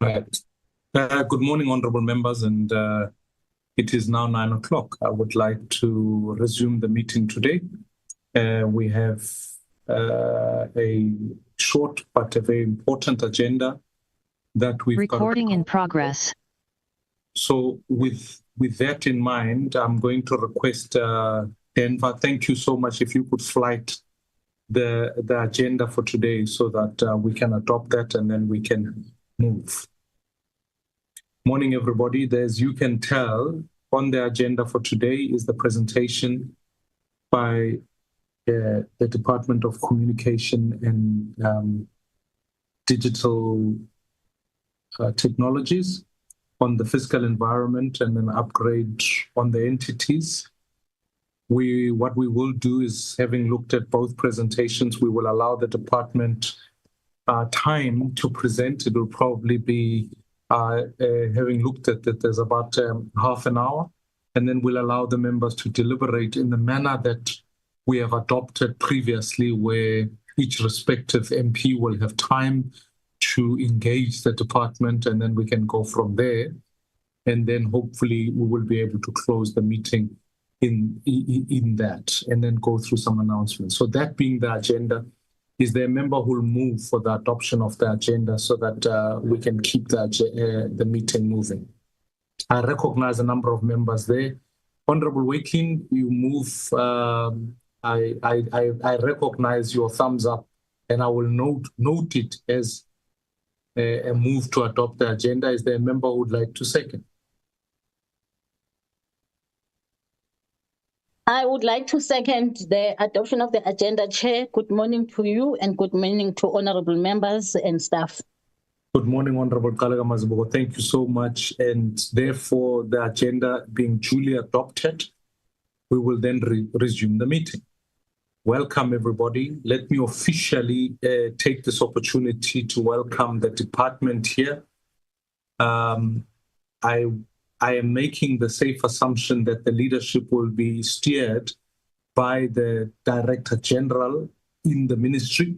Right. Good morning, honorable members, and it is now 9 o'clock. I would like to resume the meeting today. We have a short but a very important agenda that we've Recording in progress. So with that in mind, I'm going to request Denver, thank you so much if you could flight the agenda for today so that we can adopt that and then we can move. Morning, everybody. As you can tell, on the agenda for today is the presentation by the Department of Communication and Digital Technologies on the fiscal environment and an upgrade on the entities. What we will do is, having looked at both presentations, we will allow the department time to present. It will probably be having looked at it, there's about half an hour, and then we'll allow the members to deliberate in the manner that we have adopted previously, where each respective MP will have time to engage the department, and then we can go from there. And then hopefully we will be able to close the meeting in that, and then go through some announcements. So that being the agenda, is there a member who will move for the adoption of the agenda so that we can keep the meeting moving? I recognize a number of members there. Honorable Wakeling, you move. I recognize your thumbs up, and I will note it as a move to adopt the agenda. Is there a member who would like to second? I would like to second the adoption of the agenda, Chair. Good morning to you and good morning to honorable members and staff. Good morning, Honorable Kalaga Mazibuko. Thank you so much. And therefore, the agenda being duly adopted, we will then resume the meeting. Welcome, everybody. Let me officially take this opportunity to welcome the department here. I am making the safe assumption that the leadership will be steered by the Director General in the ministry.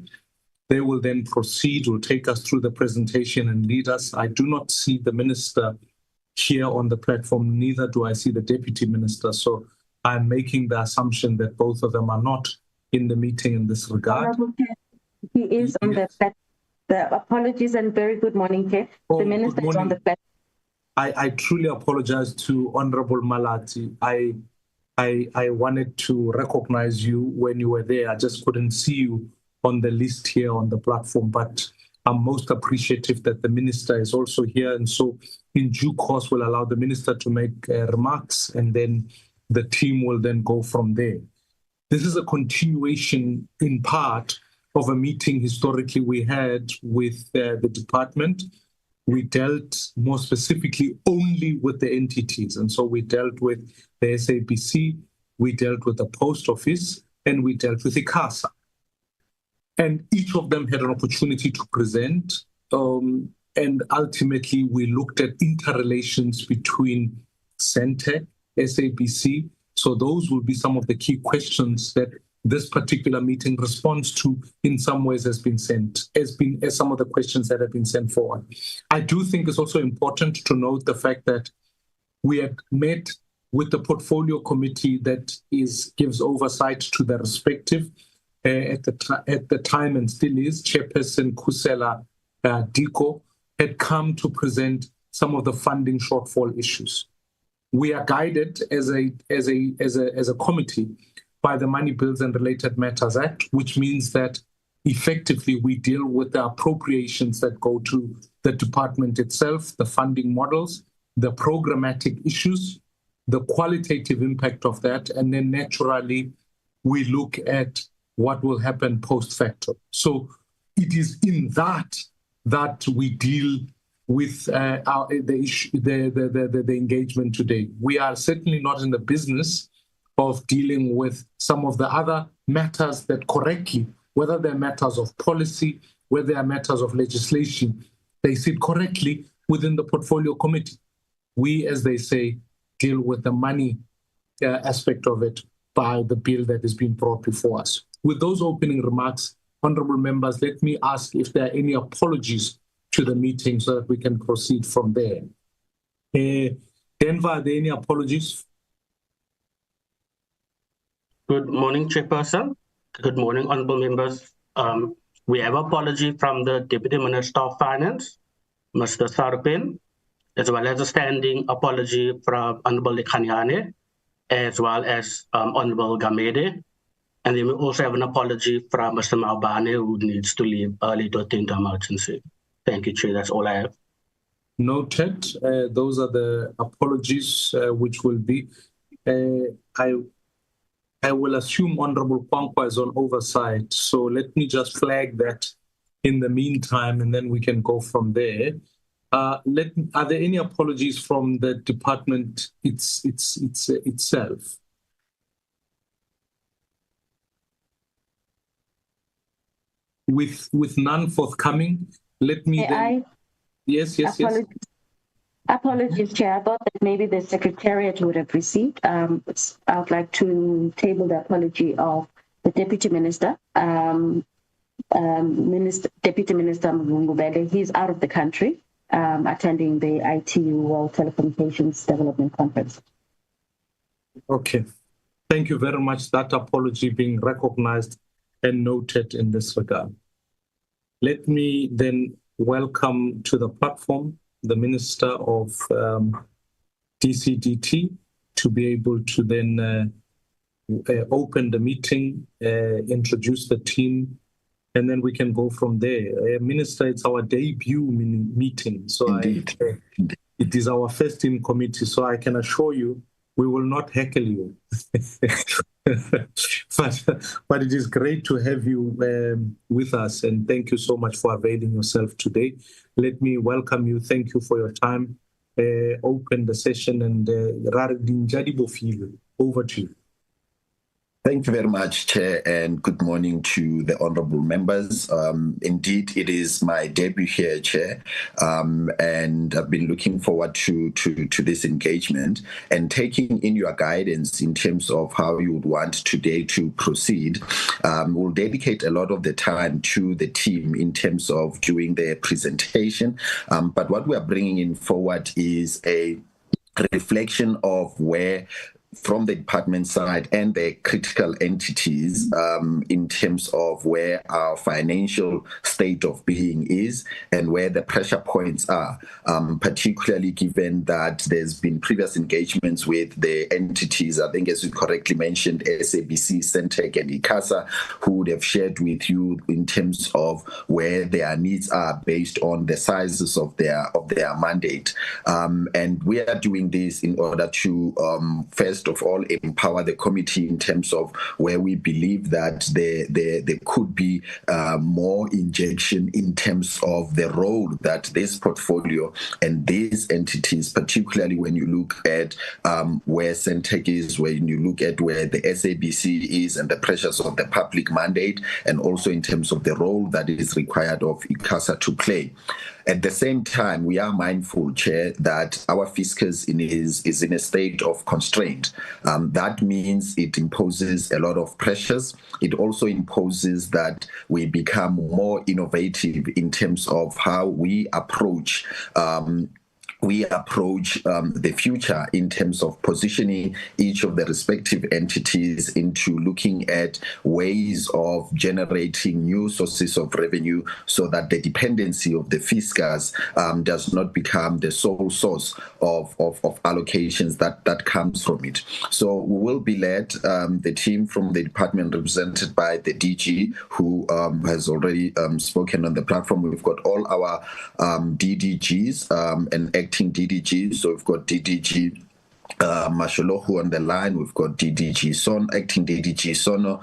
They will then proceed, will take us through the presentation and lead us. I do not see the minister here on the platform, neither do I see the deputy minister. So I'm making the assumption that both of them are not in the meeting in this regard. He is on the platform. Apologies and very good morning, Chair. The minister is on the platform. I truly apologize to Honorable Malati. I wanted to recognize you when you were there. I just couldn't see you on the list here on the platform, but I'm most appreciative that the minister is also here. And so in due course, we'll allow the minister to make remarks, and then the team will then go from there. This is a continuation in part of a meeting historically we had with the department. We dealt more specifically only with the entities. And so we dealt with the SABC, we dealt with the post office, and we dealt with the CASA. And each of them had an opportunity to present. And ultimately, we looked at interrelations between Centec, SABC. So those will be some of the key questions that this particular meeting responds to, in some ways, as some of the questions that have been sent forward. I do think it's also important to note the fact that we had met with the portfolio committee that gives oversight to the respective at the time, and still is, Chairperson Kusela Diko had come to present some of the funding shortfall issues. We are guided as a committee by the Money Bills and Related Matters Act, which means that effectively we deal with the appropriations that go to the department itself, the funding models, the programmatic issues, the qualitative impact of that, and then naturally we look at what will happen post facto. So it is in that we deal with the engagement today. We are certainly not in the business of dealing with some of the other matters that correctly, whether they're matters of policy, whether they are matters of legislation, they sit correctly within the portfolio committee. We, as they say, deal with the money aspect of it by the bill that is being brought before us. With those opening remarks, honorable members, let me ask if there are any apologies to the meeting so that we can proceed from there. Denver, are there any apologies? Good morning, Chairperson. Good morning, honorable members. We have apology from the Deputy Minister of Finance, Mr. Sarpin, as well as a standing apology from Honorable Lekanyane, as well as Honorable Gamede. And then we also have an apology from Mr. Maubane, who needs to leave early to attend the emergency. Thank you, Chair. That's all I have. Noted. Those are the apologies which will be. I will assume Honorable Kwankwa is on oversight. So let me just flag that in the meantime, and then we can go from there. Are there any apologies from the department itself? With none forthcoming, let me then. Yes. Apologies, Chair. I thought that maybe the Secretariat would have received. I would like to table the apology of the Deputy Minister, Deputy Minister Mngubele. He's out of the country, attending the ITU World Telecommunications Development Conference. Okay. Thank you very much. That apology being recognized and noted in this regard. Let me then welcome to the platform the Minister of DCDT to be able to then open the meeting, introduce the team, and then we can go from there. Minister, it's our debut meeting, so it is our first in committee, so I can assure you we will not heckle you. but it is great to have you with us, and thank you so much for availing yourself today. Let me welcome you. Thank you for your time. Open the session, and over to you. Thank you very much, Chair, and good morning to the honourable members. Indeed, it is my debut here, Chair, and I've been looking forward to this engagement and taking in your guidance in terms of how you would want today to proceed. We'll dedicate a lot of the time to the team in terms of doing their presentation, but what we are bringing in forward is a reflection of where from the department side and the critical entities in terms of where our financial state of being is and where the pressure points are, particularly given that there's been previous engagements with the entities, I think as you correctly mentioned, SABC, Centec and ICASA, who would have shared with you in terms of where their needs are based on the sizes of their mandate. And we are doing this in order to first of all empower the committee in terms of where we believe that there could be more injection in terms of the role that this portfolio and these entities, particularly when you look at where Centec is, when you look at where the SABC is and the pressures of the public mandate, and also in terms of the role that is required of ICASA to play. At the same time, we are mindful, Chair, that our fiscus is in a state of constraint. That means it imposes a lot of pressures. It also imposes that we become more innovative in terms of how we approach the future in terms of positioning each of the respective entities into looking at ways of generating new sources of revenue so that the dependency of the fiscus does not become the sole source of allocations that comes from it. So we will be led, the team from the department represented by the DG, who has already spoken on the platform. We've got all our DDGs and acting DDG, so we've got DDG Masholohu on the line, we've got DDG Son, acting DDG Sono,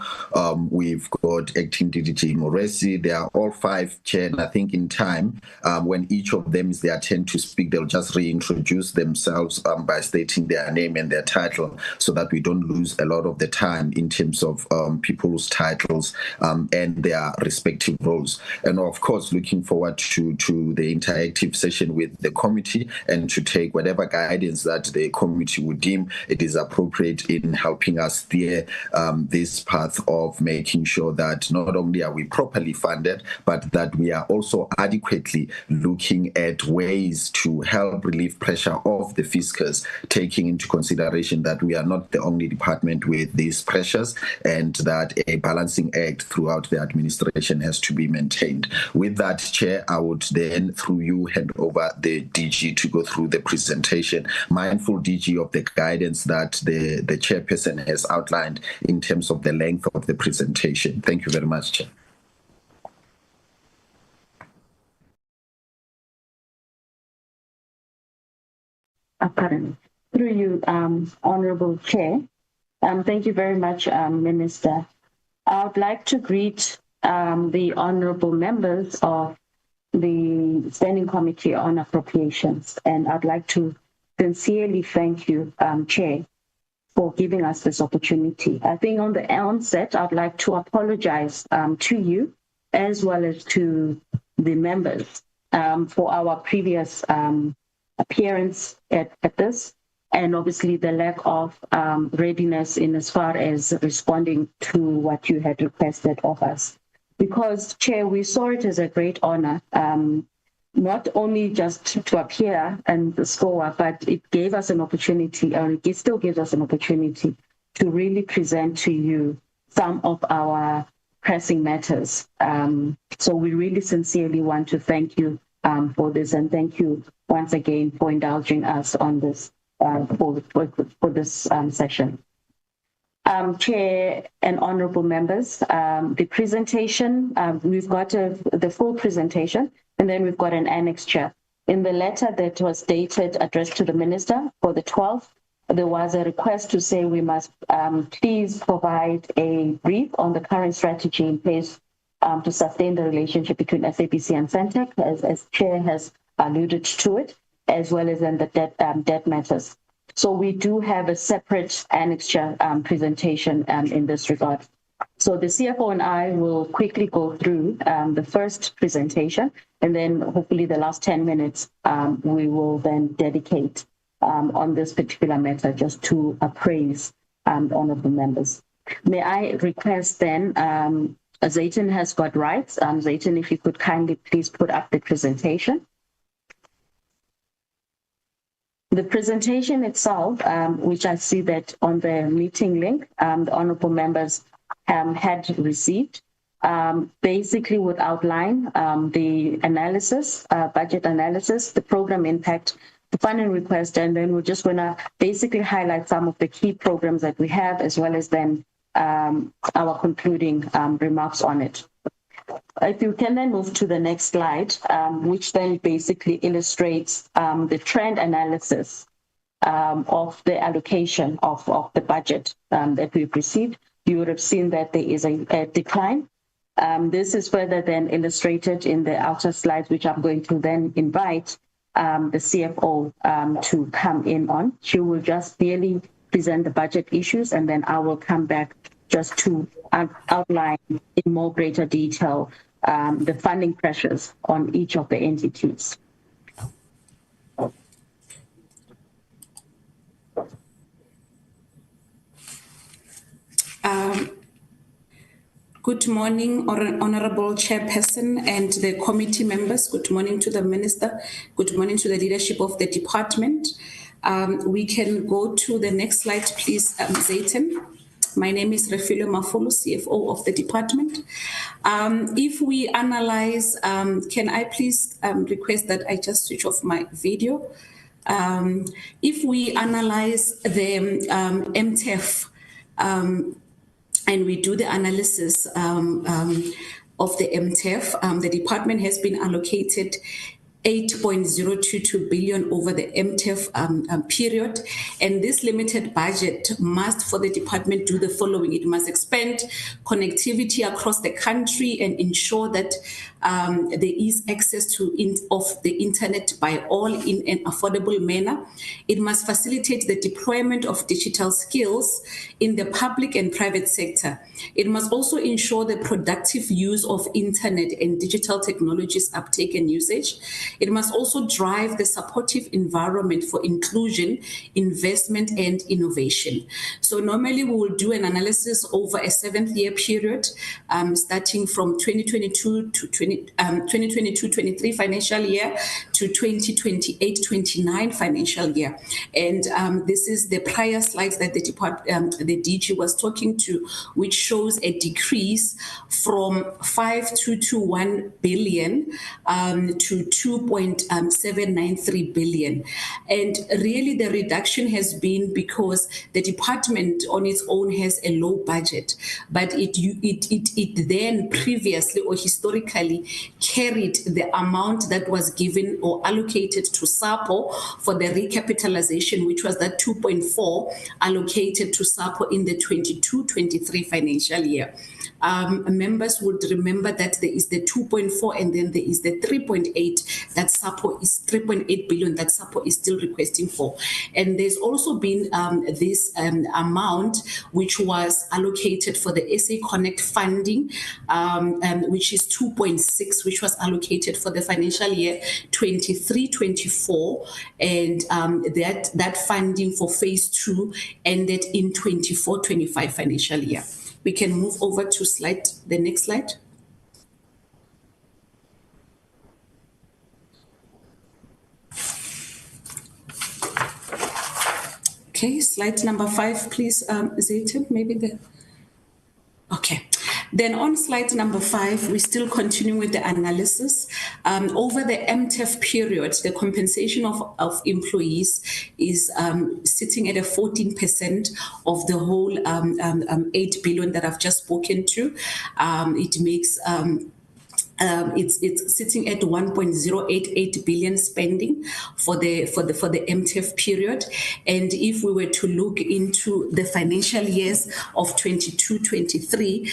we've got acting DDG Moresi. They are all five, Chair, and I think in time, when each of them is their turn to speak, they'll just reintroduce themselves by stating their name and their title so that we don't lose a lot of the time in terms of people's titles and their respective roles. And of course, looking forward to the interactive session with the committee and to take whatever guidance that the committee would deem it is appropriate in helping us steer this path of making sure that not only are we properly funded, but that we are also adequately looking at ways to help relieve pressure of the fiscus, taking into consideration that we are not the only department with these pressures and that a balancing act throughout the administration has to be maintained. With that, Chair, I would then, through you, hand over the DG to go through the presentation, mindful, DG, of the guidance that the chairperson has outlined in terms of the length of the presentation. Thank you very much, Chair. Apparently. Through you, Honorable Chair. Thank you very much, Minister. I would like to greet the honorable members of the Standing Committee on Appropriations, and I'd like to sincerely thank you, Chair, for giving us this opportunity. I think on the onset, I'd like to apologize to you as well as to the members for our previous appearance at this, and obviously the lack of readiness in as far as responding to what you had requested of us. Because, Chair, we saw it as a great honor, not only just to appear and score, but it gave us an opportunity, or it still gives us an opportunity to really present to you some of our pressing matters. So we really sincerely want to thank you for this, and thank you once again for indulging us on this for this session. Chair and honorable members, the presentation, we've got the full presentation, and then we've got an annexure. In the letter that was dated, addressed to the Minister for the 12th, there was a request to say we must please provide a brief on the current strategy in place to sustain the relationship between SABC and Centec, as Chair has alluded to it, as well as in the debt matters. So we do have a separate annexure presentation in this regard. So the CFO and I will quickly go through the first presentation, and then hopefully the last 10 minutes we will then dedicate on this particular matter just to appraise honorable members. May I request then, Zayton has got rights. Zayton, if you could kindly please put up the presentation. The presentation itself, which I see that on the meeting link, the honorable members had received, basically would outline the analysis, budget analysis, the program impact, the funding request, and then we're just going to basically highlight some of the key programs that we have, as well as then our concluding remarks on it. If you can then move to the next slide, which then basically illustrates the trend analysis of the allocation of the budget that we've received. You would have seen that there is a decline. This is further then illustrated in the outer slides, which I'm going to then invite the CFO to come in on. She will just merely present the budget issues, and then I will come back just to outline in more greater detail the funding pressures on each of the entities. Good morning, Honorable Chairperson and the committee members. Good morning to the Minister. Good morning to the leadership of the department. We can go to the next slide, please, Zayton. My name is Refilwe Mafolo, CFO of the department. If we analyze, can I please request that I just switch off my video? If we analyze the MTEF and we do the analysis of the MTEF, the department has been allocated 8.022 billion over the MTEF period, and this limited budget must, for the department, do the following. It must expand connectivity across the country and ensure that there is access to the internet by all in an affordable manner. It must facilitate the deployment of digital skills in the public and private sector. It must also ensure the productive use of internet and digital technologies uptake and usage. It must also drive the supportive environment for inclusion, investment, and innovation. So normally we will do an analysis over a 7-year period, starting from 2022-23 financial year to 2028-29 financial year. And this is the prior slides that the DG was talking to, which shows a decrease from 5.221 billion to 2.793 billion. And really the reduction has been because the department on its own has a low budget, but it then previously or historically carried the amount that was given or allocated to SAPO for the recapitalization, which was that 2.4 allocated to SAPO in the 22-23 financial year. Members would remember that there is the 2.4 and then there is the 3.8 that SAPO is 3.8 billion that SAPO is still requesting for. And there's also been this amount which was allocated for the SA Connect funding, which is 2.6, which was allocated for the financial year 23-24, and that funding for phase 2 ended in 24-25 financial year. We can move over to the next slide. Okay, slide number 5, please, Zayton, maybe the. Okay. Then on slide number 5, we still continue with the analysis. Over the MTEF period, the compensation of employees is sitting at a 14% of the whole 8 billion that I've just spoken to. It makes it's sitting at 1.088 billion spending for the MTEF period. And if we were to look into the financial years of 22-23,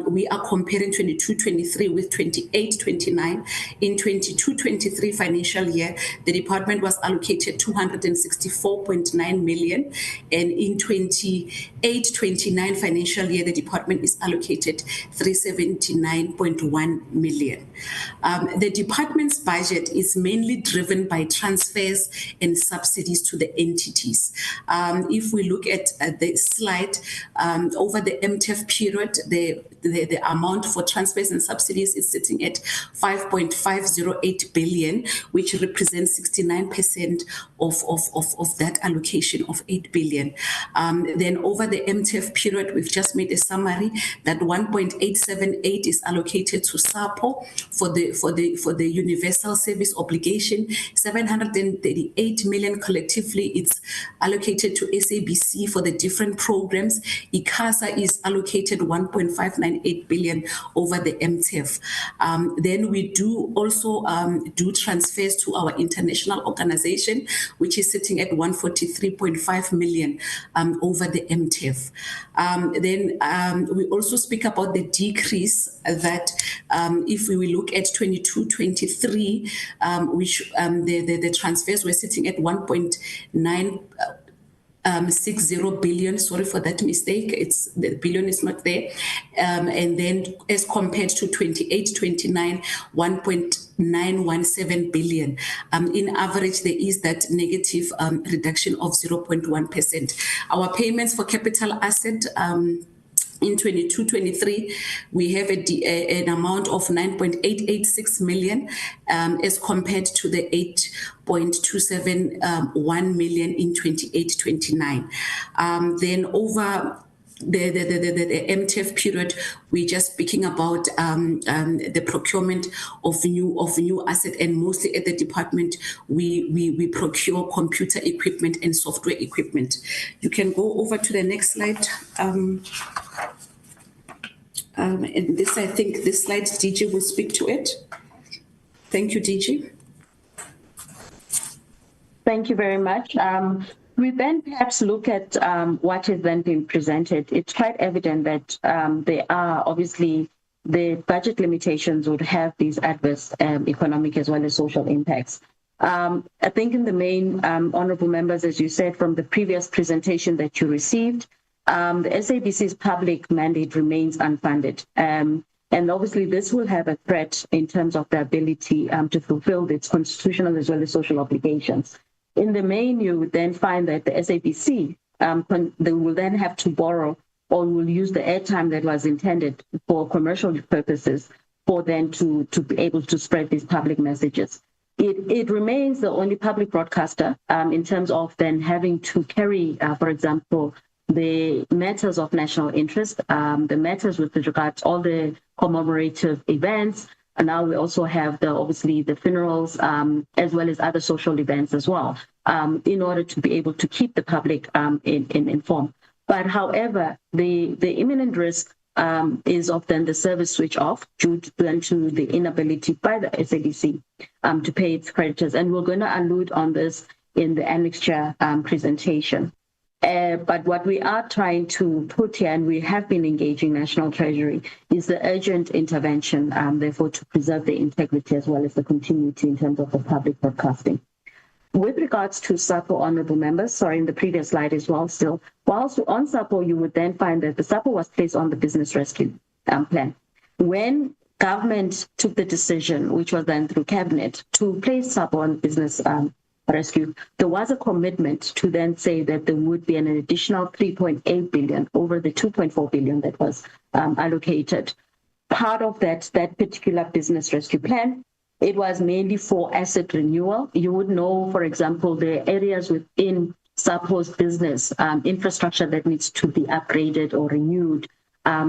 we are comparing 22-23 with 28-29. In 22-23 financial year, the department was allocated 264.9 million, and in 28-29 financial year, the department is allocated 379.1 million. The department's budget is mainly driven by transfers and subsidies to the entities. If we look at the slide, over the MTEF period, the amount for transfers and subsidies is sitting at 5.508 billion, which represents 69% of that allocation of 8 billion. Then over the MTEF period, we've just made a summary that 1.878 is allocated to SAPO for the universal service obligation, 738 million collectively it's allocated to SABC for the different programs. ICASA is allocated 1.598 billion over the MTEF. Then we do also do transfers to our international organization, which is sitting at 143.5 million over the MTEF. Then we also speak about the decrease that if we will look at 22-23, which the transfers were sitting at 1.960 billion. Sorry for that mistake. The billion is not there. And then as compared to 28-29, 1.917 billion. In average, there is that negative reduction of 0.1%. Our payments for capital asset in 22-23, we have an amount of 9.886 million as compared to the 8.271 million in 28-29. Then over the MTEF period, we're just speaking about the procurement of new asset, and mostly at the department we procure computer equipment and software equipment. You can go over to the next slide. And this, I think, this slide, DG will speak to it. Thank you, DG. Thank you very much. We then perhaps look at what has then been presented. It's quite evident that there are obviously the budget limitations would have these adverse economic as well as social impacts. I think in the main, honorable members, as you said from the previous presentation that you received, the SABC's public mandate remains unfunded. And obviously this will have a threat in terms of the ability to fulfill its constitutional as well as social obligations. In the main, you would then find that the SABC, they will then have to borrow or will use the airtime that was intended for commercial purposes for them to be able to spread these public messages. It remains the only public broadcaster in terms of then having to carry, for example, the matters of national interest, the matters with regards to all the commemorative events, and now we also have obviously the funerals, as well as other social events as well, in order to be able to keep the public informed. But however, the imminent risk is often the service switch off due to the inability by the SABC to pay its creditors. And we're going to allude on this in the annexure presentation. But what we are trying to put here, and we have been engaging National Treasury, is the urgent intervention, therefore, to preserve the integrity as well as the continuity in terms of the public broadcasting. With regards to SAPO, honorable members, sorry, in the previous slide as well still, whilst on SAPO, you would then find that the SAPO was placed on the business rescue plan. When government took the decision, which was then through cabinet, to place SAPO on business rescue, there was a commitment to then say that there would be an additional 3.8 billion over the 2.4 billion that was allocated. Part of that particular business rescue plan, it was mainly for asset renewal. You would know, for example, the areas within SAPO's business infrastructure that needs to be upgraded or renewed,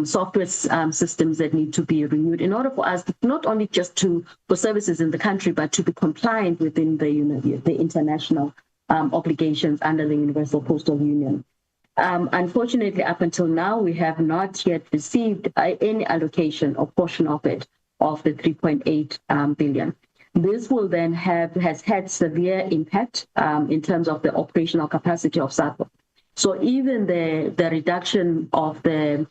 software systems that need to be renewed in order for us not only just for services in the country, but to be compliant within the international obligations under the Universal Postal Union. Unfortunately, up until now, we have not yet received any allocation or portion of it, of the 3.8 billion. This will then has had severe impact in terms of the operational capacity of SAPO. So even the reduction of the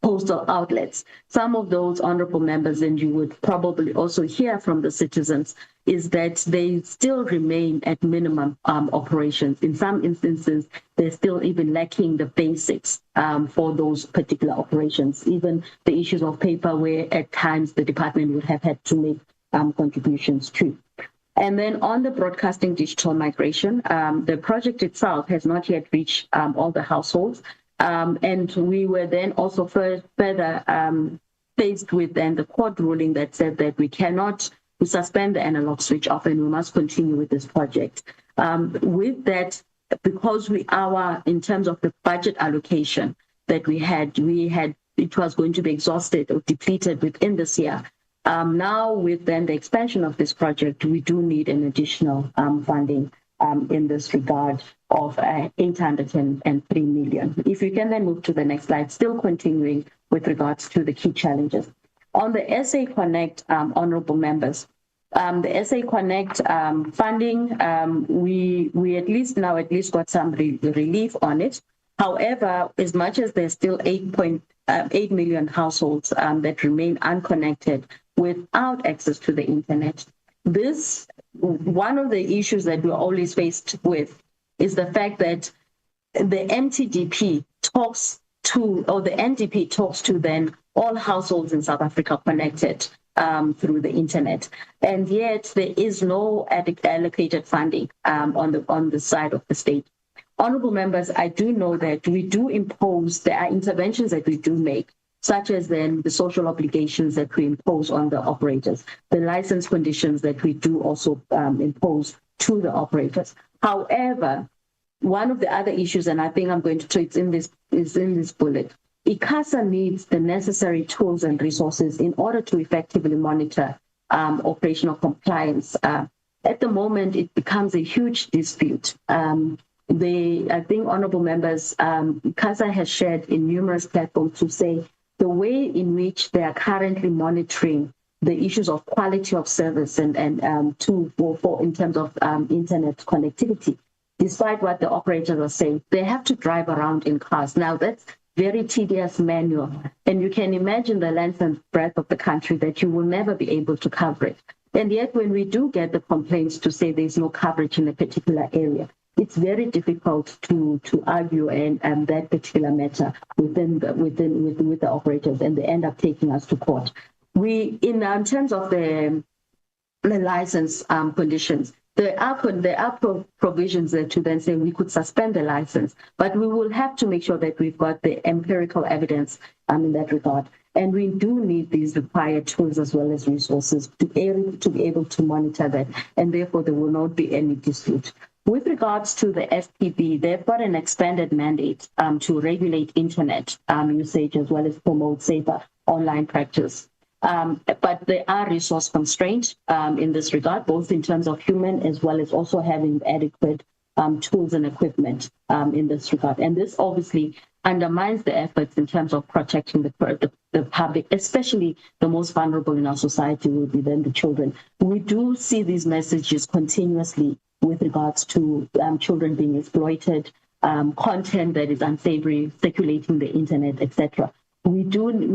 postal outlets, some of those honorable members, and you would probably also hear from the citizens, is that they still remain at minimum operations. In some instances, they're still even lacking the basics for those particular operations, even the issues of paper where at times the department would have had to make contributions to. And then on the broadcasting digital migration, the project itself has not yet reached all the households. And we were then also further faced with then the court ruling that said that we suspend the analog switch off and we must continue with this project. With that, because in terms of the budget allocation that we had, it was going to be exhausted or depleted within this year. Now with then the expansion of this project, we do need an additional funding in this regard of 803 million. If you can then move to the next slide, still continuing with regards to the key challenges. On the SA Connect, honorable members, the SA Connect funding, we at least got some relief on it. However, as much as there's still 8.8 million households that remain unconnected without access to the internet, one of the issues that we're always faced with is the fact that the MTDP talks to, or the NDP talks to then all households in South Africa connected through the internet. And yet there is no allocated funding on the side of the state. Honorable members, I do know that we do impose, there are interventions that we do make, such as then the social obligations that we impose on the operators, the license conditions that we do also impose to the operators. However, one of the other issues, and I think I'm going to treat in this bullet, ICASA needs the necessary tools and resources in order to effectively monitor operational compliance. At the moment, it becomes a huge dispute. I think honorable members, ICASA has shared in numerous platforms to say the way in which they are currently monitoring the issues of quality of service and in terms of internet connectivity, despite what the operators are saying, they have to drive around in cars. Now that's very tedious manual, and you can imagine the length and breadth of the country that you will never be able to cover it. And yet when we do get the complaints to say there's no coverage in a particular area, it's very difficult to argue and that particular matter with the operators, and they end up taking us to court. We, in terms of the license conditions, there are provisions there to then say we could suspend the license, but we will have to make sure that we've got the empirical evidence in that regard. And we do need these required tools as well as resources to be able to monitor that, and therefore there will not be any dispute. With regards to the FPB, they've got an expanded mandate to regulate internet usage as well as promote safer online practice. But there are resource constraints in this regard, both in terms of human as well as also having adequate tools and equipment in this regard. And this obviously undermines the efforts in terms of protecting the public, especially the most vulnerable in our society will be then the children. We do see these messages continuously with regards to children being exploited, content that is unsavory, circulating the internet, etc. We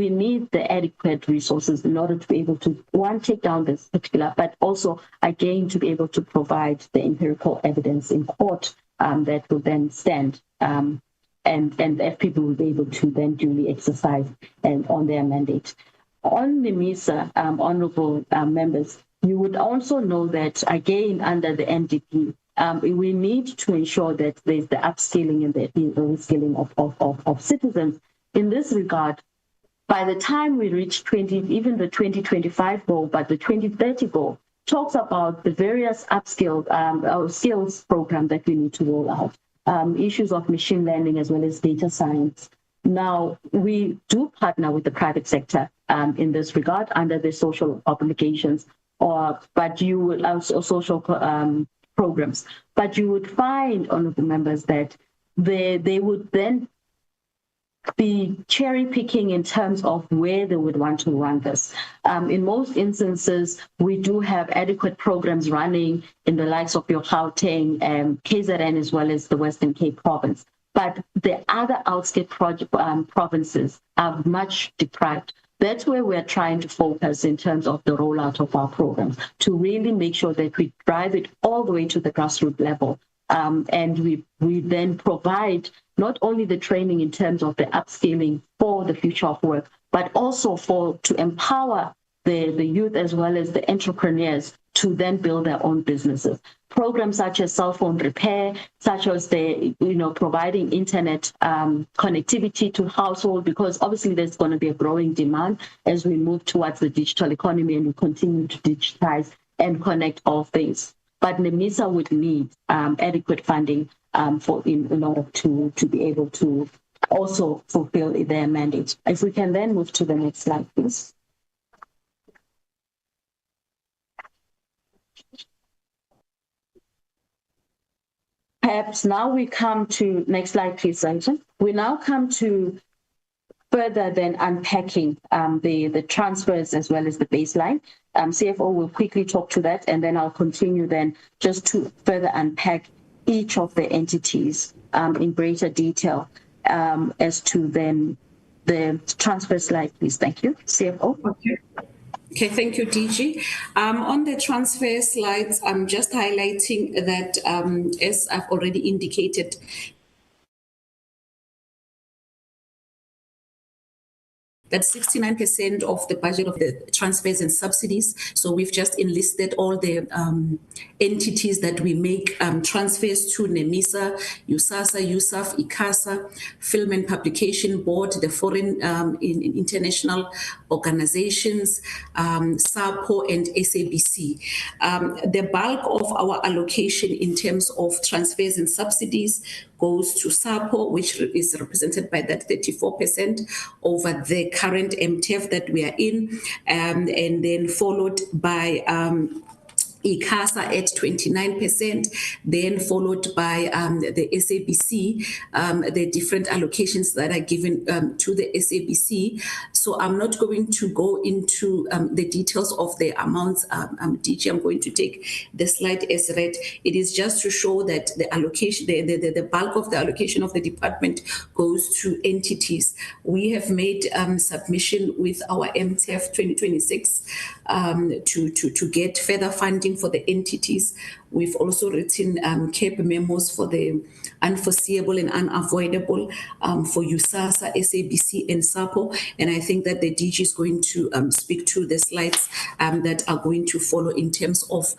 need the adequate resources in order to be able to, one, take down this particular, but also, again, to be able to provide the empirical evidence in court that will then stand, and the FPB will be able to then duly exercise and on their mandate. On the NEMISA, honorable members, you would also know that, again, under the NDP, we need to ensure that there's the upskilling and the reskilling of citizens. In this regard, by the time we reach even the 2025 goal, but the 2030 goal talks about the various upskill skills program that we need to roll out, issues of machine learning as well as data science. Now, we do partner with the private sector in this regard under the social obligations, but you will also social programs. But you would find, honorable members, that they would then be cherry picking in terms of where they would want to run this. In most instances, we do have adequate programs running in the likes of your Gauteng, KZN, as well as the Western Cape province. But the other outskirts provinces are much deprived. That's where we're trying to focus in terms of the rollout of our programs, to really make sure that we drive it all the way to the grassroots level. And we then provide not only the training in terms of the upskilling for the future of work, but also to empower the youth as well as the entrepreneurs to then build their own businesses. Programs such as cell phone repair, such as providing internet connectivity to household, because obviously there's going to be a growing demand as we move towards the digital economy and we continue to digitize and connect all things. But NEMISA would need adequate funding in order to be able to also fulfill their mandate. If we can then move to the next slide, please. Perhaps now we come to, next slide, please, Sanjay. We now come to further than unpacking the transfers as well as the baseline. CFO will quickly talk to that, and then I'll continue then just to further unpack each of the entities in greater detail as to then the transfer slide, please. Thank you. CFO. Okay, thank you, DG. On the transfer slides, I'm just highlighting that, as I've already indicated, that 69% of the budget of the transfers and subsidies. So we've just enlisted all the entities that we make transfers to: NEMISA, USASA, USAF, ICASA, Film and Publication Board, the Foreign International Organizations, SAPO, and SABC. The bulk of our allocation in terms of transfers and subsidies goes to SAPO, which is represented by that 34% over the current MTF that we are in, and then followed by ICASA at 29%, then followed by the SABC, the different allocations that are given to the SABC. So I'm not going to go into the details of the amounts. DG, I'm going to take the slide as read. It is just to show that the allocation, the bulk of the allocation of the department goes to entities. We have made submission with our MTF 2026 to get further funding written for the entities. We've also written CAPE memos for the unforeseeable and unavoidable for USASA, SABC, and SAPO. And I think that the DG is going to speak to the slides that are going to follow in terms of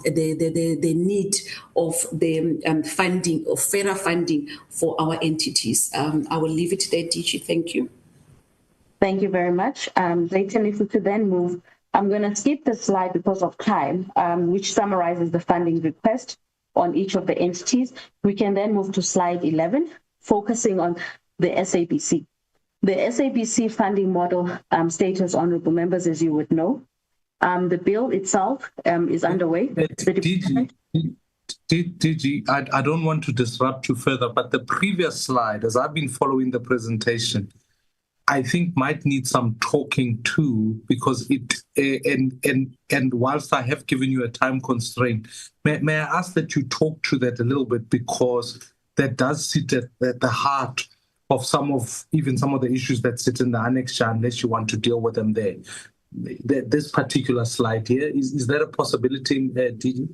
the need of the funding, of fairer funding for our entities. I will leave it there, DG. Thank you. Thank you very much. Layton, if we could then move, I'm going to skip the slide because of time, which summarizes the funding request on each of the entities. We can then move to slide 11, focusing on the SABC. The SABC funding model status, honorable members, as you would know, the bill itself is underway. DG, I don't want to disrupt you further, but the previous slide, as I've been following the presentation, I think might need some talking too, because it and whilst I have given you a time constraint, may I ask that you talk to that a little bit, because that does sit at the heart of some of the issues that sit in the annexure, unless you want to deal with them there. This particular slide here, is that a possibility, DG?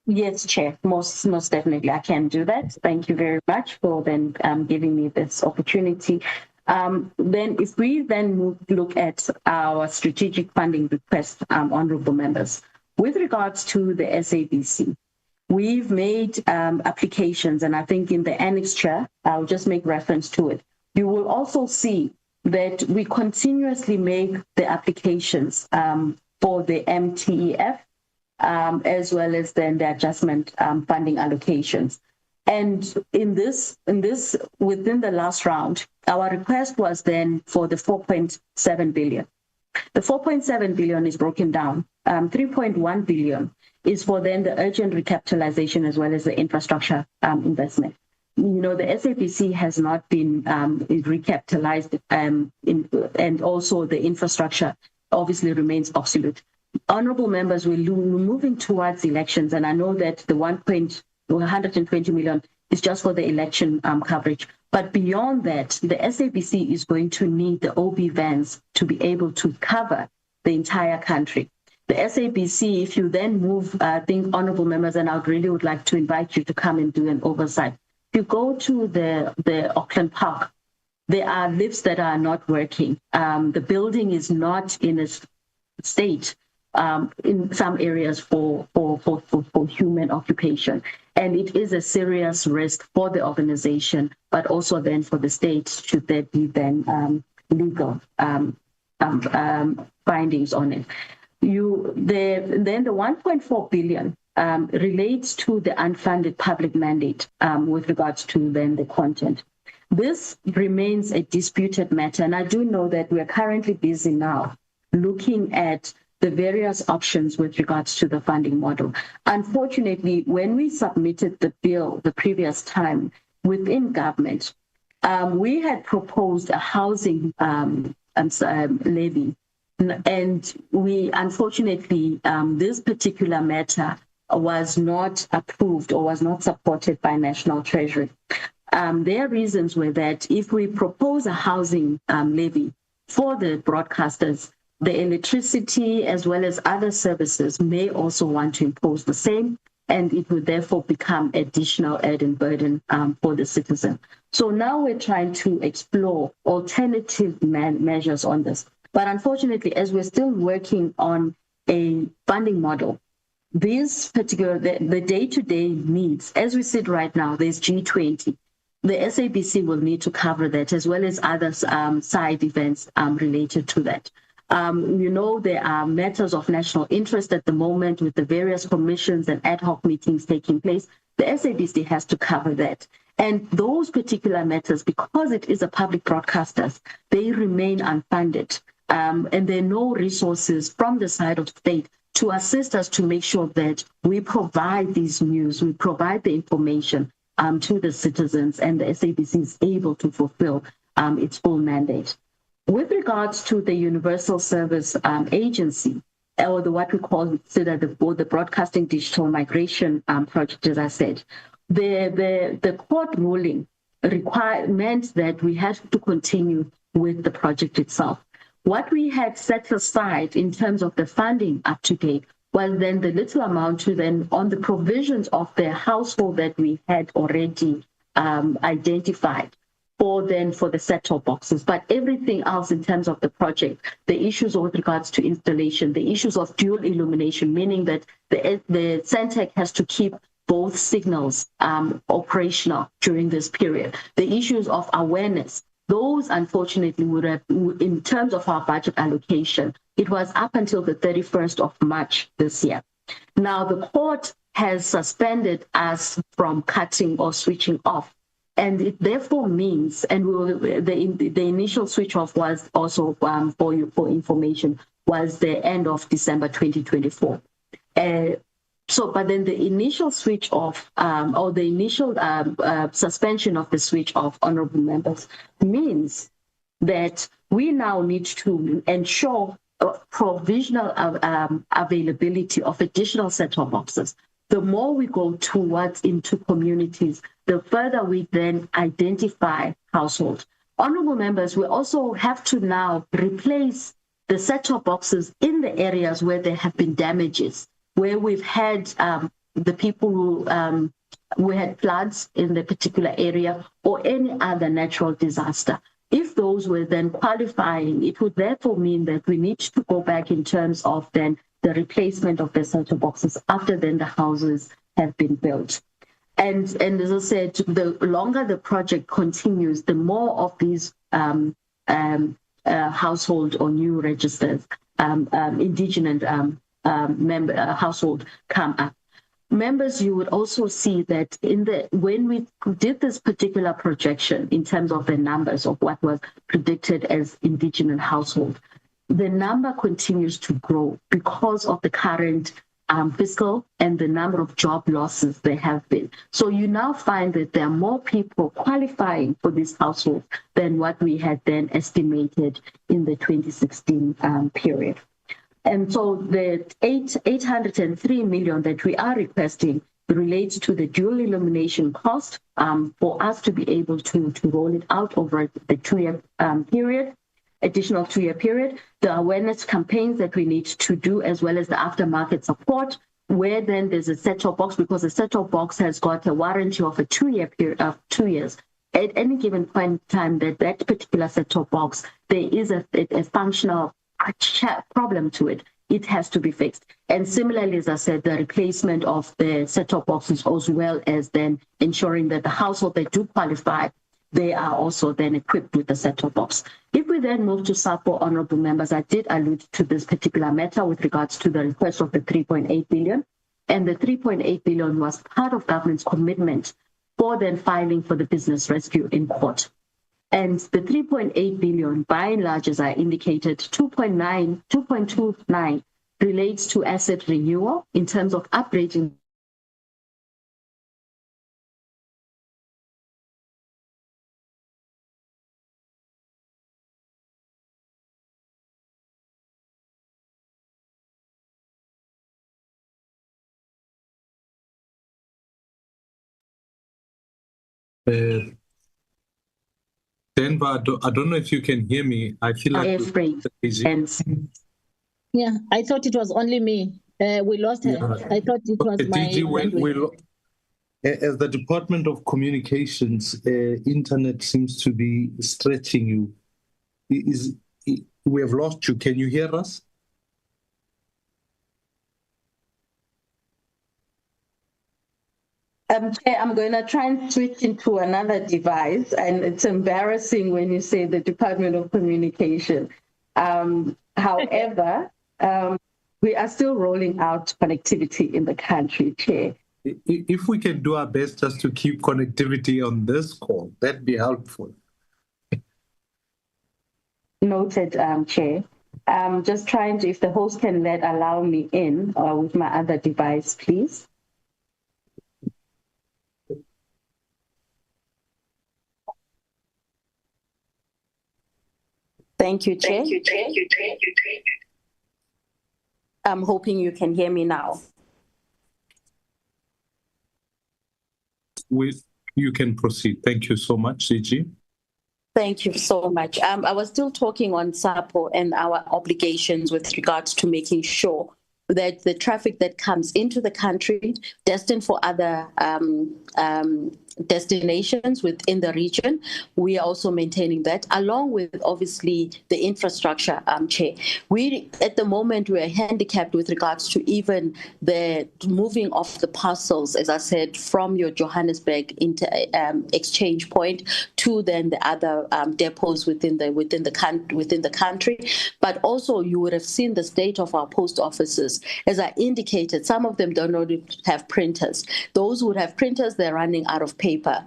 Yes, Chair, most definitely I can do that. Thank you very much for then giving me this opportunity. Then if we then look at our strategic funding request, honorable members, with regards to the SABC, we've made applications, and I think in the annexure, I'll just make reference to it. You will also see that we continuously make the applications for the MTEF, as well as then the adjustment funding allocations. And in this, within the last round, our request was then for the 4.7 billion. The 4.7 billion is broken down. 3.1 billion is for then the urgent recapitalization as well as the infrastructure investment. You know, the SABC has not been recapitalized, and also the infrastructure obviously remains obsolete. Honorable members, we're moving towards elections, and I know that the 120 million is just for the election coverage. But beyond that, the SABC is going to need the OB vans to be able to cover the entire country. The SABC, if you then move, I think, honorable members, and I really would like to invite you to come and do an oversight. If you go to the Auckland Park, there are lifts that are not working. The building is not in a state in some areas for human occupation. And it is a serious risk for the organization, but also then for the state, should there be then legal findings on it. Then the 1.4 billion relates to the unfunded public mandate with regards to then the content. This remains a disputed matter, and I do know that we are currently busy now looking at the various options with regards to the funding model. Unfortunately, when we submitted the bill the previous time within government, we had proposed a housing levy. And we, unfortunately, this particular matter was not approved or was not supported by National Treasury. Their reasons were that if we propose a housing levy for the broadcasters, the electricity as well as other services may also want to impose the same, and it would therefore become additional added burden for the citizen. So now we're trying to explore alternative measures on this. But unfortunately, as we're still working on a funding model, these particular, the day-to-day needs, as we sit right now, there's G20. The SABC will need to cover that, as well as other side events related to that. You know, there are matters of national interest at the moment with the various commissions and ad hoc meetings taking place. The SABC has to cover that. And those particular matters, because it is a public broadcaster, they remain unfunded. And there are no resources from the side of state to assist us to make sure that we provide these news, we provide the information to the citizens, and the SABC is able to fulfill its full mandate. With regards to the Universal Service Agency, or what we consider the Broadcasting Digital Migration Project, as I said, the court ruling meant that we had to continue with the project itself. What we had set aside in terms of the funding up to date was then the little amount to then on the provisions of the household that we had already identified for the set-top boxes. But everything else in terms of the project, the issues with regards to installation, the issues of dual illumination, meaning that the Sentech has to keep both signals operational during this period. The issues of awareness, those unfortunately would have, in terms of our budget allocation, it was up until the 31st of March this year. Now the court has suspended us from cutting or switching off. And it therefore means, and the initial switch off was also, for information, was the end of December 2024. But then the initial switch off, or the initial suspension of the switch off, honorable members, means that we now need to ensure provisional availability of additional set-top boxes. The more we go towards into communities, the further we then identify households. Honorable members, we also have to now replace the set-top boxes in the areas where there have been damages, where we've had the people who we had floods in the particular area or any other natural disaster. If those were then qualifying, it would therefore mean that we need to go back in terms of then the replacement of the set-top boxes after then the houses have been built. And as I said, the longer the project continues, the more of these household or new registers, indigenous household come up. Members, you would also see that when we did this particular projection in terms of the numbers of what was predicted as indigenous household, the number continues to grow because of the current fiscal and the number of job losses there have been. So you now find that there are more people qualifying for this household than what we had then estimated in the 2016 period. And so the 803 million that we are requesting relates to the dual illumination cost for us to be able to roll it out over the 2-year period, additional 2-year period, the awareness campaigns that we need to do, as well as the aftermarket support, where then there's a set-top box, because the set-top box has got a warranty of a 2-year period of 2 years. At any given point in time, that particular set-top box, there is a functional problem to it. It has to be fixed. And similarly, as I said, the replacement of the set-top boxes, as well as then ensuring that the household that do qualify, they are also then equipped with the set-top box. If we then move to SAPO, honorable members, I did allude to this particular matter with regards to the request of the 3.8 billion. And the 3.8 billion was part of government's commitment for then filing for the business rescue in court. And the 3.8 billion, by and large, as I indicated, 2.29 relates to asset renewal in terms of upgrading Denver, I don't know if you can hear me. I feel like yeah, I thought it was only me. We lost her. Yeah. I thought it was my as the Department of Communications, internet seems to be stretching you. We have lost you. Can you hear us? I'm going to try and switch into another device, and it's embarrassing when you say the Department of Communication. However, we are still rolling out connectivity in the country, Chair. If we can do our best just to keep connectivity on this call, that'd be helpful. Noted, Chair. Just trying to, if the host can allow me in with my other device, please. Thank you, Chair. I'm hoping you can hear me now. You can proceed. Thank you so much, CG. Thank you so much. I was still talking on SAPO and our obligations with regards to making sure that the traffic that comes into the country destined for other destinations within the region, we are also maintaining that, along with obviously the infrastructure, Chair. We, at the moment, we are handicapped with regards to even the moving of the parcels, as I said, from your Johannesburg exchange point to then the other depots within the country. But also, you would have seen the state of our post offices. As I indicated, some of them don't already have printers. Those who would have printers, they're running out of paper.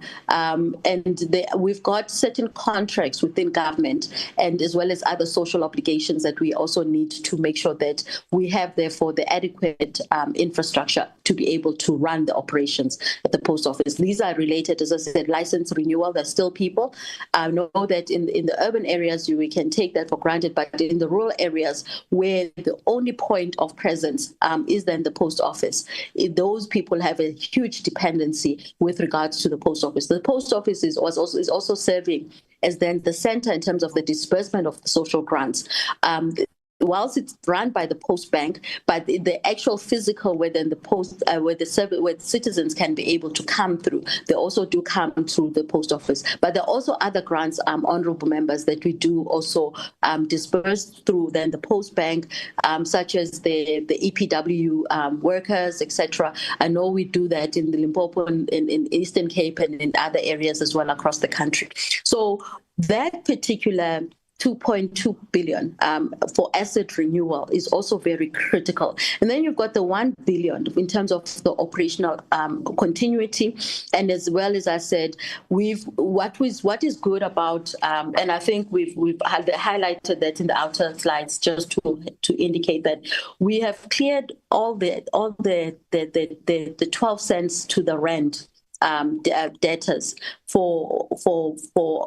We've got certain contracts within government and as well as other social obligations that we also need to make sure that we have, therefore, the adequate infrastructure to be able to run the operations at the post office. These are related, as I said, license renewal. There's still people. I know that in the urban areas, we can take that for granted, but in the rural areas where the only point of presence is then the post office, those people have a huge dependency with regards to the post office. The post office is also serving as then the center in terms of the disbursement of the social grants. Whilst it's run by the post bank, but the actual physical where then the post where citizens can be able to come through, they also do come through the post office. But there are also other grants, honourable members, that we do also disperse through then the post bank, such as the EPW workers, etc. I know we do that in the Limpopo, in Eastern Cape, and in other areas as well across the country. So that particular 2.2 billion for asset renewal is also very critical. And then you've got the 1 billion in terms of the operational continuity. And as well as I said, what is good about, and I think we've highlighted that in the outer slides just to indicate that we have cleared all the 12 cents to the rand debtors for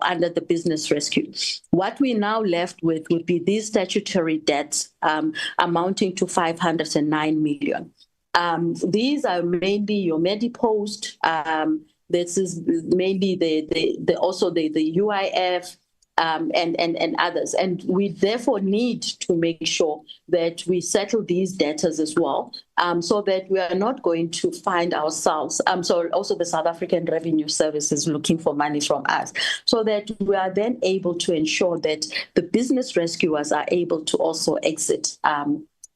under the business rescue. What we now left with would be these statutory debts amounting to 509 million. These are mainly your Medipost. This is mainly also the UIF. And others. And we therefore need to make sure that we settle these debtors as well, so that we are not going to find ourselves, also the South African Revenue Service is looking for money from us, so that we are then able to ensure that the business rescuers are able to also exit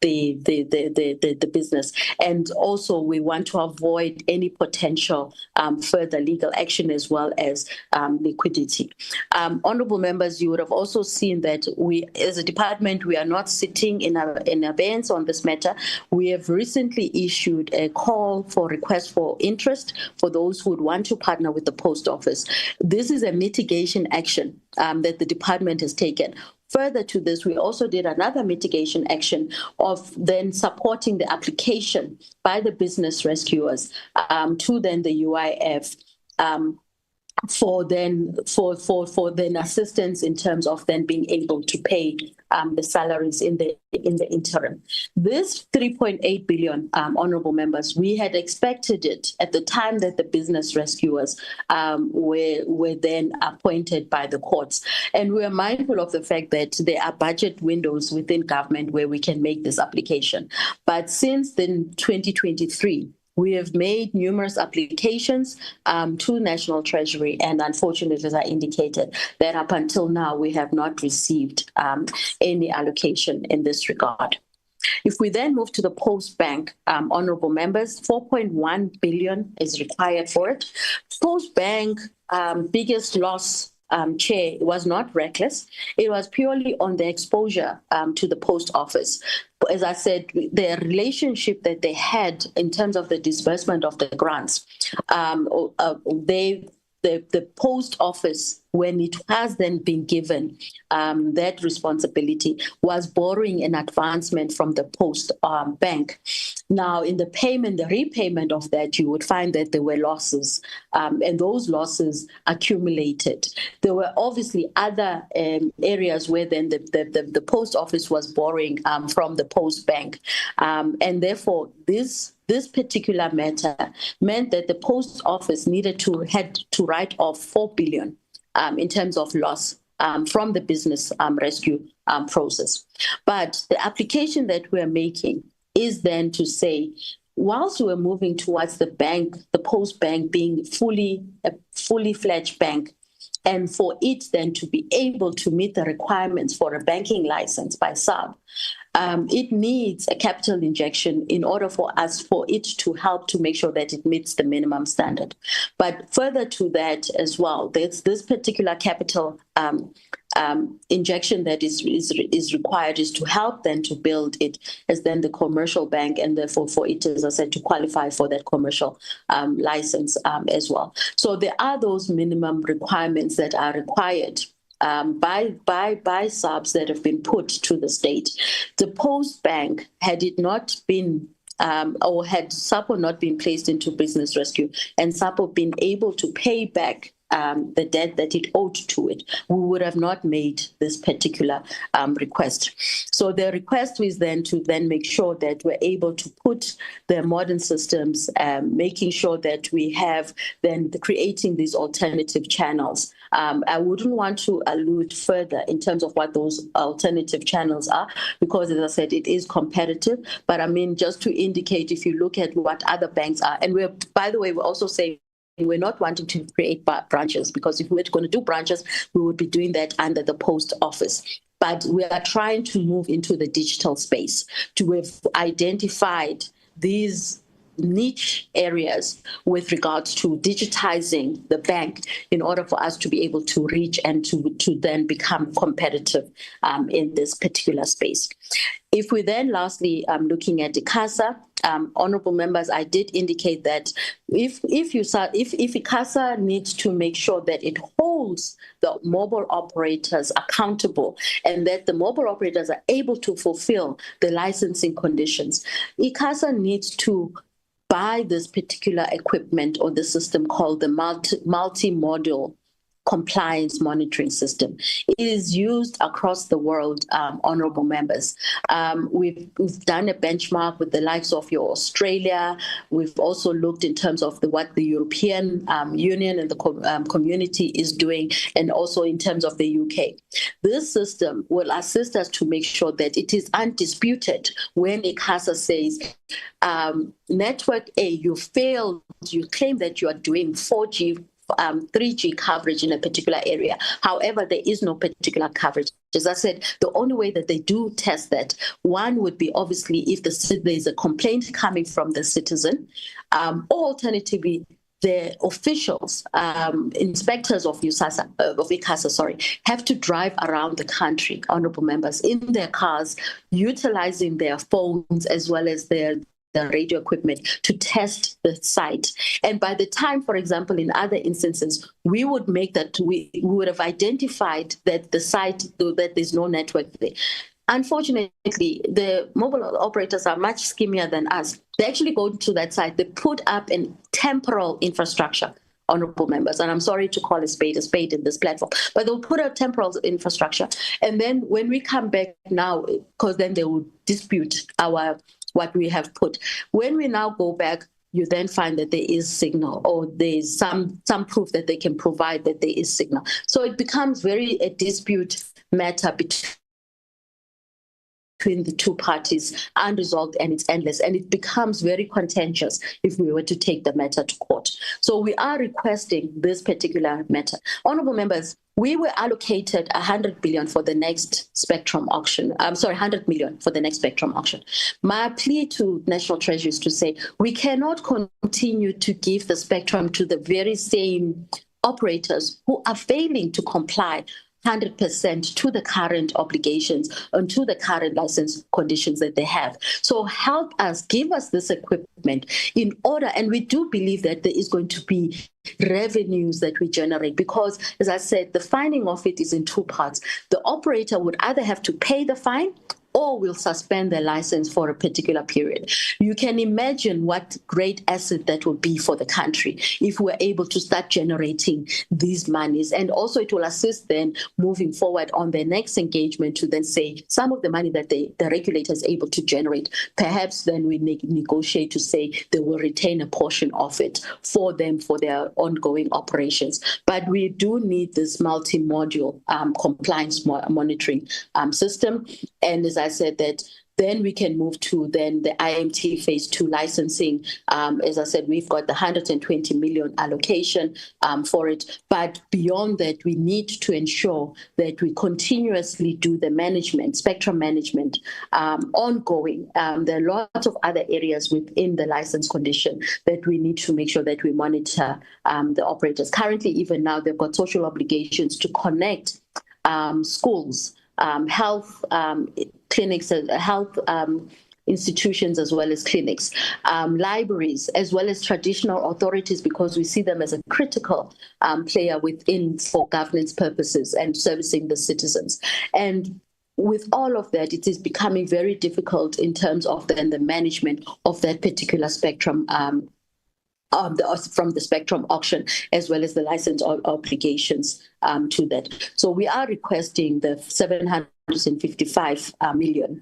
the business. And also we want to avoid any potential further legal action as well as liquidity. Honourable members, you would have also seen that we, as a department, we are not sitting in abeyance on this matter. We have recently issued a call for request for interest for those who would want to partner with the post office. This is a mitigation action that the department has taken. Further to this, we also did another mitigation action of then supporting the application by the business rescuers to then the UIF for then assistance in terms of then being able to pay the salaries in the interim. This 3.8 billion, honourable members, we had expected it at the time that the business rescuers were then appointed by the courts, and we are mindful of the fact that there are budget windows within government where we can make this application. But since then 2023. We have made numerous applications to National Treasury, and unfortunately, as I indicated, that up until now, we have not received any allocation in this regard. If we then move to the Post Bank, honourable members, 4.1 billion is required for it. Post Bank biggest loss, Chair, was not reckless. It was purely on the exposure to the post office. As I said, the relationship that they had in terms of the disbursement of the grants, the post office, when it has then been given that responsibility, was borrowing an advancement from the Post Bank. Now, in the repayment of that, you would find that there were losses, and those losses accumulated. There were obviously other areas where then the post office was borrowing from the Post Bank, and therefore this particular matter meant that the post office had to write off 4 billion in terms of loss from the business rescue process. But the application that we're making is then to say, whilst we're moving towards the bank, the post bank being a fully fledged bank, and for it then to be able to meet the requirements for a banking license by SARB, it needs a capital injection in order for it to help to make sure that it meets the minimum standard. But further to that as well, there's this particular capital injection that is required is to help then to build it as then the commercial bank, and therefore for it, as I said, to qualify for that commercial license as well. So there are those minimum requirements that are required by SARBs that have been put to the state. The post bank, had it not been or had SAPO not been placed into business rescue and SAPO been able to pay back the debt that it owed to it, we would have not made this particular request. So the request was then to make sure that we're able to put the modern systems, making sure that we have then creating these alternative channels. I wouldn't want to allude further in terms of what those alternative channels are, because as I said, it is competitive. But I mean, just to indicate, if you look at what other banks are, and by the way, we're also saying, we're not wanting to create branches, because if we were going to do branches, we would be doing that under the post office. But we are trying to move into the digital space to have identified these niche areas with regards to digitizing the bank in order for us to be able to reach and to then become competitive in this particular space. If we then lastly looking at ICASA, honorable members, I did indicate that if ICASA needs to make sure that it holds the mobile operators accountable and that the mobile operators are able to fulfill the licensing conditions, ICASA needs to buy this particular equipment or the system called the multi-module compliance monitoring system. It is used across the world, honorable members. We've done a benchmark with the likes of your Australia. We've also looked in terms of what the European Union and the community is doing, and also in terms of the UK. This system will assist us to make sure that it is undisputed when ICASA says, network A, you failed, you claim that you are doing 4G 3G coverage in a particular area. However, there is no particular coverage. As I said, the only way that they do test that, one would be obviously if there's a complaint coming from the citizen, or alternatively, the officials, inspectors of ICASA, have to drive around the country, honorable members, in their cars, utilizing their phones as well as the radio equipment to test the site. And by the time, for example, in other instances, we would would have identified that the site, that there's no network there. Unfortunately, the mobile operators are much skimmier than us. They actually go to that site, they put up a temporal infrastructure, honorable members, and I'm sorry to call a spade in this platform, but they'll put a temporal infrastructure. And then when we come back now, because then they will dispute what we have put. When we now go back, you then find that there is signal, or there's some proof that they can provide that there is signal. So it becomes a dispute matter between the two parties, unresolved, and it's endless. And it becomes very contentious if we were to take the matter to court. So we are requesting this particular matter. Honorable members, we were allocated 100 billion for the next spectrum auction. 100 million for the next spectrum auction. My plea to National Treasury is to say we cannot continue to give the spectrum to the very same operators who are failing to comply 100% to the current obligations and to the current license conditions that they have. So help us, give us this equipment in order, and we do believe that there is going to be revenues that we generate, because, as I said, the fining of it is in two parts. The operator would either have to pay the fine or will suspend their license for a particular period. You can imagine what great asset that would be for the country if we're able to start generating these monies. And also it will assist then moving forward on their next engagement to then say some of the money that the regulator is able to generate, perhaps then we negotiate to say they will retain a portion of it for them for their ongoing operations. But we do need this multi-module compliance monitoring system. And as I said, that Then we can move to then the IMT phase 2 licensing. As I said, we've got the 120 million allocation for it. But beyond that, we need to ensure that we continuously do the management, spectrum management, ongoing. There are lots of other areas within the license condition that we need to make sure that we monitor the operators. Currently, even now, they've got social obligations to connect schools, health clinics, health institutions, as well as clinics, libraries, as well as traditional authorities, because we see them as a critical player within for governance purposes and servicing the citizens. And with all of that, it is becoming very difficult in terms of then the management of that particular spectrum from the spectrum auction, as well as the license obligations to that. So we are requesting the 755 million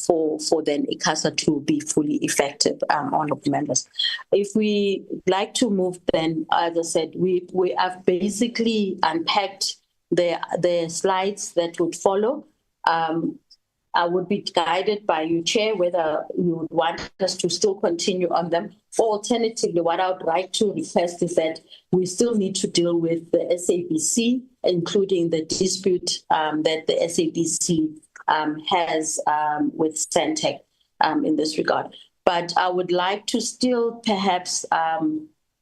for then ICASA to be fully effective, honorable members. If we like to move then, as I said, we have basically unpacked the slides that would follow. I would be guided by you, Chair, whether you would want us to still continue on them. Or alternatively, what I would like to request is that we still need to deal with the SABC, including the dispute that the SABC has with Centec in this regard. But I would like to still perhaps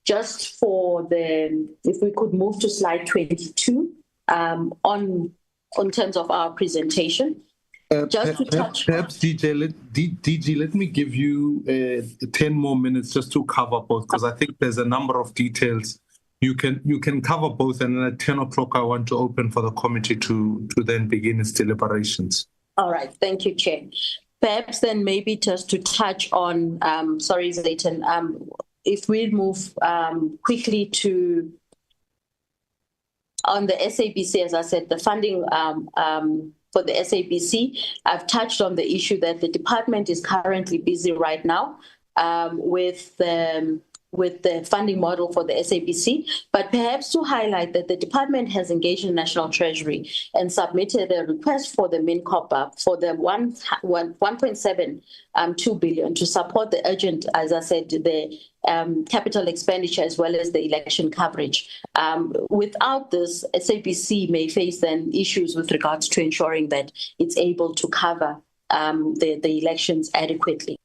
just for if we could move to slide 22 on terms of our presentation. Just to touch. Perhaps DG, let me give you 10 more minutes just to cover both, because I think there's a number of details. You can cover both, and then at 10 o'clock I want to open for the committee to then begin its deliberations. All right, thank you, Chair. Perhaps then maybe just to touch on, sorry, Zayton, if we move quickly to on the SABC, as I said, the funding for the SABC, I've touched on the issue that the department is currently busy right now with the funding model for the SABC, but perhaps to highlight that the department has engaged in National Treasury and submitted a request for the MINCOPA for the 1.72 billion to support the urgent, as I said, the capital expenditure as well as the election coverage. Without this, SABC may face then issues with regards to ensuring that it's able to cover the elections adequately.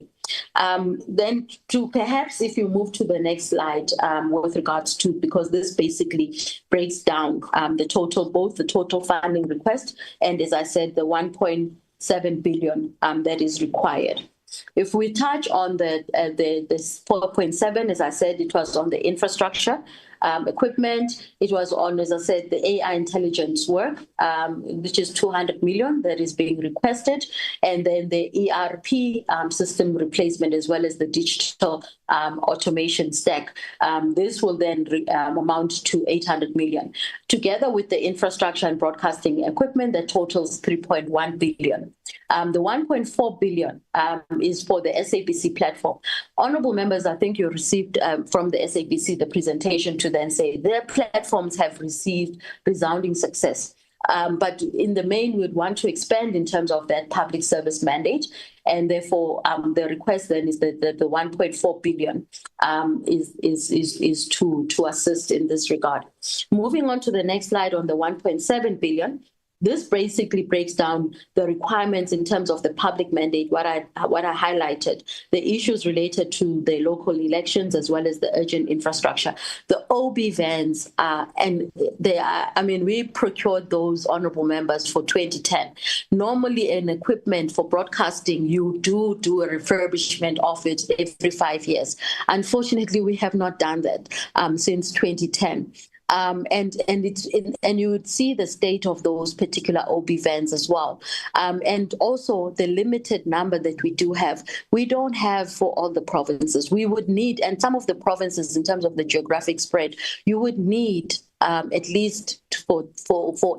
Then to perhaps if you move to the next slide with regards to, because this basically breaks down the total, both the total funding request and, as I said, the 1.7 billion that is required. If we touch on the 4.7, as I said, it was on the infrastructure equipment. It was on, as I said, the AI intelligence work, which is 200 million that is being requested, and then the ERP system replacement as well as the digital automation stack. This will then amount to 800 million. Together with the infrastructure and broadcasting equipment, that totals 3.1 billion. The 1.4 billion is for the SABC platform. Honourable members, I think you received from the SABC the presentation to then say their platforms have received resounding success. But in the main, we'd want to expand in terms of that public service mandate. And therefore, the request then is that the 1.4 billion is to assist in this regard. Moving on to the next slide on the 1.7 billion. This basically breaks down the requirements in terms of the public mandate, what I highlighted, the issues related to the local elections as well as the urgent infrastructure. The OB vans and they are, I mean, we procured those, honourable members, for 2010. Normally in equipment for broadcasting, you do a refurbishment of it every 5 years. Unfortunately, we have not done that since 2010. And you would see the state of those particular OB vans as well. And also the limited number that we do have, we don't have for all the provinces. We would need, and some of the provinces in terms of the geographic spread, you would need at least for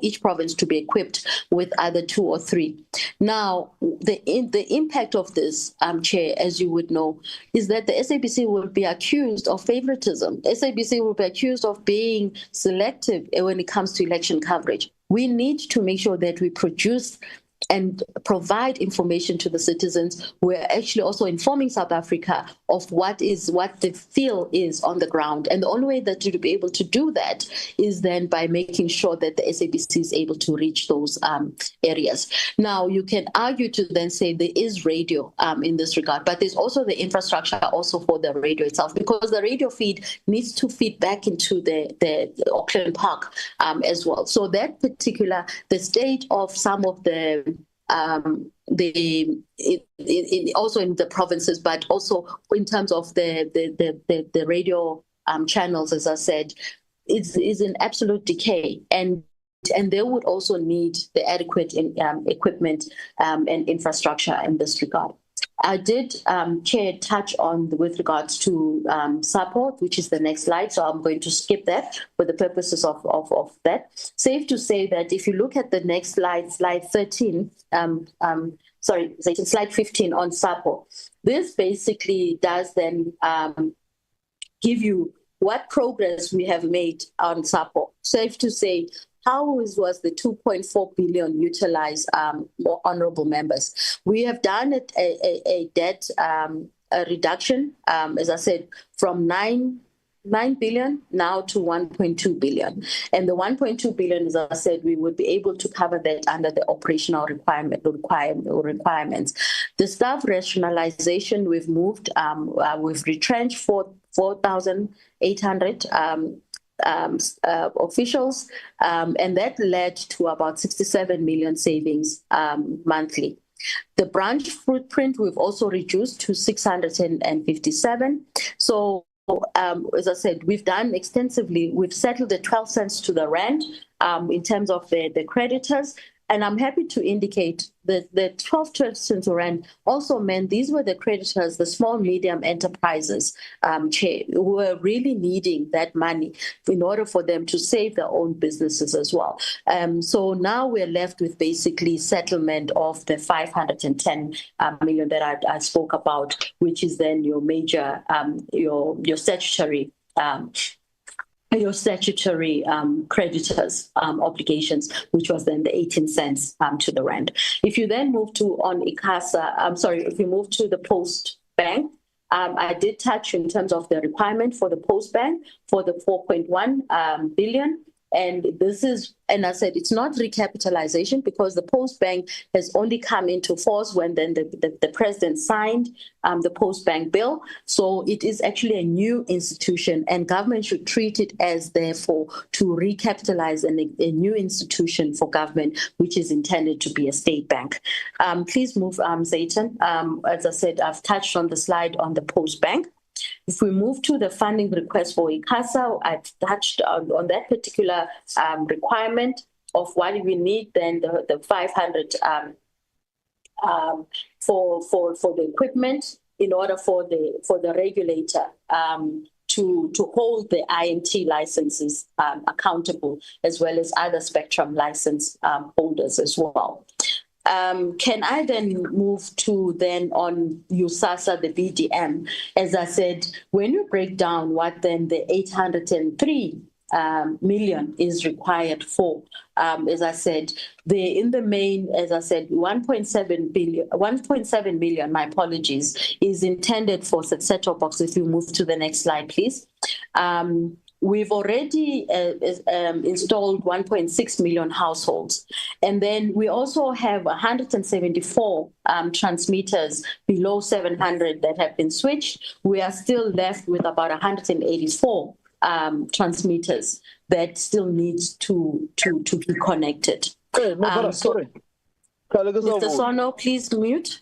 each province to be equipped with either 2 or 3. Now, the impact of this, Chair, as you would know, is that the SABC will be accused of favoritism. SABC will be accused of being selective when it comes to election coverage. We need to make sure that we produce and provide information to the citizens, we're actually also informing South Africa of what the feel is on the ground. And the only way that you'll be able to do that is then by making sure that the SABC is able to reach those areas. Now, you can argue to then say there is radio in this regard, but there's also the infrastructure also for the radio itself, because the radio feed needs to feed back into the Auckland Park as well. So that particular, the state of some of also in the provinces, but also in terms of the radio channels, as I said, is in absolute decay, and they would also need the adequate equipment and infrastructure in this regard. I did, Chair, touch on with regards to SAPO, which is the next slide, so I'm going to skip that for the purposes of that. Safe to say that if you look at the next slide, slide 13, slide 15 on SAPO, this basically does then give you what progress we have made on SAPO. Safe to say, how was the 2.4 billion utilized, honorable members? We have done a debt reduction, as I said, from 9 billion now to 1.2 billion. And the 1.2 billion, as I said, we would be able to cover that under the operational requirements. The staff rationalization, we've moved, we've retrenched 4,800 officials, and that led to about 67 million savings monthly. The branch footprint we've also reduced to 657. So as I said, we've done extensively. We've settled the 12 cents to the rand in terms of the creditors. And I'm happy to indicate that the 12 cents to rand also meant these were the creditors, the small, medium enterprises, Chair, who were really needing that money in order for them to save their own businesses as well. So now we're left with basically settlement of the 510 million that I spoke about, which is then your major, your statutory creditors obligations, which was then the 18 cents to the rand. If you then move to on ICASA, if you move to the post bank, I did touch in terms of the requirement for the post bank for the 4.1 billion. And this is, and I said, it's not recapitalization because the post bank has only come into force when then the president signed the post bank bill. So it is actually a new institution, and government should treat it as therefore to recapitalize a new institution for government, which is intended to be a state bank. Please move, Zayton. As I said, I've touched on the slide on the post bank. If we move to the funding request for ICASA, I've touched on that particular requirement of what we need, then the 500 for the equipment in order for the regulator to hold the IMT licenses accountable, as well as other spectrum license holders as well. Can I then move to then on USASA, the BDM? As I said, when you break down what then the 803 million is required for, as I said, in the main, as I said, 1.7 billion, my apologies, is intended for set-top boxes. If you move to the next slide, please. We've already installed 1.6 million households. And then we also have 174 transmitters below 700 that have been switched. We are still left with about 184 transmitters that still needs to be connected. Sorry. Mr. Sono, please mute.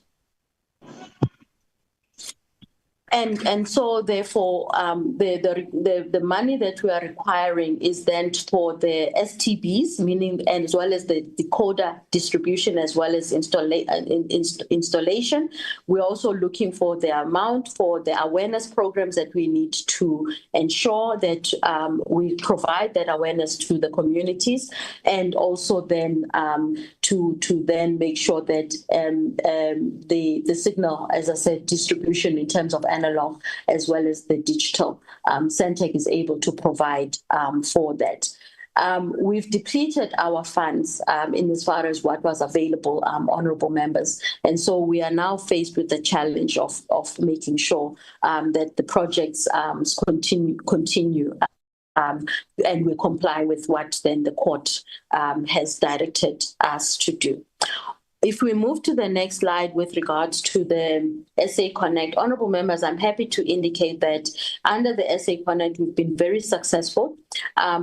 And so therefore, the money that we are requiring is then for the STBs, meaning, and as well as the decoder distribution, as well as installation. We're also looking for the amount for the awareness programs that we need to ensure that we provide that awareness to the communities, and also then to then make sure that the signal, as I said, distribution in terms of analog as well as the digital, Centec is able to provide for that. We've depleted our funds in as far as what was available, honorable members. And so we are now faced with the challenge of making sure that the projects continue and we comply with what then the court has directed us to do. If we move to the next slide with regards to the SA Connect, honorable members, I'm happy to indicate that under the SA Connect, we've been very successful.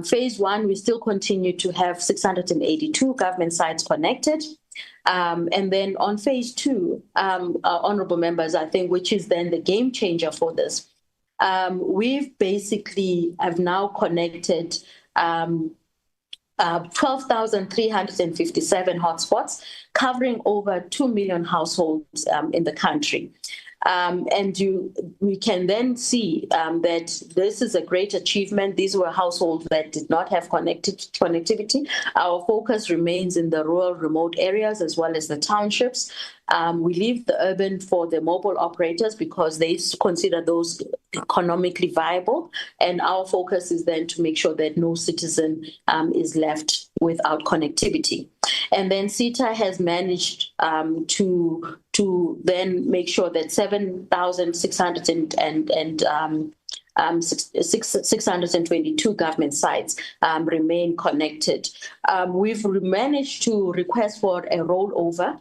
Phase 1, we still continue to have 682 government sites connected. And then on phase 2, honorable members, I think, which is then the game changer for this, we've basically have now connected 12,357 hotspots, covering over 2 million households in the country. We can then see that this is a great achievement. These were households that did not have connectivity. Our focus remains in the rural, remote areas as well as the townships. We leave the urban for the mobile operators because they consider those economically viable. And our focus is then to make sure that no citizen is left without connectivity. And then CETA has managed to then make sure that 622 government sites remain connected. We've managed to request for a rollover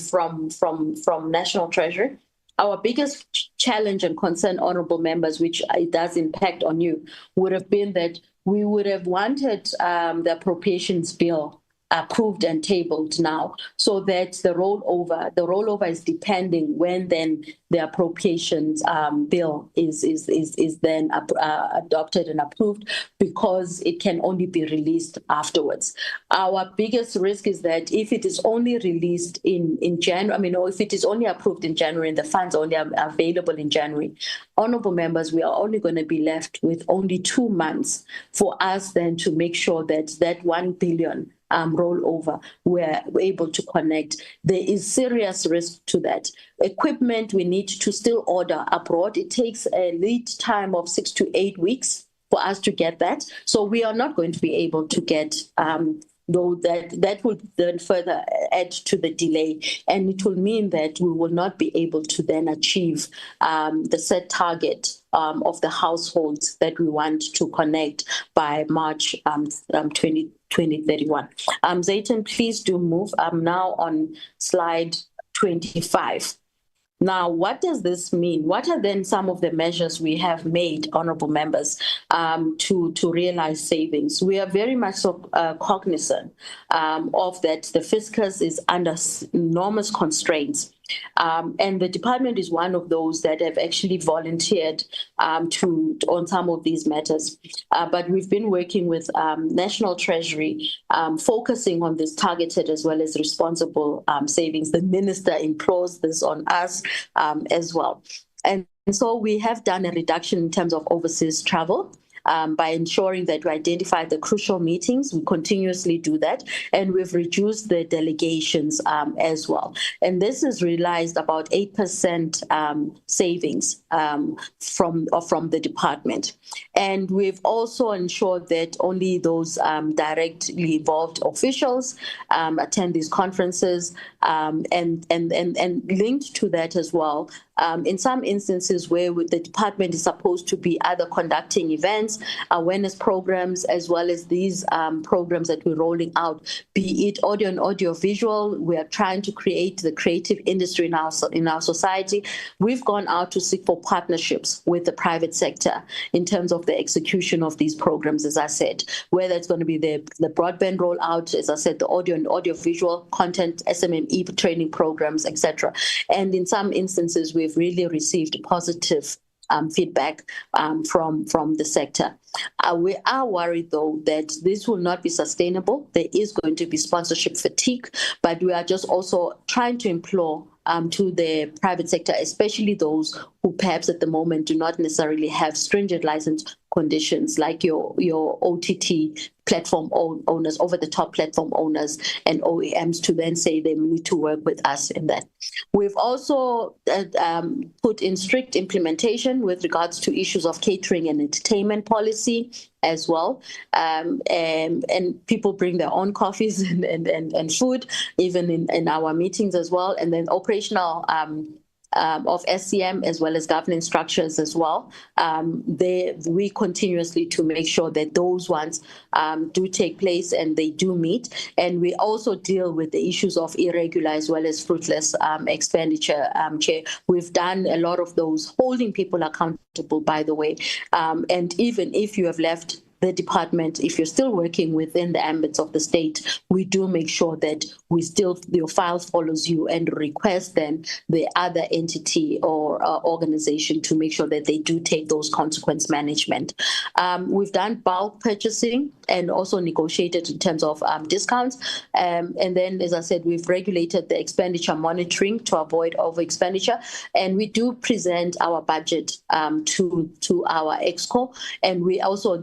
from National Treasury. Our biggest challenge and concern, honorable members, which it does impact on you, would have been that we would have wanted the appropriations bill approved and tabled now, so that the rollover is depending when then the appropriations bill is then adopted and approved, because it can only be released afterwards. Our biggest risk is that if it is only released in January, or if it is only approved in January and the funds only are available in January, honorable members, we are only going to be left with only 2 months for us then to make sure that that 1 billion rollover we're able to connect. There is serious risk to that. Equipment we need to still order abroad. It takes a lead time of 6 to 8 weeks for us to get that. So we are not going to be able to get though that would then further add to the delay, and it will mean that we will not be able to then achieve the set target of the households that we want to connect by March 2031. Zayton, please do move. I'm now on slide 25. Now, what does this mean? What are then some of the measures we have made, honorable members, to realize savings? We are very much cognizant of that the fiscus is under enormous constraints. And the department is one of those that have actually volunteered on some of these matters. But we've been working with National Treasury, focusing on this targeted as well as responsible savings. The minister implores this on us as well. And so we have done a reduction in terms of overseas travel. By ensuring that we identify the crucial meetings. We continuously do that, and we've reduced the delegations as well. And this has realized about 8% savings from the department. And we've also ensured that only those directly involved officials attend these conferences, and linked to that as well. In some instances where the department is supposed to be either conducting events, awareness programs, as well as these programs that we're rolling out, be it audio and audiovisual, we are trying to create the creative industry in our society. We've gone out to seek for partnerships with the private sector in terms of the execution of these programs, as I said, whether it's going to be the broadband rollout, as I said, the audio and audiovisual content, SMME training programs, etc. And in some instances, we've really received positive feedback from the sector. We are worried, though, that this will not be sustainable. There is going to be sponsorship fatigue, but we are just also trying to implore to the private sector, especially those who perhaps at the moment do not necessarily have stringent license conditions like your OTT platform owners, over-the-top platform owners and OEMs to then say they need to work with us in that. We've also put in strict implementation with regards to issues of catering and entertainment policy as well. And people bring their own coffees and food, even in our meetings as well. And then operational of SCM as well as governance structures as well. We continuously to make sure that those ones do take place and they do meet. And we also deal with the issues of irregular as well as fruitless expenditure, Chair. We've done a lot of those, holding people accountable, by the way. And even if you have left the department, if you're still working within the ambits of the state, we do make sure that your file follows you and request then the other entity or organization to make sure that they do take those consequence management. We've done bulk purchasing and also negotiated in terms of discounts. And then, as I said, we've regulated the expenditure monitoring to avoid over expenditure. And we do present our budget to our EXCO. And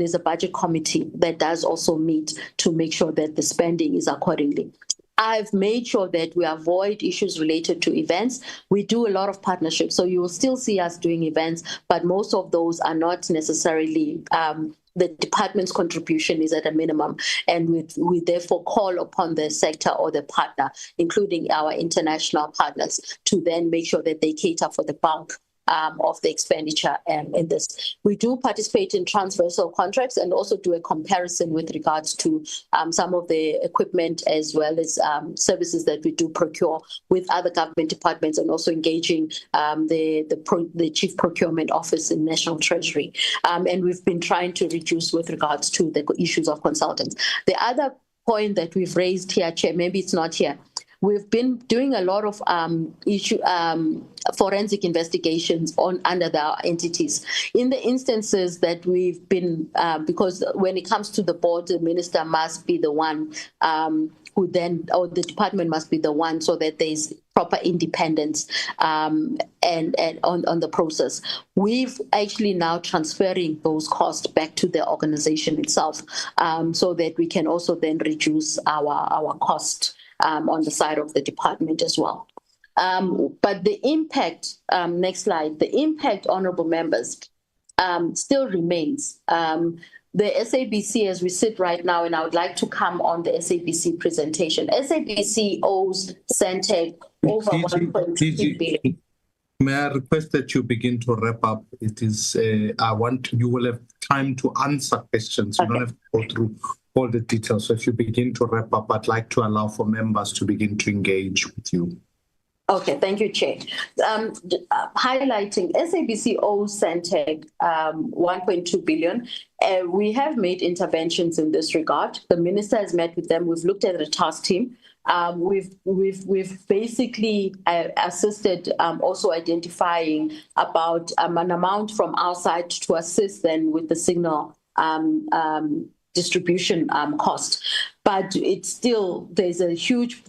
there's a budget committee that does also meet to make sure that the spending is accordingly. I've made sure that we avoid issues related to events. We do a lot of partnerships, so you will still see us doing events, but most of those are not necessarily the department's contribution is at a minimum, and we therefore call upon the sector or the partner, including our international partners, to then make sure that they cater for the bulk of the expenditure in this. We do participate in transversal contracts and also do a comparison with regards to some of the equipment as well as services that we do procure with other government departments, and also engaging the Chief Procurement Office in National Treasury. And we've been trying to reduce with regards to the issues of consultants. The other point that we've raised here, Chair, maybe it's not here, we've been doing a lot of forensic investigations under our entities. In the instances that we've been, because when it comes to the board, the minister must be the one or the department must be the one, so that there's proper independence and on the process. We've actually now transferring those costs back to the organization itself, so that we can also then reduce our cost on the side of the department as well. But the impact, next slide, the impact, honorable members, still remains. The SABC, as we sit right now, and I would like to come on the SABC presentation. SABC owes Centec over 1.2 billion. May I request that you begin to wrap up? It is, you will have time to answer questions. You don't have to go through all the details. So if you begin to wrap up, I'd like to allow for members to begin to engage with you. Okay, thank you, Chair. Highlighting SABC owes Centec 1.2 billion. We have made interventions in this regard. The minister has met with them. We've looked at the task team. We've basically assisted also identifying about an amount from our side to assist them with the signal distribution cost. But it's still, there's a huge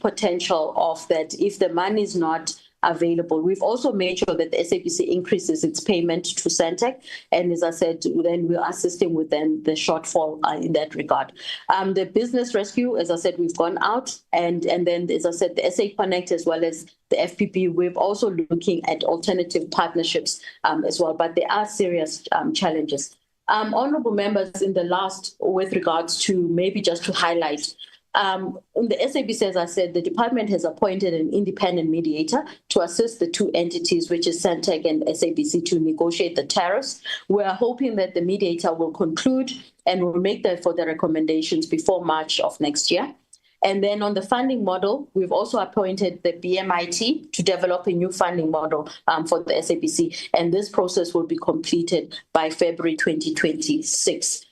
potential of that if the money is not available. We've also made sure that the SABC increases its payment to Centec, and as I said, then we're assisting with then the shortfall in that regard. The business rescue, as I said, we've gone out, and then, as I said, the SA Connect as well as the FPP, we're also looking at alternative partnerships as well, but there are serious challenges. Honorable members, in the last, with regards to maybe just to highlight, in the SABC, as I said, the department has appointed an independent mediator to assist the two entities, which is Centec and SABC, to negotiate the tariffs. We are hoping that the mediator will conclude and will make that for the recommendations before March of next year. And then on the funding model, we've also appointed the BMIT to develop a new funding model for the SABC. And this process will be completed by February 2026.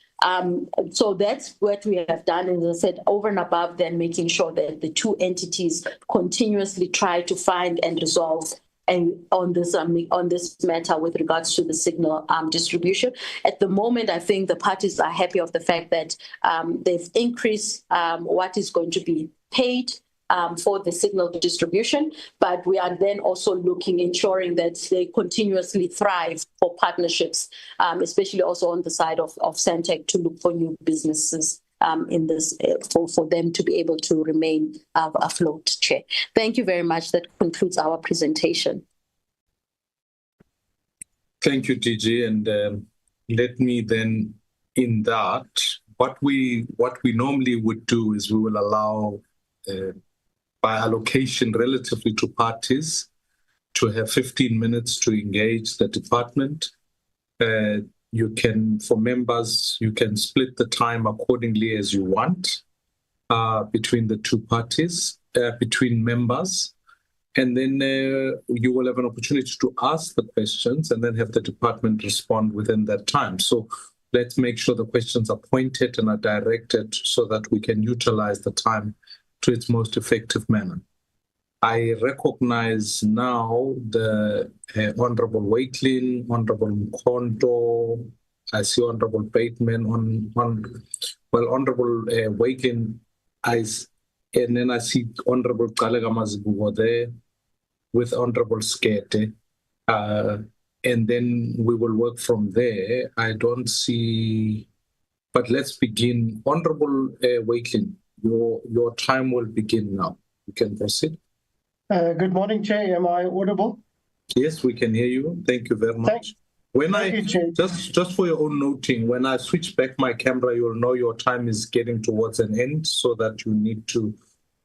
So that's what we have done, as I said, over and above then making sure that the two entities continuously try to find and resolve on this matter with regards to the signal distribution. At the moment, I think the parties are happy of the fact that they've increased what is going to be paid for the signal distribution, but we are then also ensuring that they continuously thrive for partnerships, especially also on the side of Sentech to look for new businesses in this for them to be able to remain afloat, Chair. Thank you very much. That concludes our presentation. Thank you, DG, and let me then, in that, what we normally would do is we will allow by allocation relatively to parties to have 15 minutes to engage the department. You can, for members, you can split the time accordingly as you want between the two parties, between members. And then you will have an opportunity to ask the questions and then have the department respond within that time. So let's make sure the questions are pointed and are directed so that we can utilize the time to its most effective manner. I recognize now the Honorable Waitlin, Honorable Mkondo, I see Honorable Bateman, Honorable Waitlin, and then I see Honorable Kalega Mazibugo there with Honorable Skete, and then we will work from there. I don't see, but let's begin. Honorable Waitlin, your time will begin now. You can proceed. Good morning, Chair. Am I audible? Yes, we can hear you. Thank you very much. Just for your own noting, when I switch back my camera, you'll know your time is getting towards an end, so that you need to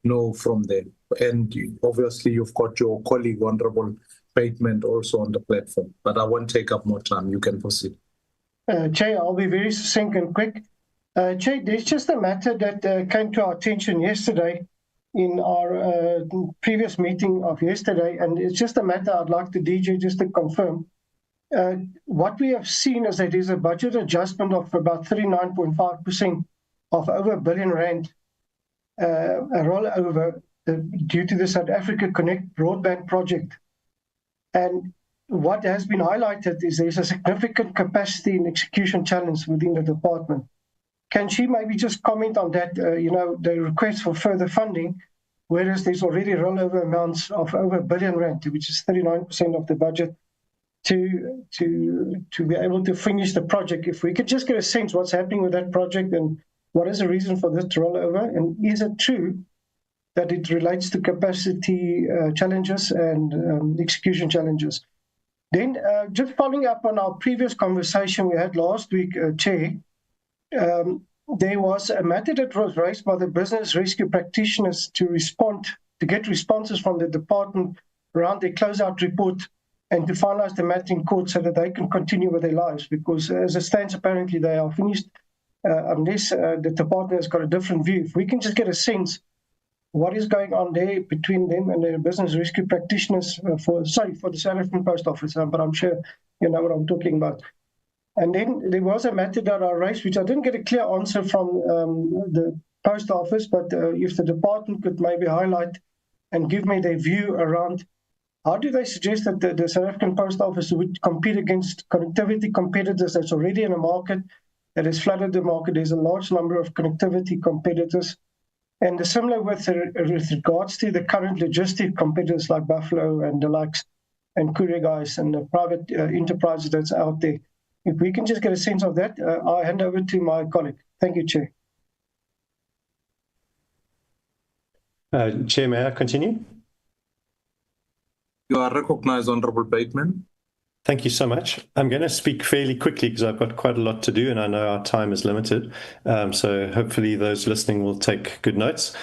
know from there. And obviously, you've got your colleague, Honorable Bateman, also on the platform. But I won't take up more time. You can proceed. Chair, I'll be very succinct and quick. Chair, there's just a matter that came to our attention yesterday in our previous meeting of yesterday, and it's just a matter I'd like the DJ just to confirm. What we have seen is that there's a budget adjustment of about 39.5% of over R1 billion, a rollover due to the South Africa Connect broadband project. And what has been highlighted is there's a significant capacity and execution challenge within the department. Can she maybe just comment on that, the request for further funding, whereas there's already rollover amounts of over R1 billion, which is 39% of the budget, to be able to finish the project. If we could just get a sense what's happening with that project and what is the reason for this rollover, and is it true that it relates to capacity challenges and execution challenges? Then just following up on our previous conversation we had last week, Chair, there was a matter that was raised by the business rescue practitioners to get responses from the department around their closeout report and to finalize the matter in court so that they can continue with their lives. Because as it stands, apparently they are finished unless the department has got a different view. If we can just get a sense what is going on there between them and the business rescue practitioners for the South African Post Office, but I'm sure you know what I'm talking about. And then there was a matter that I raised, which I didn't get a clear answer from the Post Office, but if the department could maybe highlight and give me their view around how do they suggest that the South African Post Office would compete against connectivity competitors that's already in the market, that has flooded the market. There's a large number of connectivity competitors. And similar with regards to the current logistic competitors like Buffalo and the likes and Courier Guys and the private enterprises that's out there. If we can just get a sense of that, I'll hand over to my colleague. Thank you, Chair. Chair, may I continue? You are recognized, Honorable Bateman. Thank you so much. I'm going to speak fairly quickly because I've got quite a lot to do and I know our time is limited. So hopefully those listening will take good notes.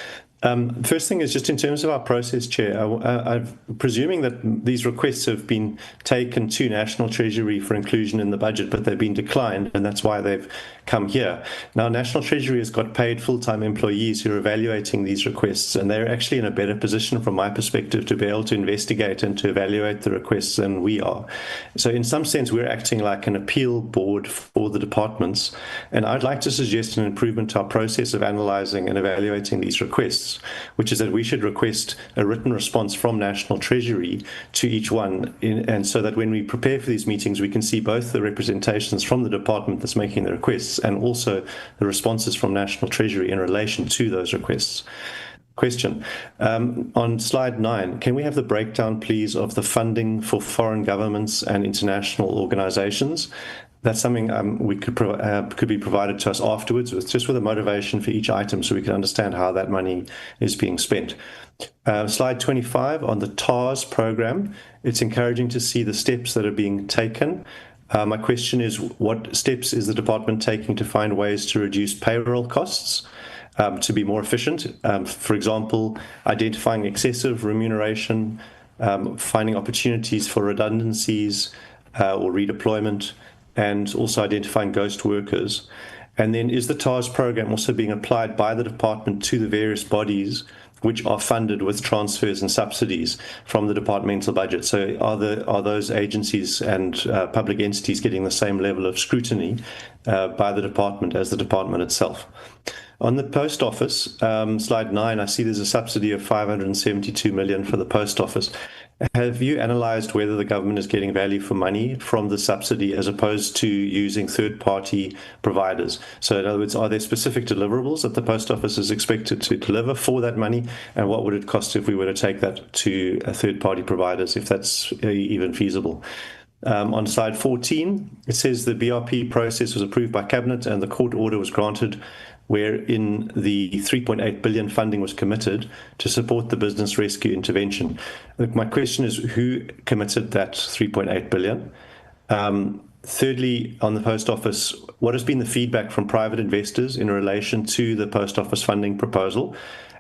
First thing is just in terms of our process, Chair, I'm presuming that these requests have been taken to National Treasury for inclusion in the budget, but they've been declined, and that's why they've come here. Now, National Treasury has got paid full-time employees who are evaluating these requests, and they're actually in a better position from my perspective to be able to investigate and to evaluate the requests than we are. So in some sense, we're acting like an appeal board for the departments, and I'd like to suggest an improvement to our process of analysing and evaluating these requests, which is that we should request a written response from National Treasury to each one, and so that when we prepare for these meetings, we can see both the representations from the department that's making the requests and also the responses from National Treasury in relation to those requests. question. On slide 9, can we have the breakdown, please, of the funding for foreign governments and international organizations? That's something could be provided to us afterwards, just with a motivation for each item so we can understand how that money is being spent. Slide 25, on the TARS program, it's encouraging to see the steps that are being taken. My question is, what steps is the department taking to find ways to reduce payroll costs, to be more efficient? For example, identifying excessive remuneration, finding opportunities for redundancies or redeployment, and also identifying ghost workers. And then is the TARS program also being applied by the department to the various bodies which are funded with transfers and subsidies from the departmental budget? So are those agencies and public entities getting the same level of scrutiny by the department as the department itself? On the post office, slide 9, I see there's a subsidy of 572 million for the post office. Have you analysed whether the government is getting value for money from the subsidy as opposed to using third-party providers? So in other words, are there specific deliverables that the post office is expected to deliver for that money? And what would it cost if we were to take that to third-party providers, if that's even feasible? On slide 14, it says the BRP process was approved by Cabinet and the court order was granted, wherein the 3.8 billion funding was committed to support the business rescue intervention. Look, my question is, who committed that 3.8 billion? Thirdly, on the post office, what has been the feedback from private investors in relation to the post office funding proposal?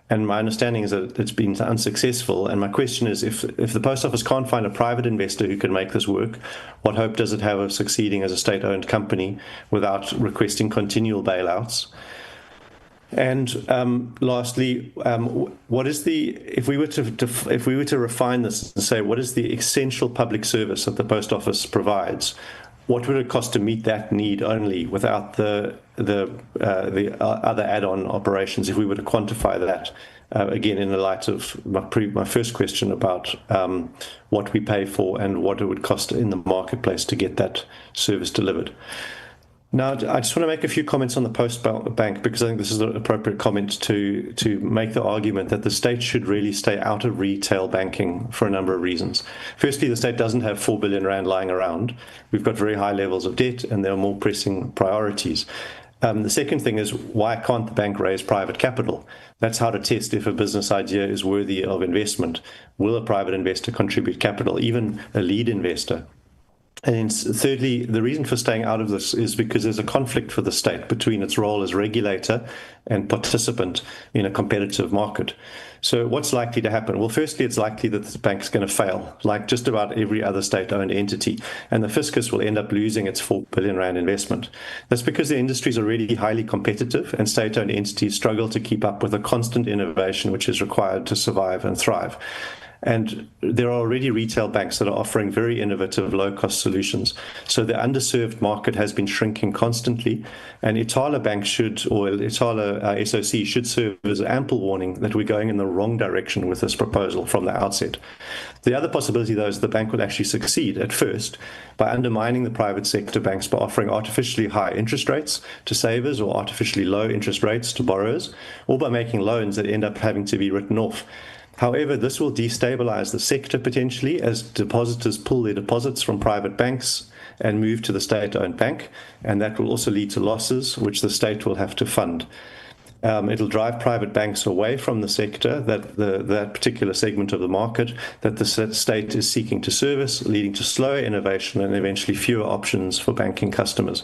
And my understanding is that it's been unsuccessful. And my question is, if the post office can't find a private investor who can make this work, what hope does it have of succeeding as a state-owned company without requesting continual bailouts? And lastly, what is if we were to refine this and say, what is the essential public service that the post office provides? What would it cost to meet that need only without the other add-on operations, if we were to quantify that, again, in the light of my first question about what we pay for and what it would cost in the marketplace to get that service delivered? Now, I just want to make a few comments on the post bank, because I think this is an appropriate comment to make the argument that the state should really stay out of retail banking for a number of reasons. Firstly, the state doesn't have 4 billion rand lying around. We've got very high levels of debt and there are more pressing priorities. The second thing is, why can't the bank raise private capital? That's how to test if a business idea is worthy of investment. Will a private investor contribute capital, even a lead investor? And then thirdly, the reason for staying out of this is because there's a conflict for the state between its role as regulator and participant in a competitive market. So what's likely to happen? Well, firstly, it's likely that the bank's going to fail, like just about every other state-owned entity, and the fiscus will end up losing its 4 billion rand investment. That's because the industry is already highly competitive, and state-owned entities struggle to keep up with the constant innovation which is required to survive and thrive. And there are already retail banks that are offering very innovative low-cost solutions. So the underserved market has been shrinking constantly, and Itala Bank Itala SOC should serve as ample warning that we're going in the wrong direction with this proposal from the outset. The other possibility, though, is the bank would actually succeed at first by undermining the private sector banks by offering artificially high interest rates to savers or artificially low interest rates to borrowers, or by making loans that end up having to be written off. However, this will destabilize the sector potentially as depositors pull their deposits from private banks and move to the state-owned bank, and that will also lead to losses, which the state will have to fund. It'll drive private banks away from the sector, that particular segment of the market that the state is seeking to service, leading to slower innovation and eventually fewer options for banking customers.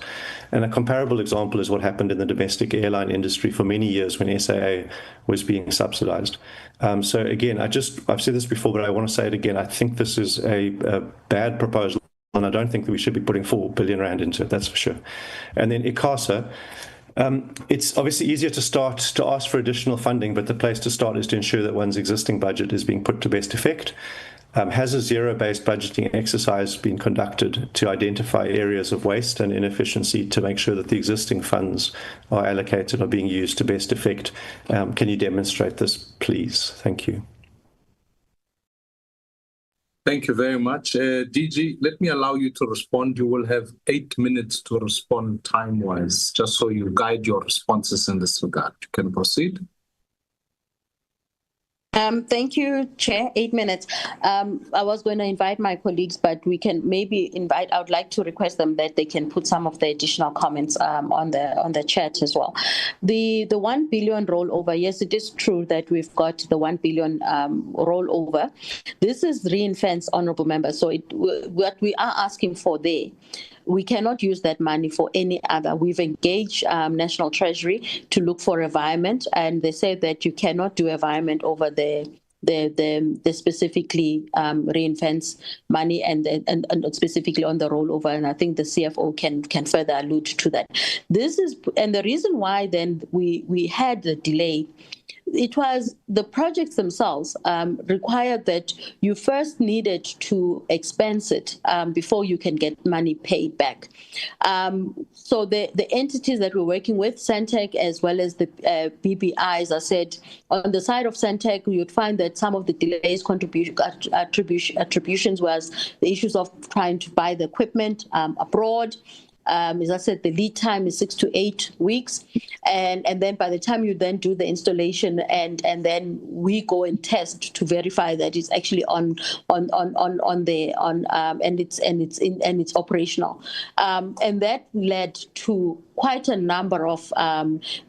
And a comparable example is what happened in the domestic airline industry for many years when SAA was being subsidized. So again, I've said this before, but I want to say it again. I think this is a bad proposal, and I don't think that we should be putting 4 billion rand into it, that's for sure. And then ICASA. It's obviously easier to ask for additional funding, but the place to start is to ensure that one's existing budget is being put to best effect. Has a zero-based budgeting exercise been conducted to identify areas of waste and inefficiency to make sure that the existing funds are allocated or being used to best effect? Can you demonstrate this, please? Thank you. Thank you very much. DG, let me allow you to respond. You will have 8 minutes to respond time-wise, just so you guide your responses in this regard. You can proceed. Thank you, Chair. 8 minutes. I was going to invite my colleagues, but we can maybe invite. I would like to request them that they can put some of the additional comments on the chat as well. The 1 billion rollover. Yes, it is true that we've got the 1 billion rollover. This is ring-fence, honourable members. So what we are asking for there, we cannot use that money for any other. We've engaged National Treasury to look for environment, and they say that you cannot do environment over the specifically ring-fence money and specifically on the rollover. And I think the CFO can further allude to that. This is, and the reason why then we had the delay. It was the projects themselves required that you first needed to expense it before you can get money paid back. So the entities that we're working with, Centec as well as the BBIs, I said on the side of Centec, you'd find that some of the delays attributions was the issues of trying to buy the equipment abroad. As I said, the lead time is 6 to 8 weeks, and then by the time you then do the installation and then we go and test to verify that it's actually and it's operational, and that led to quite a number of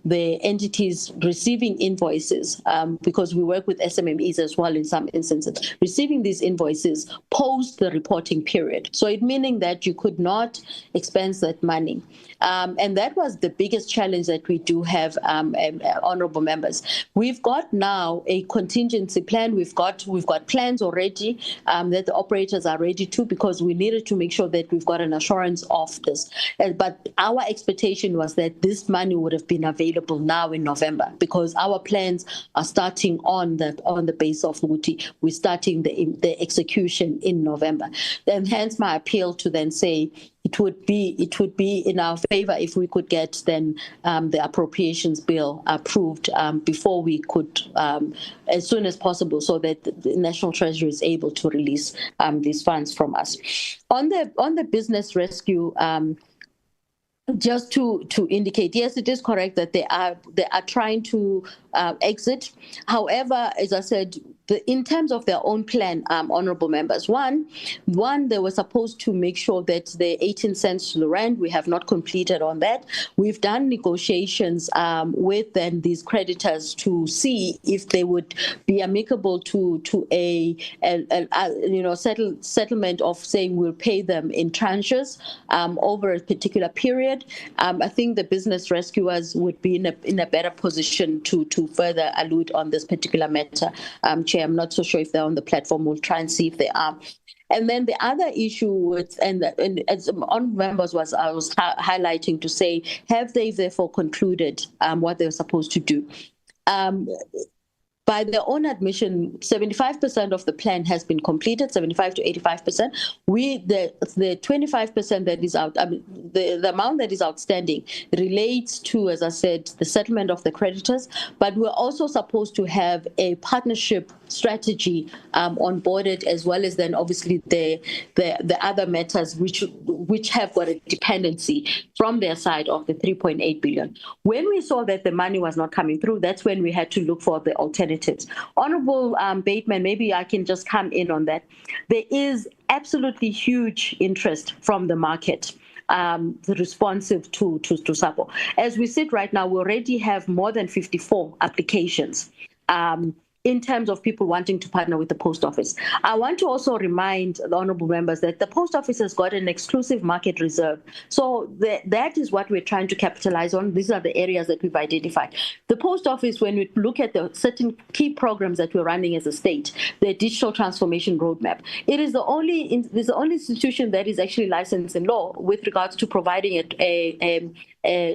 the entities receiving invoices, because we work with SMMEs as well in some instances, receiving these invoices post the reporting period. So it meaning that you could not expense that money. And that was the biggest challenge that we do have, honourable members. We've got now a contingency plan. We've got plans already that the operators are ready to, because we needed to make sure that we've got an assurance of this. But our expectation was that this money would have been available now in November, because our plans are starting on the base of Wuti. We're starting the execution in November. Then hence my appeal to then say, it would be in our favor if we could get then the appropriations bill approved before we could, as soon as possible, so that the National Treasury is able to release these funds from us. On the business rescue, just to indicate, yes, it is correct that they are trying to exit. However, as I said, in terms of their own plan, honourable members, one, they were supposed to make sure that the 18 cents to the rand, we have not completed on that. We've done negotiations with then these creditors to see if they would be amicable to a settlement of saying we'll pay them in tranches over a particular period. I think the business rescuers would be in a better position to further allude on this particular matter. Chair, I'm not so sure if they're on the platform. We'll try and see if they are. And then the other issue with, and as on members was, I was highlighting to say, have they therefore concluded what they're supposed to do? By their own admission, 75% of the plan has been completed, 75 to 85%. The 25% that is out, the amount that is outstanding relates to, as I said, the settlement of the creditors. But we're also supposed to have a partnership strategy onboarded, as well as then obviously the other matters which have got a dependency from their side of the 3.8 billion. When we saw that the money was not coming through, that's when we had to look for the alternatives. Honourable Bateman, maybe I can just come in on that. There is absolutely huge interest from the market responsive to SAPO. As we sit right now, we already have more than 54 applications in terms of people wanting to partner with the post office. I want to also remind the honourable members that the post office has got an exclusive market reserve. So that is what we're trying to capitalize on. These are the areas that we've identified. The post office, when we look at the certain key programs that we're running as a state, the digital transformation roadmap, it is the only institution that is actually licensed in law with regards to providing a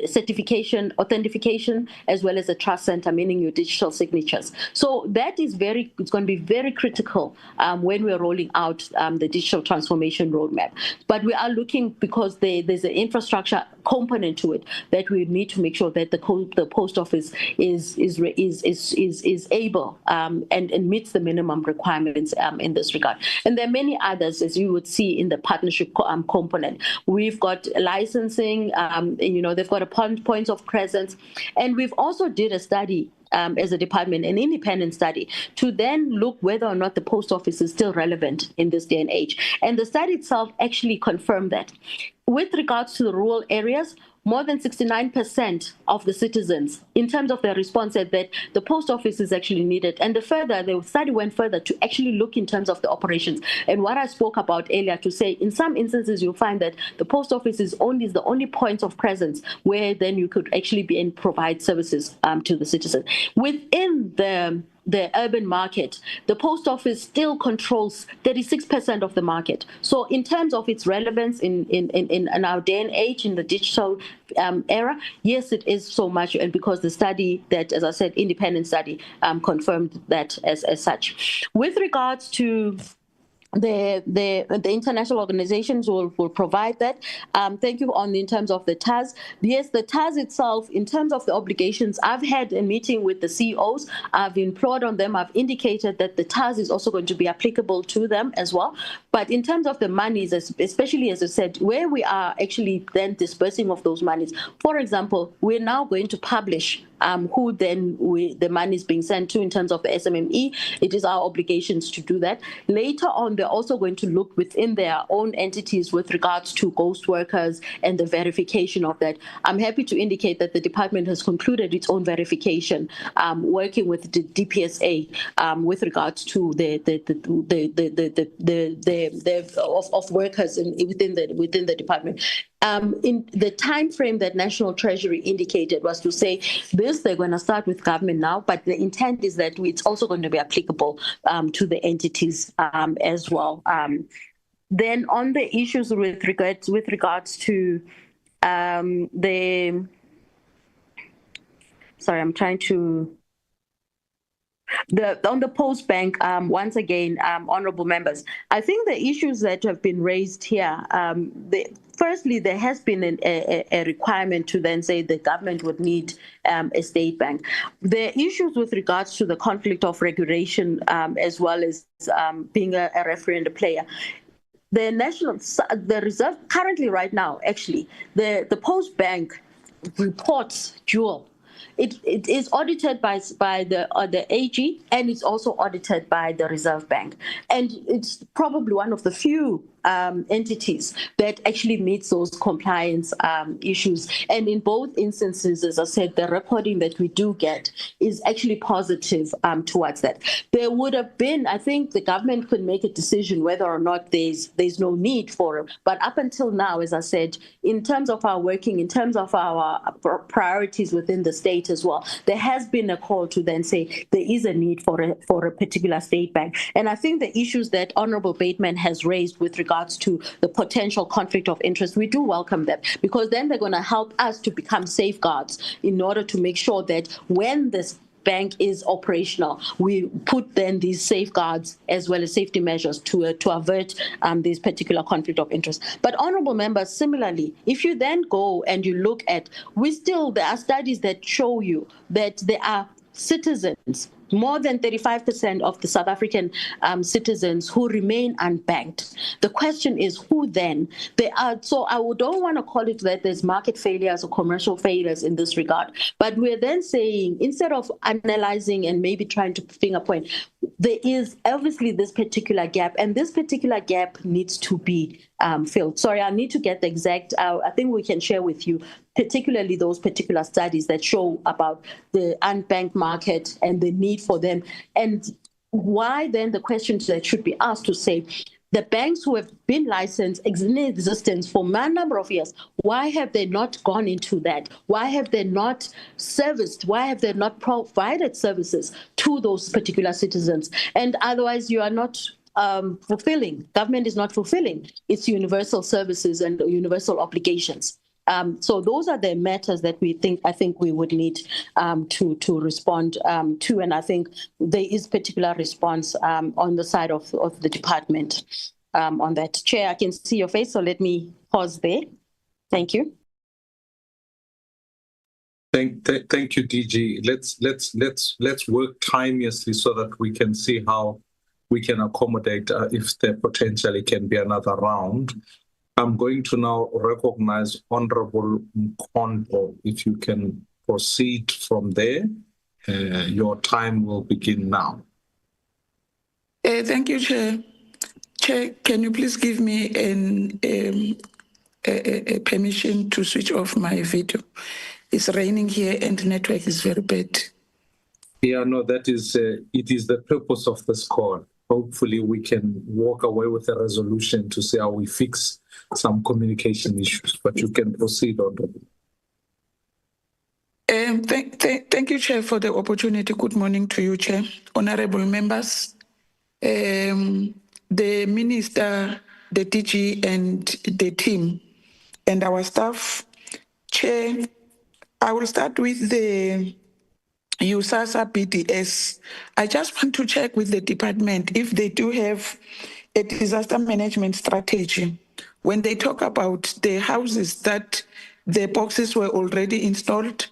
certification, authentication, as well as a trust center, meaning your digital signatures. So that is it's going to be very critical when we're rolling out the digital transformation roadmap. But we are looking, because there's an infrastructure component to it, that we need to make sure that the post office is able and meets the minimum requirements in this regard. And there are many others, as you would see in the partnership component. We've got licensing, they've got a points of presence, and we've also did a study as a department, an independent study to then look whether or not the post office is still relevant in this day and age. And the study itself actually confirmed that. With regards to the rural areas, more than 69% of the citizens, in terms of their response, said that the post office is actually needed. And the study went further to actually look in terms of the operations. And what I spoke about earlier, to say in some instances you'll find that the post office is the only point of presence where then you could actually be and provide services to the citizen. Within the urban market, the post office still controls 36% of the market. So in terms of its relevance in our day and age, in the digital era, yes, it is so much. And because the study that, as I said, independent study confirmed that as such. With regards to the international organizations will provide that. Thank you. In terms of the TAS, yes, the TAS itself, in terms of the obligations, I've had a meeting with the CEOs. I've implored on them. I've indicated that the TAS is also going to be applicable to them as well. But in terms of the monies, especially as I said, where we are actually then dispersing of those monies, for example, we're now going to publish who then the money is being sent to in terms of the SMME. It is our obligations to do that. Later on, they're also going to look within their own entities with regards to ghost workers and the verification of that. I'm happy to indicate that the department has concluded its own verification, working with the DPSA with regards to the of workers within the department. In the time frame that National Treasury indicated was to say they're going to start with government now, but the intent is that it's also going to be applicable to the entities as well. Then on the issues with regards to on the post bank, once again, honorable members, I think the issues that have been raised here, firstly, there has been a requirement to then say the government would need a state bank. The issues with regards to the conflict of regulation, as well as being a referee and a player. The reserve currently right now, actually, the post bank reports dual. It is audited by the AG, and it's also audited by the Reserve Bank. And it's probably one of the few entities that actually meets those compliance issues. And in both instances, as I said, the reporting that we do get is actually positive towards that. There would have been, I think the government could make a decision whether or not there's no need for it. But up until now, as I said, in terms of our working, in terms of our priorities within the state as well, there has been a call to then say there is a need for a particular state bank. And I think the issues that Honorable Bateman has raised with regards to the potential conflict of interest, we do welcome them, because then they're going to help us to become safeguards in order to make sure that when this bank is operational, we put then these safeguards as well as safety measures to avert this particular conflict of interest. But honorable members, similarly, if you then go and you look at, there are studies that show you that there are citizens, more than 35% of the South African citizens who remain unbanked. The question is who then? So I don't want to call it that there's market failures or commercial failures in this regard, but we're then saying, instead of analyzing and maybe trying to finger point, there is obviously this particular gap, and this particular gap needs to be filled. Sorry, I need to get the exact, I think we can share with you particularly those particular studies that show about the unbanked market and the need for them. And why then the questions that should be asked to say, the banks who have been licensed in existence for a number of years, why have they not gone into that? Why have they not serviced? Why have they not provided services to those particular citizens? And otherwise you are not fulfilling, government is not fulfilling its universal services and universal obligations. So those are the matters that I think we would need to respond to, and I think there is particular response on the side of the department on that. Chair, I can see your face, so let me pause there. Thank you. Thank you, DG. Let's work timeously so that we can see how we can accommodate if there potentially can be another round. I'm going to now recognize Honorable Mkondo, if you can proceed from there. Your time will begin now. Thank you, Chair. Chair, can you please give me a permission to switch off my video? It's raining here and network is very bad. Yeah, no, that is, it is the purpose of this call. Hopefully we can walk away with a resolution to see how we fix some communication issues, but you can proceed, Honorable. Thank you, Chair, for the opportunity. Good morning to you, Chair. Honorable members, the Minister, the DG, and the team, and our staff. Chair, I will start with the USASA BDS. I just want to check with the department if they do have a disaster management strategy. When they talk about the houses that the boxes were already installed,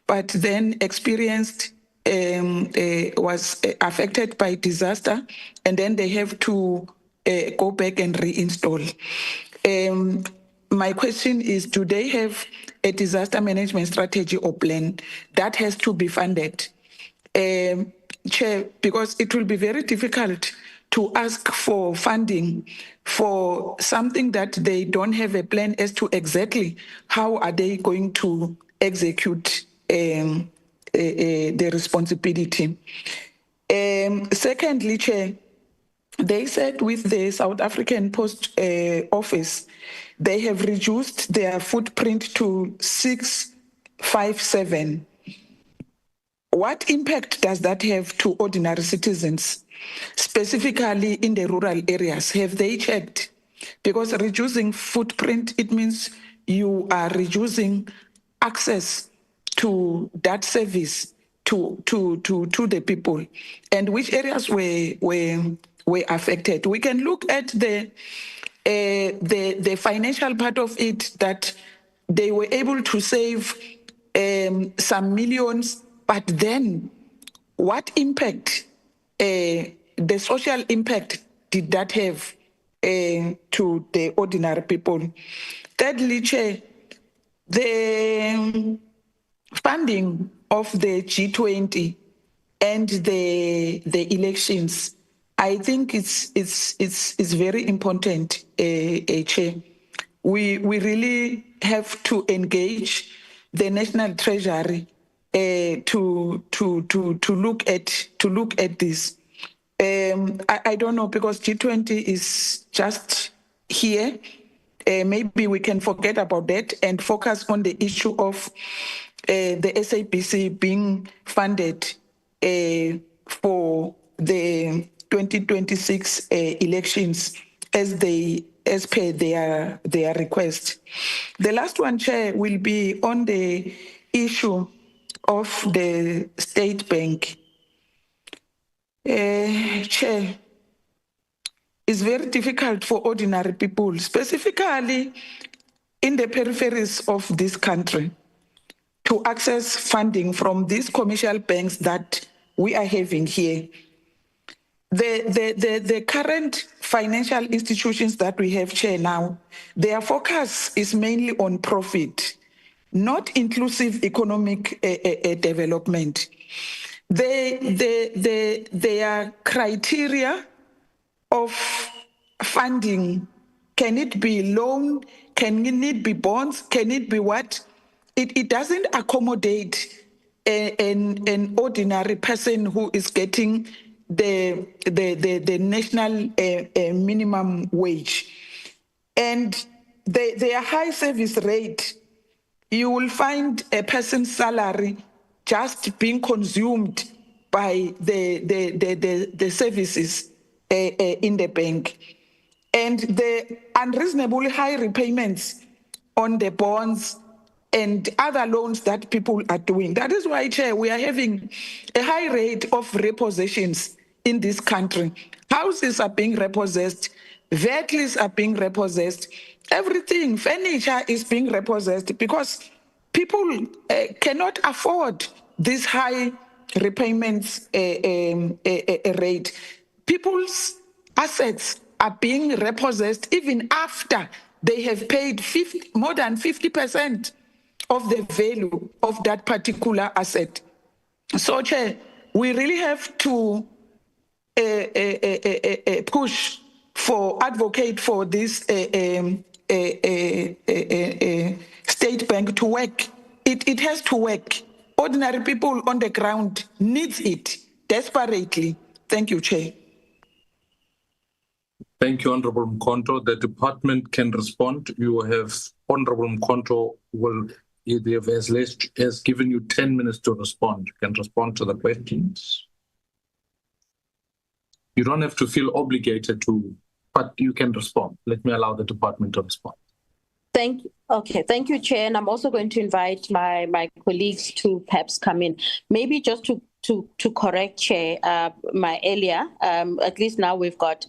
but then experienced was affected by disaster, and then they have to go back and reinstall. My question is, do they have a disaster management strategy or plan that has to be funded? Chair, because it will be very difficult to ask for funding for something that they don't have a plan as to exactly how are they going to execute the responsibility. Secondly, Chair, they said with the South African Post Office, they have reduced their footprint to 657. What impact does that have to ordinary citizens, specifically in the rural areas? Have they checked? Because reducing footprint, it means you are reducing access to that service to the people. And which areas were affected? We can look at the financial part of it, that they were able to save some millions, but then what impact, the social impact did that have to the ordinary people? Thirdly, Chair, the funding of the G20 and the elections, I think it's very important, Chair. We really have to engage the National Treasury to look at this. I don't know, because G20 is just here. Maybe we can forget about that and focus on the issue of the SABC being funded for the 2026 elections as per their request. The last one, Chair, will be on the issue of the State Bank. Chair, it's very difficult for ordinary people, specifically in the peripheries of this country, to access funding from these commercial banks that we are having here. The current financial institutions that we have, Chair, now, their focus is mainly on profit, not inclusive economic development. Their criteria of funding, can it be loan, can it be bonds, can it be what? It doesn't accommodate an ordinary person who is getting the national minimum wage. And their high service rate, you will find a person's salary just being consumed by the services in the bank. And the unreasonably high repayments on the bonds and other loans that people are doing. That is why, Chair, we are having a high rate of repossessions in this country. Houses are being repossessed, vehicles are being repossessed, everything, furniture is being repossessed, because people cannot afford this high repayments rate. People's assets are being repossessed even after they have paid more than 50% of the value of that particular asset. So, Chair, we really have to push for, advocate for this state bank to work. It has to work. Ordinary people on the ground needs it desperately. Thank you, Chair. Thank you, Honorable Mkonto. The department can respond. You have Honorable Mkonto has given you 10 minutes to respond. You can respond to the questions. You don't have to feel obligated to, but you can respond. Let me allow the department to respond. Thank you. Okay, thank you, Chair. And I'm also going to invite my colleagues to perhaps come in. Maybe just to correct, Chair, my earlier, at least now we've got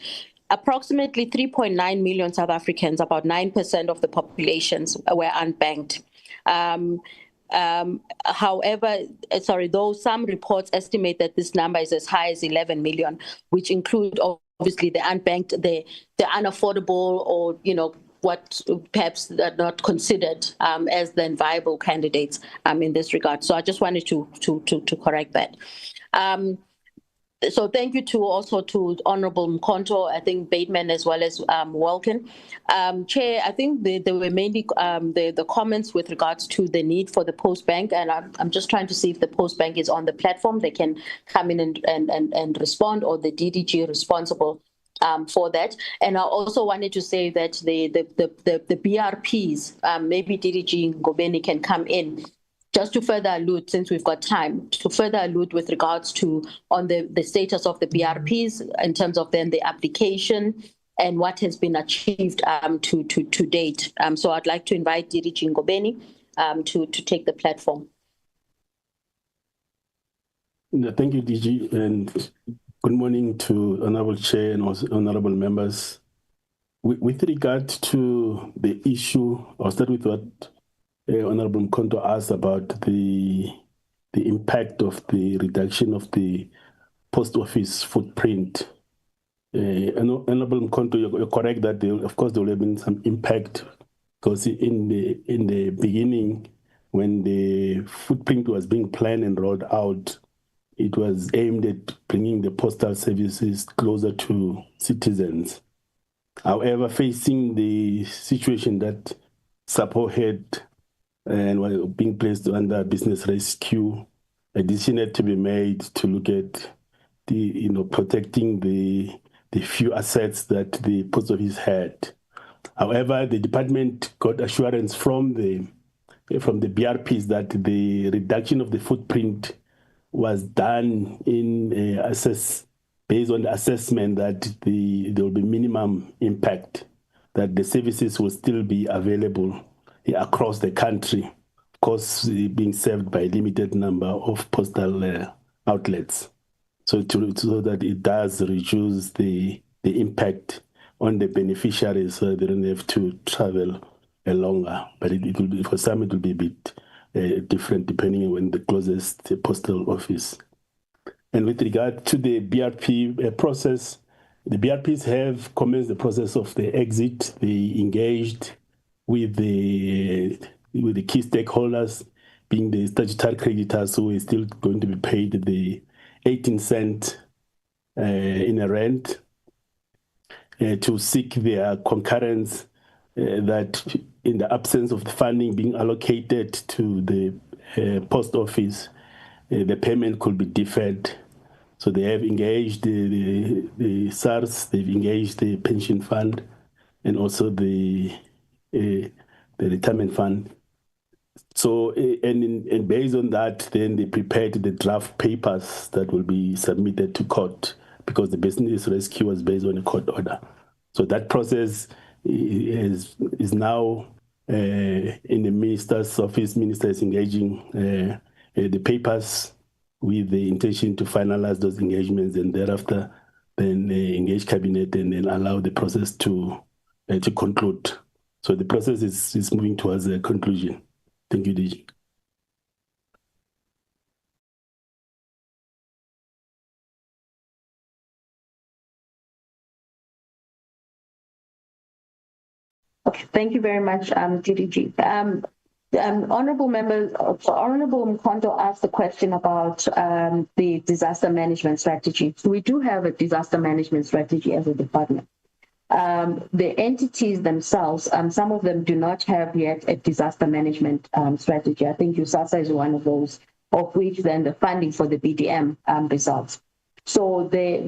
approximately 3.9 million South Africans, about 9% of the populations were unbanked. However, though some reports estimate that this number is as high as 11 million, which include obviously the unbanked, the unaffordable, or what perhaps are not considered as then viable candidates in this regard. So I just wanted to correct that. So thank you also to Honorable Mkonto, I think Bateman, as well as Welkin. Chair, I think there were mainly the comments with regards to the need for the post bank, and I'm just trying to see if the post bank is on the platform. They can come in and respond, or the DDG responsible for that. And I also wanted to say that the BRPs, maybe DDG Ngobeni can come in just to further allude, since we've got time, to further allude with regards to on the status of the BRPs in terms of then the application and what has been achieved to date. So I'd like to invite DDG Ngobeni to take the platform. Thank you, DG, and good morning to Honorable Chair and also honorable members. With regard to the issue, I'll start with what Honorable Mkonto asked about the impact of the reduction of the post office footprint. Honorable Mkonto, you're correct that of course there will have been some impact, because in the beginning, when the footprint was being planned and rolled out, it was aimed at bringing the postal services closer to citizens. However, facing the situation that SAPO had and were being placed under business rescue, a decision had to be made to look at the protecting the few assets that the post office had. However, the department got assurance from the BRPs that the reduction of the footprint was done in based on the assessment that there will be minimum impact, that the services will still be available across the country, of course, being served by a limited number of postal outlets. So that it does reduce the impact on the beneficiaries, so they don't have to travel longer. But it will be, for some, it will be a bit different depending on when the closest postal office. And with regard to the BRP process, the BRPs have commenced the process of the exit. They engaged with the key stakeholders, being the statutory creditors, who is still going to be paid the 18 cents in a rent, to seek their concurrence that in the absence of the funding being allocated to the post office, the payment could be deferred. So they have engaged the SARS, they've engaged the pension fund, and also the retirement fund. So, and based on that, then they prepared the draft papers that will be submitted to court, because the business rescue was based on a court order. So that process is now in the minister's office. Minister is engaging the papers with the intention to finalize those engagements, and thereafter then engage cabinet and then allow the process to conclude. So the process is moving towards a conclusion. Thank you, DG. Okay, thank you very much, DDG. Honourable member, Honourable Mkhonto asked the question about the disaster management strategy. So we do have a disaster management strategy as a department. The entities themselves, some of them do not have yet a disaster management strategy. I think USASA is one of those, of which then the funding for the BDM results. So there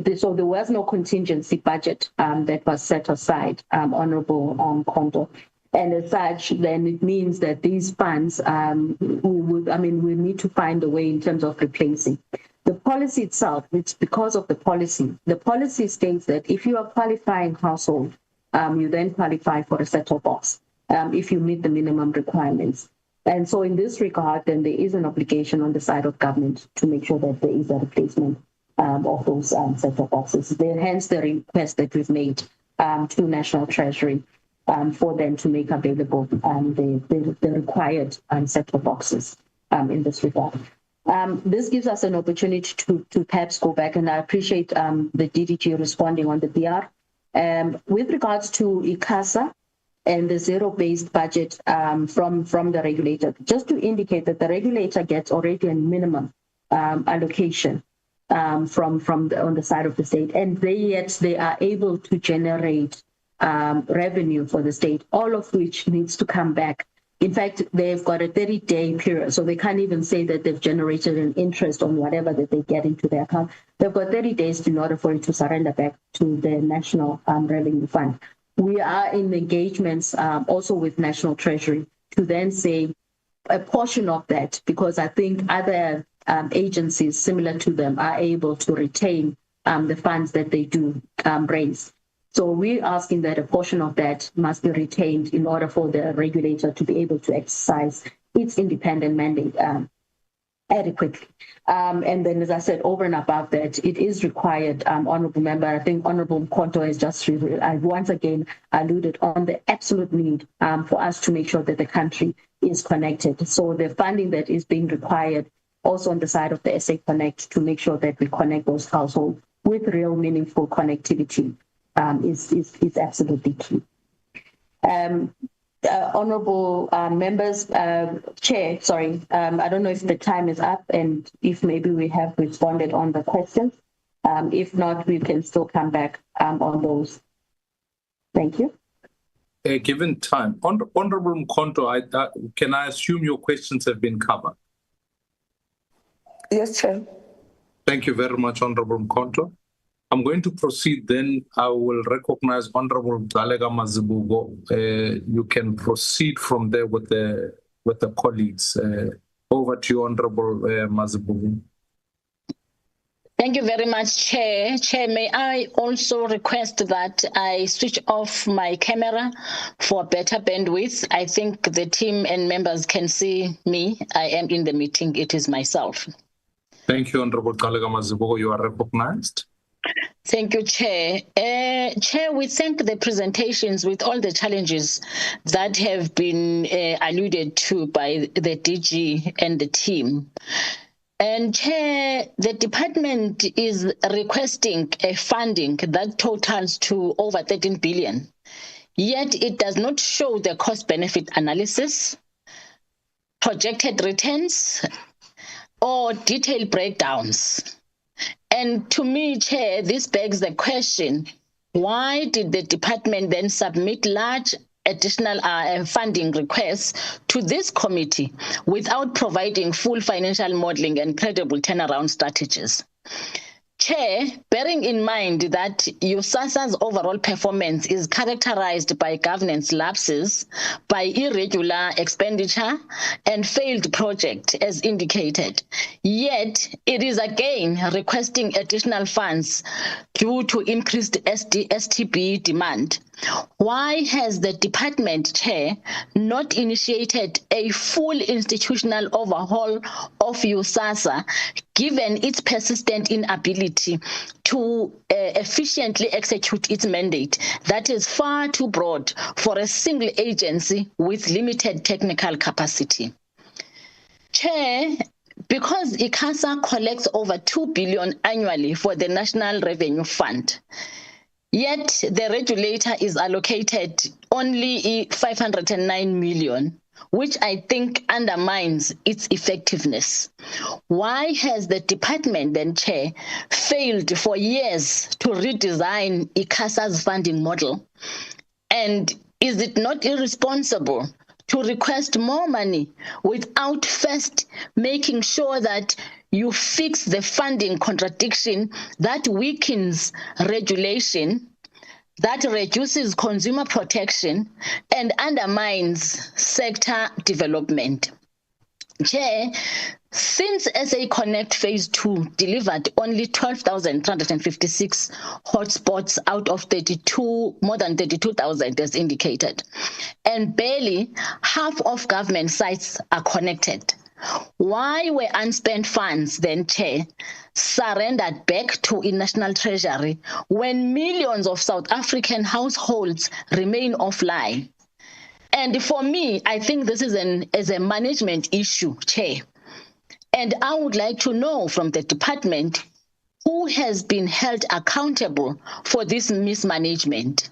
was no contingency budget that was set aside, Honourable Mkhonto. And as such, then it means that these funds, we need to find a way in terms of replacing. The policy itself, it's because of the policy. The policy states that if you are a qualifying household, you then qualify for a set-top box if you meet the minimum requirements. And so in this regard, then there is an obligation on the side of government to make sure that there is a replacement of those set-top boxes. Hence the request that we've made to National Treasury for them to make available the required set-top boxes in this regard. This gives us an opportunity to perhaps go back, and I appreciate the DDG responding on the BR. With regards to ICASA and the zero-based budget from the regulator, just to indicate that the regulator gets already a minimum allocation on the side of the state, and they are able to generate revenue for the state, all of which needs to come back. In fact, they've got a 30-day period, so they can't even say that they've generated an interest on whatever that they get into their account. They've got 30 days in order for it to surrender back to the National Revenue Fund. We are in engagements also with National Treasury to then say a portion of that, because I think other agencies similar to them are able to retain the funds that they do raise. So we're asking that a portion of that must be retained in order for the regulator to be able to exercise its independent mandate adequately. And then, as I said, over and above that, it is required, Honourable Member, I think Honourable Mkhonto has just once again alluded on the absolute need for us to make sure that the country is connected. So the funding that is being required also on the side of the SA Connect to make sure that we connect those households with real meaningful connectivity is absolutely key. Honourable members, Chair, sorry, I don't know if the time is up and if maybe we have responded on the questions. If not, we can still come back on those. Thank you. Given time, Honourable Mkhonto, can I assume your questions have been covered? Yes, Chair. Thank you very much, Honourable Mkhonto. I'm going to proceed then. I will recognize Honourable Dalega Mazibuko. You can proceed from there with the colleagues. Over to you, Honourable Mazibuko. Thank you very much, Chair. Chair, may I also request that I switch off my camera for better bandwidth? I think the team and members can see me. I am in the meeting. It is myself. Thank you, Honourable Dalega Mazibuko. You are recognized. Thank you, Chair. Chair, we thank the presentations with all the challenges that have been alluded to by the DG and the team. And Chair, the department is requesting a funding that totals to over 13 billion. Yet it does not show the cost-benefit analysis, projected returns, or detailed breakdowns. And to me, Chair, this begs the question, why did the department then submit large additional funding requests to this committee without providing full financial modeling and credible turnaround strategies? Chair, bearing in mind that USASA's overall performance is characterized by governance lapses, by irregular expenditure, and failed project as indicated, yet it is again requesting additional funds due to increased STB demand. Why has the department, Chair, not initiated a full institutional overhaul of USASA, given its persistent inability to efficiently execute its mandate that is far too broad for a single agency with limited technical capacity? Chair, because ICASA collects over 2 billion annually for the National Revenue Fund, yet the regulator is allocated only 509 million, which I think undermines its effectiveness. Why has the department then, Chair, failed for years to redesign ICASA's funding model? And is it not irresponsible to request more money without first making sure that you fix the funding contradiction that weakens regulation, that reduces consumer protection, and undermines sector development? Chair, since SA Connect Phase 2 delivered only 12,356 hotspots out of more than 32,000 as indicated, and barely half of government sites are connected, why were unspent funds then, Chair, surrendered back to the National Treasury when millions of South African households remain offline? And for me, I think this is a management issue, Chair. And I would like to know from the department who has been held accountable for this mismanagement.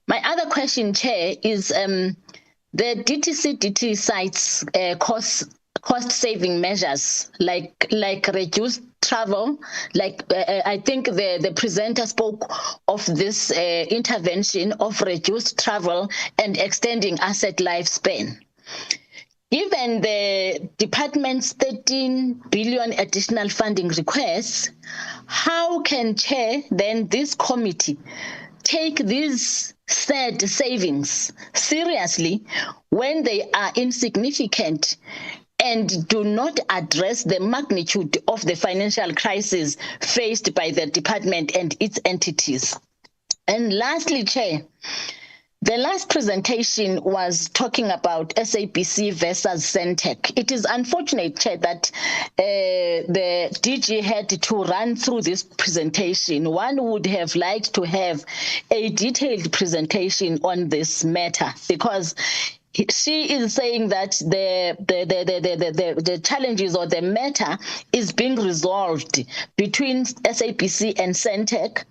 My other question, Chair, is the DTC-DT sites cost-saving measures like reduced travel, I think the presenter spoke of this intervention of reduced travel and extending asset lifespan. Given the department's 13 billion additional funding requests, how can, Chair, then this committee take these said savings seriously when they are insignificant and do not address the magnitude of the financial crisis faced by the department and its entities? And lastly, Chair, the last presentation was talking about SABC versus Centec. It is unfortunate, Chair, that the DG had to run through this presentation. One would have liked to have a detailed presentation on this matter, because she is saying that the challenges or the matter is being resolved between SABC and Centec.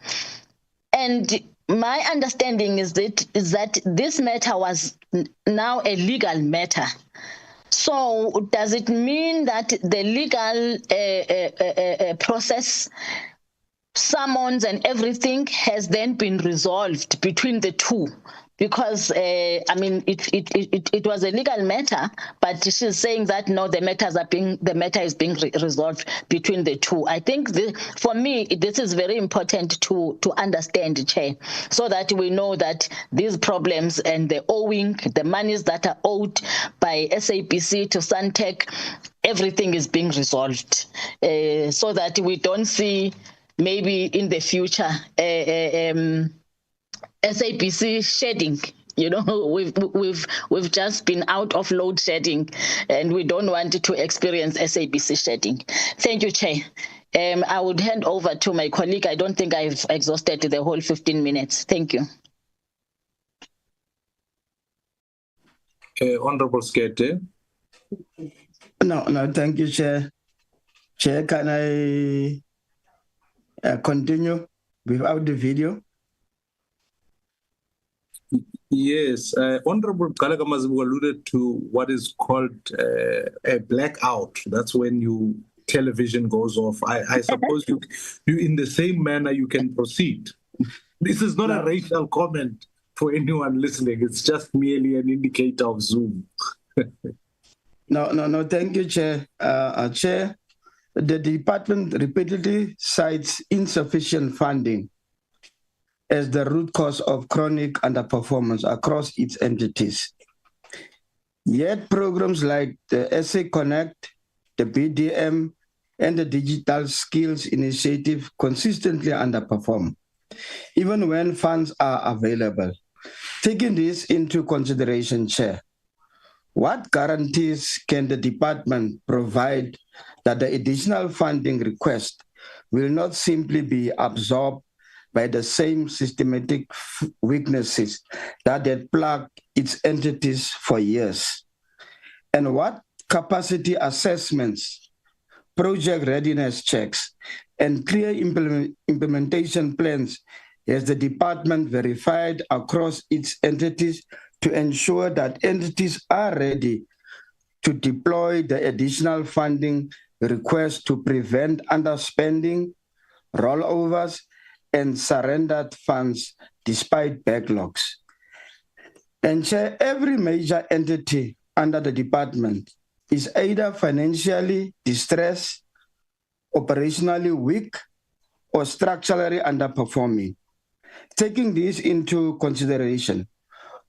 And my understanding is that this matter was now a legal matter. So does it mean that the legal process, summons and everything has then been resolved between the two? Because I mean, it was a legal matter, but she's saying that no, the matter is being resolved between the two. I think for me, this is very important to understand, Chair, so that we know that these problems and the monies that are owed by SABC to Centec, everything is being resolved, so that we don't see maybe in the future SABC shedding. You know, we've just been out of load shedding, and we don't want to experience SABC shedding. Thank you, Chair. I would hand over to my colleague. I don't think I've exhausted the whole 15 minutes. Thank you. Honorable Skete. No, thank you, Chair. Chair, can I continue without the video? Yes, Honorable Kalagamazibu alluded to what is called a blackout. That's when your television goes off. I suppose you in the same manner you can proceed. This is not a racial comment for anyone listening. It's just merely an indicator of Zoom. No, thank you, Chair. Chair, the department repeatedly cites insufficient funding as the root cause of chronic underperformance across its entities. Yet programs like the SA Connect, the BDM, and the Digital Skills Initiative consistently underperform, even when funds are available. Taking this into consideration, Chair, what guarantees can the department provide that the additional funding request will not simply be absorbed by the same systematic weaknesses that had plagued its entities for years? And what capacity assessments, project readiness checks, and clear implementation plans has the department verified across its entities to ensure that entities are ready to deploy the additional funding request to prevent underspending, rollovers, and surrendered funds despite backlogs. And Chair, every major entity under the department is either financially distressed, operationally weak, or structurally underperforming. Taking this into consideration,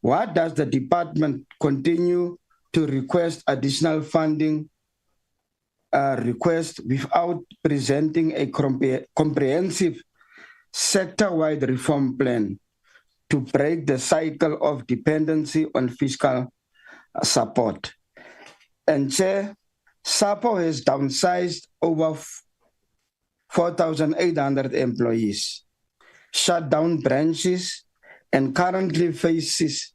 what does the department continue to request additional funding request without presenting a comprehensive sector-wide reform plan to break the cycle of dependency on fiscal support? And Chair, SAPO has downsized over 4,800 employees, shut down branches, and currently faces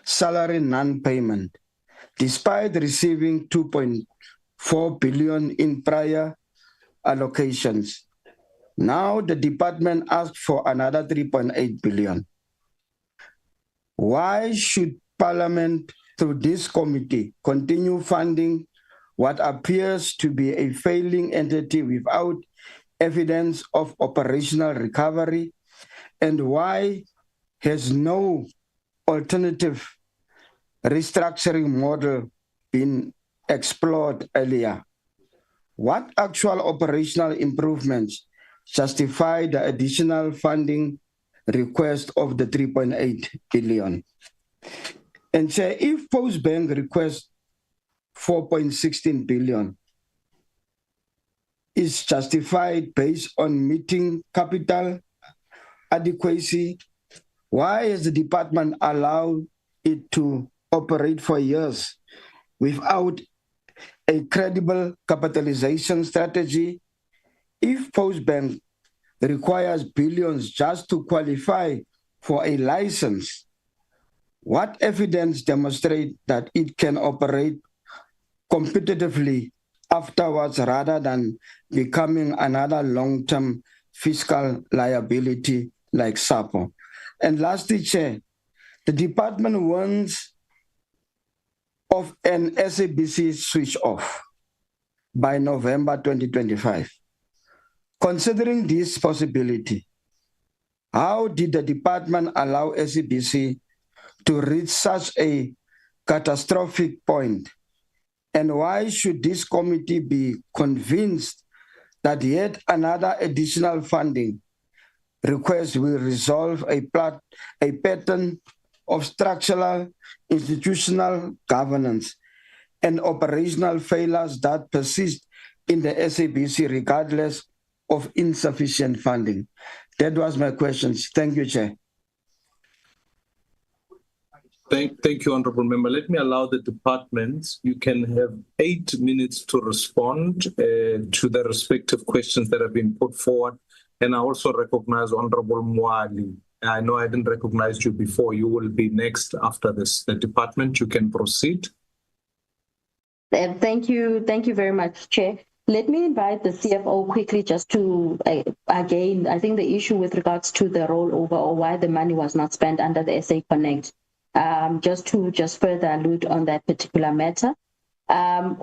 salary non-payment, despite receiving 2.4 billion in prior allocations. Now the department asked for another 3.8 billion. Why should Parliament, through this committee, continue funding what appears to be a failing entity without evidence of operational recovery? And why has no alternative restructuring model been explored earlier? What actual operational improvements justify the additional funding request of the 3.8 billion? And say, if Postbank requests 4.16 billion is justified based on meeting capital adequacy, why has the department allowed it to operate for years without a credible capitalization strategy? If Postbank requires billions just to qualify for a license, what evidence demonstrates that it can operate competitively afterwards rather than becoming another long-term fiscal liability like SAPO? And lastly, Chair, the department warns of an SABC switch off by November 2025. Considering this possibility, how did the department allow SABC to reach such a catastrophic point? And why should this committee be convinced that yet another additional funding request will resolve a pattern of structural, institutional governance and operational failures that persist in the SABC regardless of insufficient funding? That was my questions. Thank you, Chair. Thank you, Honourable Member. Let me allow the departments. You can have 8 minutes to respond to the respective questions that have been put forward. And I also recognize Honourable Mwali. I know I didn't recognize you before. You will be next after this. The department, you can proceed. Thank you very much, Chair. Let me invite the CFO quickly just to, again, I think the issue with regards to the rollover or why the money was not spent under the SA Connect, just to further allude on that particular matter.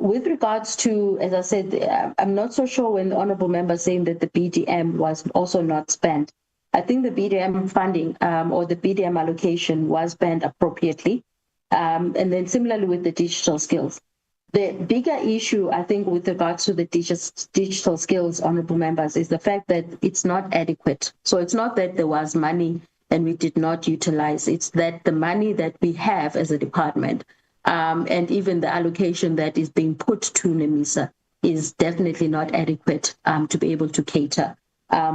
With regards to, as I said, I'm not so sure when the Honourable Member saying that the BDM was also not spent. I think the BDM funding or the BDM allocation was spent appropriately. And then similarly with the digital skills. The bigger issue, I think, with regards to the digital skills, Honourable Members, is the fact that it's not adequate. So it's not that there was money and we did not utilize. It's that the money that we have as a department and even the allocation that is being put to NEMISA is definitely not adequate to be able to cater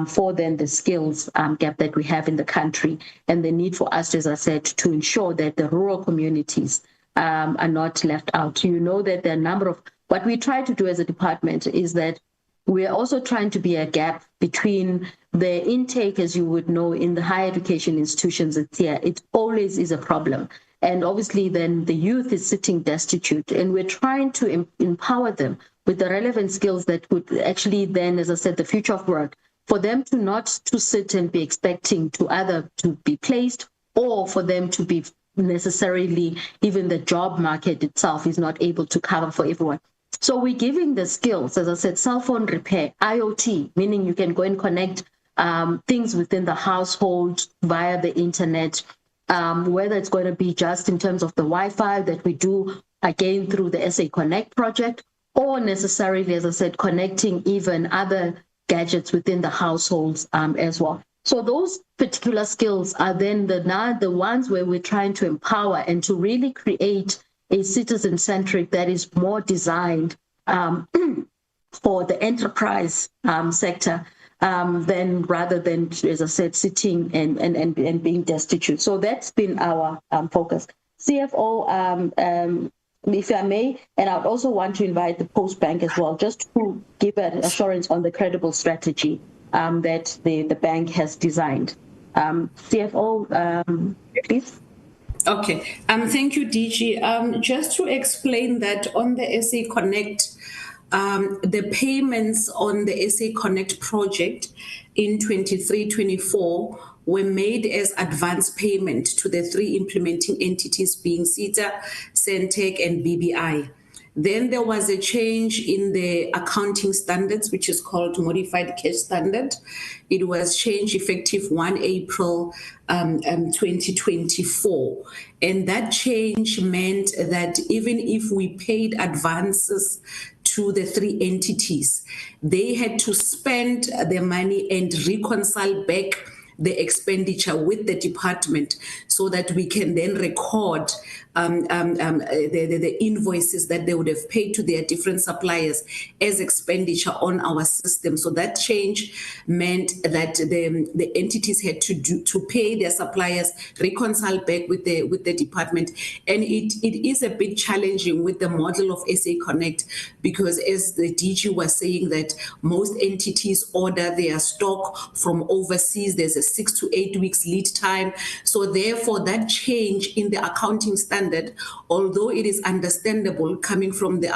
for then the skills gap that we have in the country and the need for us, as I said, to ensure that the rural communities are not left out. You know that there are a number of, what we try to do as a department is that we are also trying to be a gap between the intake, as you would know, in the higher education institutions. It always is a problem. And obviously then the youth is sitting destitute and we're trying to empower them with the relevant skills that would actually then, as I said, the future of work, for them to not to sit and be expecting to either to be placed or for them to be necessarily even the job market itself is not able to cover for everyone. So we're giving the skills, as I said, cell phone repair, IoT, meaning you can go and connect things within the household via the internet, whether it's going to be just in terms of the Wi-Fi that we do, again, through the SA Connect project, or necessarily, as I said, connecting even other gadgets within the households as well. So those particular skills are then the ones where we're trying to empower and to really create a citizen-centric that is more designed for the enterprise sector than rather than, as I said, sitting and being destitute. So that's been our focus. CFO, if I may, and I'd also want to invite the Post Bank as well, just to give an assurance on the credible strategy that the bank has designed. CFO, please. Okay. Thank you, DG. Just to explain that on the SA Connect, the payments on the SA Connect project in 23-24 were made as advance payment to the three implementing entities being SETA, Centec, and BBI. Then there was a change in the accounting standards, which is called Modified Cash Standard. It was changed effective 1 April 2024. And that change meant that even if we paid advances to the three entities, they had to spend the money and reconcile back the expenditure with the department so that we can then record the invoices that they would have paid to their different suppliers as expenditure on our system. So that change meant that the entities had to pay their suppliers, reconcile back with the department. And it is a bit challenging with the model of SA Connect, because as the DG was saying, that most entities order their stock from overseas. There's a 6 to 8 weeks lead time. So therefore that change in the accounting standard, although it is understandable coming from the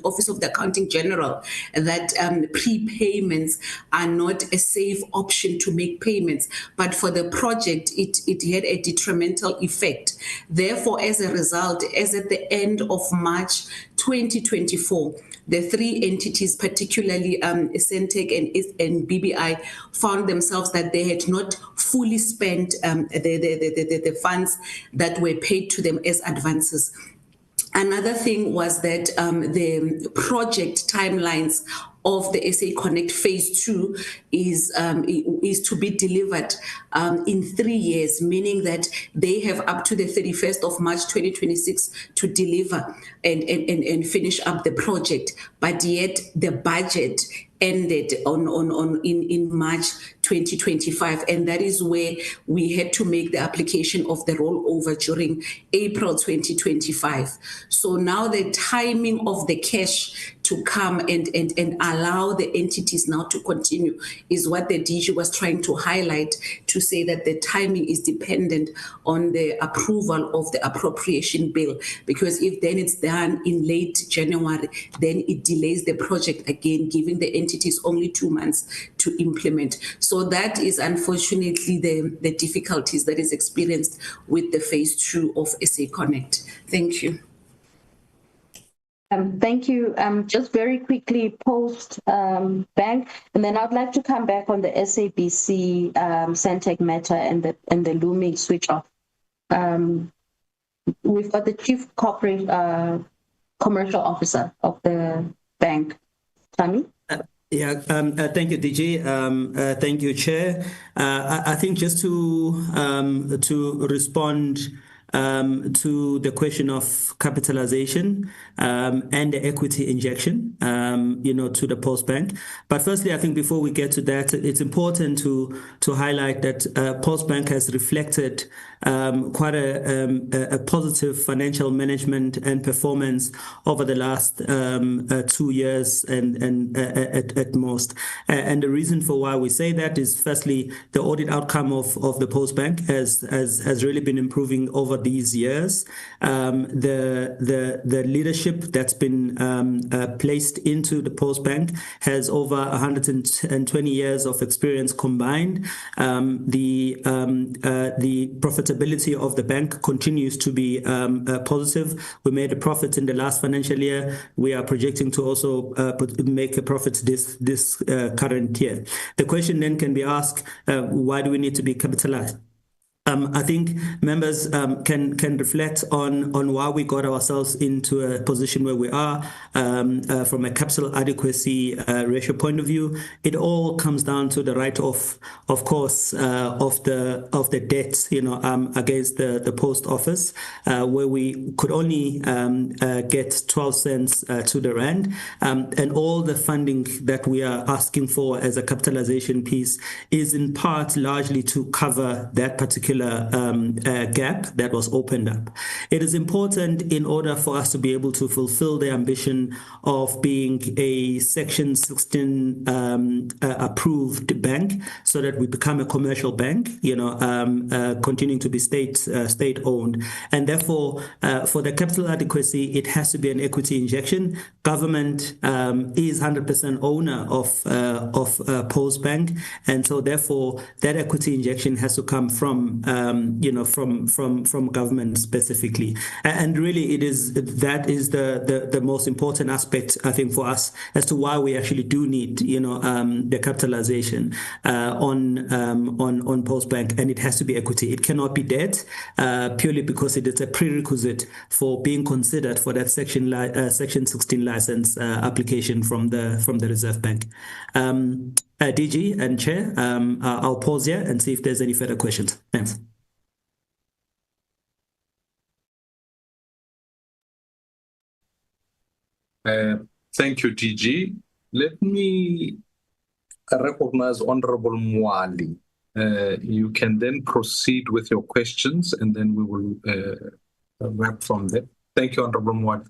Office of the Accounting General that prepayments are not a safe option to make payments, but for the project, it had a detrimental effect. Therefore, as a result, as at the end of March 2024, the three entities, particularly Centec and BBI, found themselves that they had not fully spent the funds that were paid to them as advances. Another thing was that the project timelines of the SA Connect Phase 2 is to be delivered in 3 years, meaning that they have up to the 31st of March 2026 to deliver and finish up the project. But yet the budget ended in March 2025, and that is where we had to make the application of the rollover during April 2025. So now the timing of the cash to come and allow the entities now to continue is what the DG was trying to highlight, to say that the timing is dependent on the approval of the appropriation bill, because if then it's done in late January, then it delays the project again, giving the entities only 2 months to implement. So that is unfortunately the difficulties that is experienced with the Phase 2 of SA Connect. Thank you. Thank you. Just very quickly, Post Bank, and then I'd like to come back on the SABC Centec matter and the looming switch off. We've got the Chief Corporate Commercial Officer of the bank, Tammy. Thank you, DG. Thank you, Chair. I think just to respond to the question of capitalization and the equity injection, to the Post Bank. But firstly, I think before we get to that, it's important to highlight that Post Bank has reflected quite a positive financial management and performance over the last 2 years and at most. And the reason for why we say that is, firstly, the audit outcome of the Post Bank has really been improving over these years. The leadership that's been placed into the Post Bank has over 120 years of experience combined. The profitability of the bank continues to be positive. We made a profit in the last financial year. We are projecting to also make a profit this current year. The question then can be asked, why do we need to be capitalized? I think members can reflect on why we got ourselves into a position where we are from a capital adequacy ratio point of view. It all comes down to the write-off, of course, of the debt, against the post office, where we could only get 12 cents to the rand, and all the funding that we are asking for as a capitalization piece is in part largely to cover that particular gap that was opened up. It is important in order for us to be able to fulfill the ambition of being a Section 16 approved bank, so that we become a commercial bank, continuing to be state owned, and therefore for the capital adequacy, it has to be an equity injection. Government is 100% owner of Post Bank, and so therefore that equity injection has to come from government specifically. And really that is the most important aspect, I think, for us as to why we actually do need, the capitalization on Post Bank, and it has to be equity. It cannot be debt, purely because it is a prerequisite for being considered for that Section 16 license application from the Reserve Bank. DG and Chair, I'll pause here and see if there's any further questions. Thanks. Thank you, DG. Let me recognize Honorable Mwali. You can then proceed with your questions, and then we will wrap from there. Thank you, Honorable Mwali.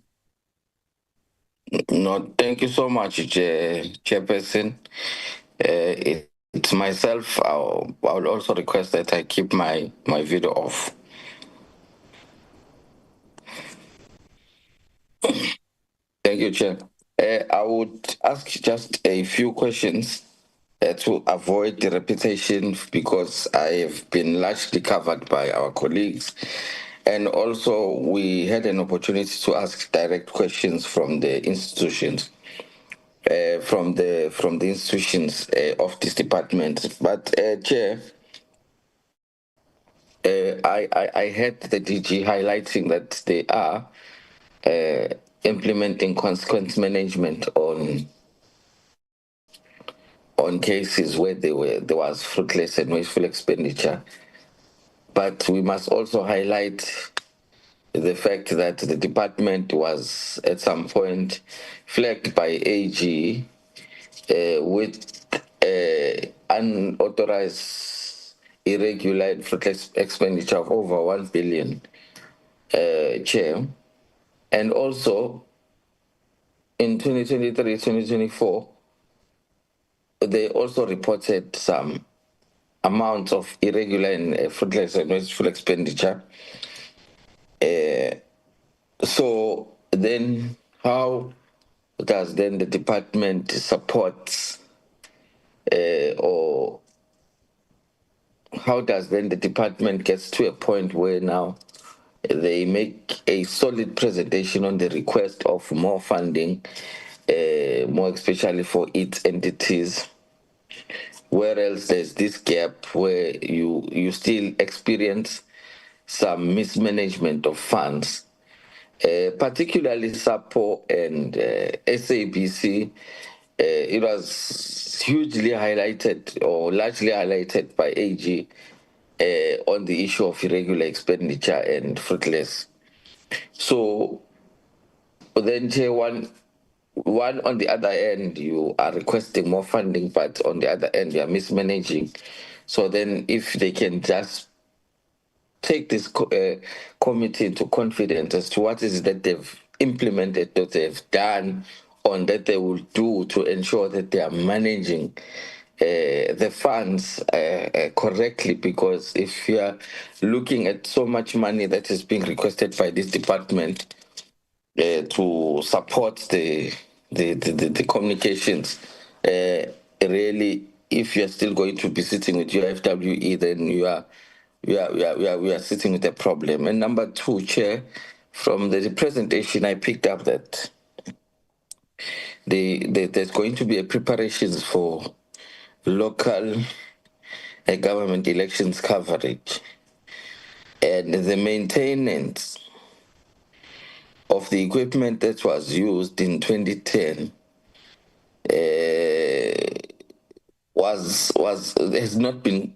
No, thank you so much, Chairperson. It's myself. I will also request that I keep my video off. Thank you, Chair. I would ask just a few questions to avoid the repetition, because I have been largely covered by our colleagues. And also, we had an opportunity to ask direct questions from the institutions, from the institutions of this department. But Chair, I heard the DG highlighting that they are implementing consequence management on cases where there was fruitless and wasteful expenditure. But we must also highlight the fact that the department was at some point flagged by AG with unauthorized, irregular and fruitless expenditure of over 1 billion, Chair. And also in 2023-2024, they also reported some amounts of irregular and fruitless and wasteful expenditure. So then how does then the department support, or how does then the department get to a point where now they make a solid presentation on the request of more funding, more especially for its entities, whereas there's this gap where you still experience some mismanagement of funds, particularly SAPO and SABC. It was hugely highlighted, or largely highlighted, by AG on the issue of irregular expenditure and fruitless. So then, Chair, one on the other end, you are requesting more funding, but on the other end, you are mismanaging. So then if they can just take this committee into confidence as to what is it that they've implemented, that they've done, on that they will do to ensure that they are managing the funds correctly, because if you are looking at so much money that is being requested by this department to support the communications, really, if you are still going to be sitting with your FWE, then we are sitting with a problem. And number two, Chair, from the presentation, I picked up that there's going to be a preparations for local government elections coverage, and the maintenance of the equipment that was used in 2010 has not been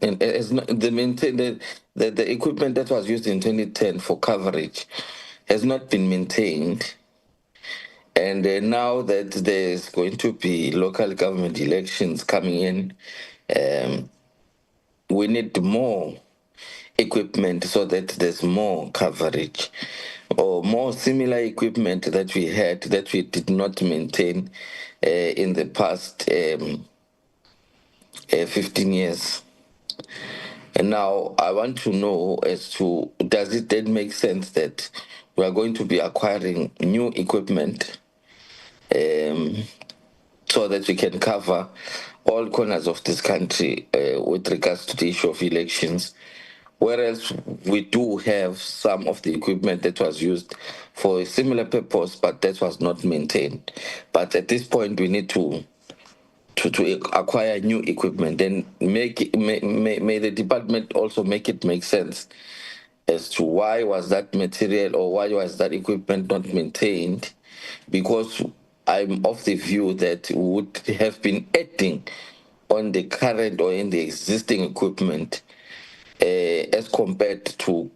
the equipment that was used in 2010 for coverage has not been maintained. And now that there's going to be local government elections coming in, we need more equipment so that there's more coverage, or more similar equipment that we had that we did not maintain in the past 15 years. And now I want to know as to, does it then make sense that we are going to be acquiring new equipment so that we can cover all corners of this country with regards to the issue of elections, whereas we do have some of the equipment that was used for a similar purpose, but that was not maintained. But at this point, we need to acquire new equipment, and may the department also make it make sense as to why was that material or why was that equipment not maintained, because I'm of the view that we would have been adding on the current or in the existing equipment as compared to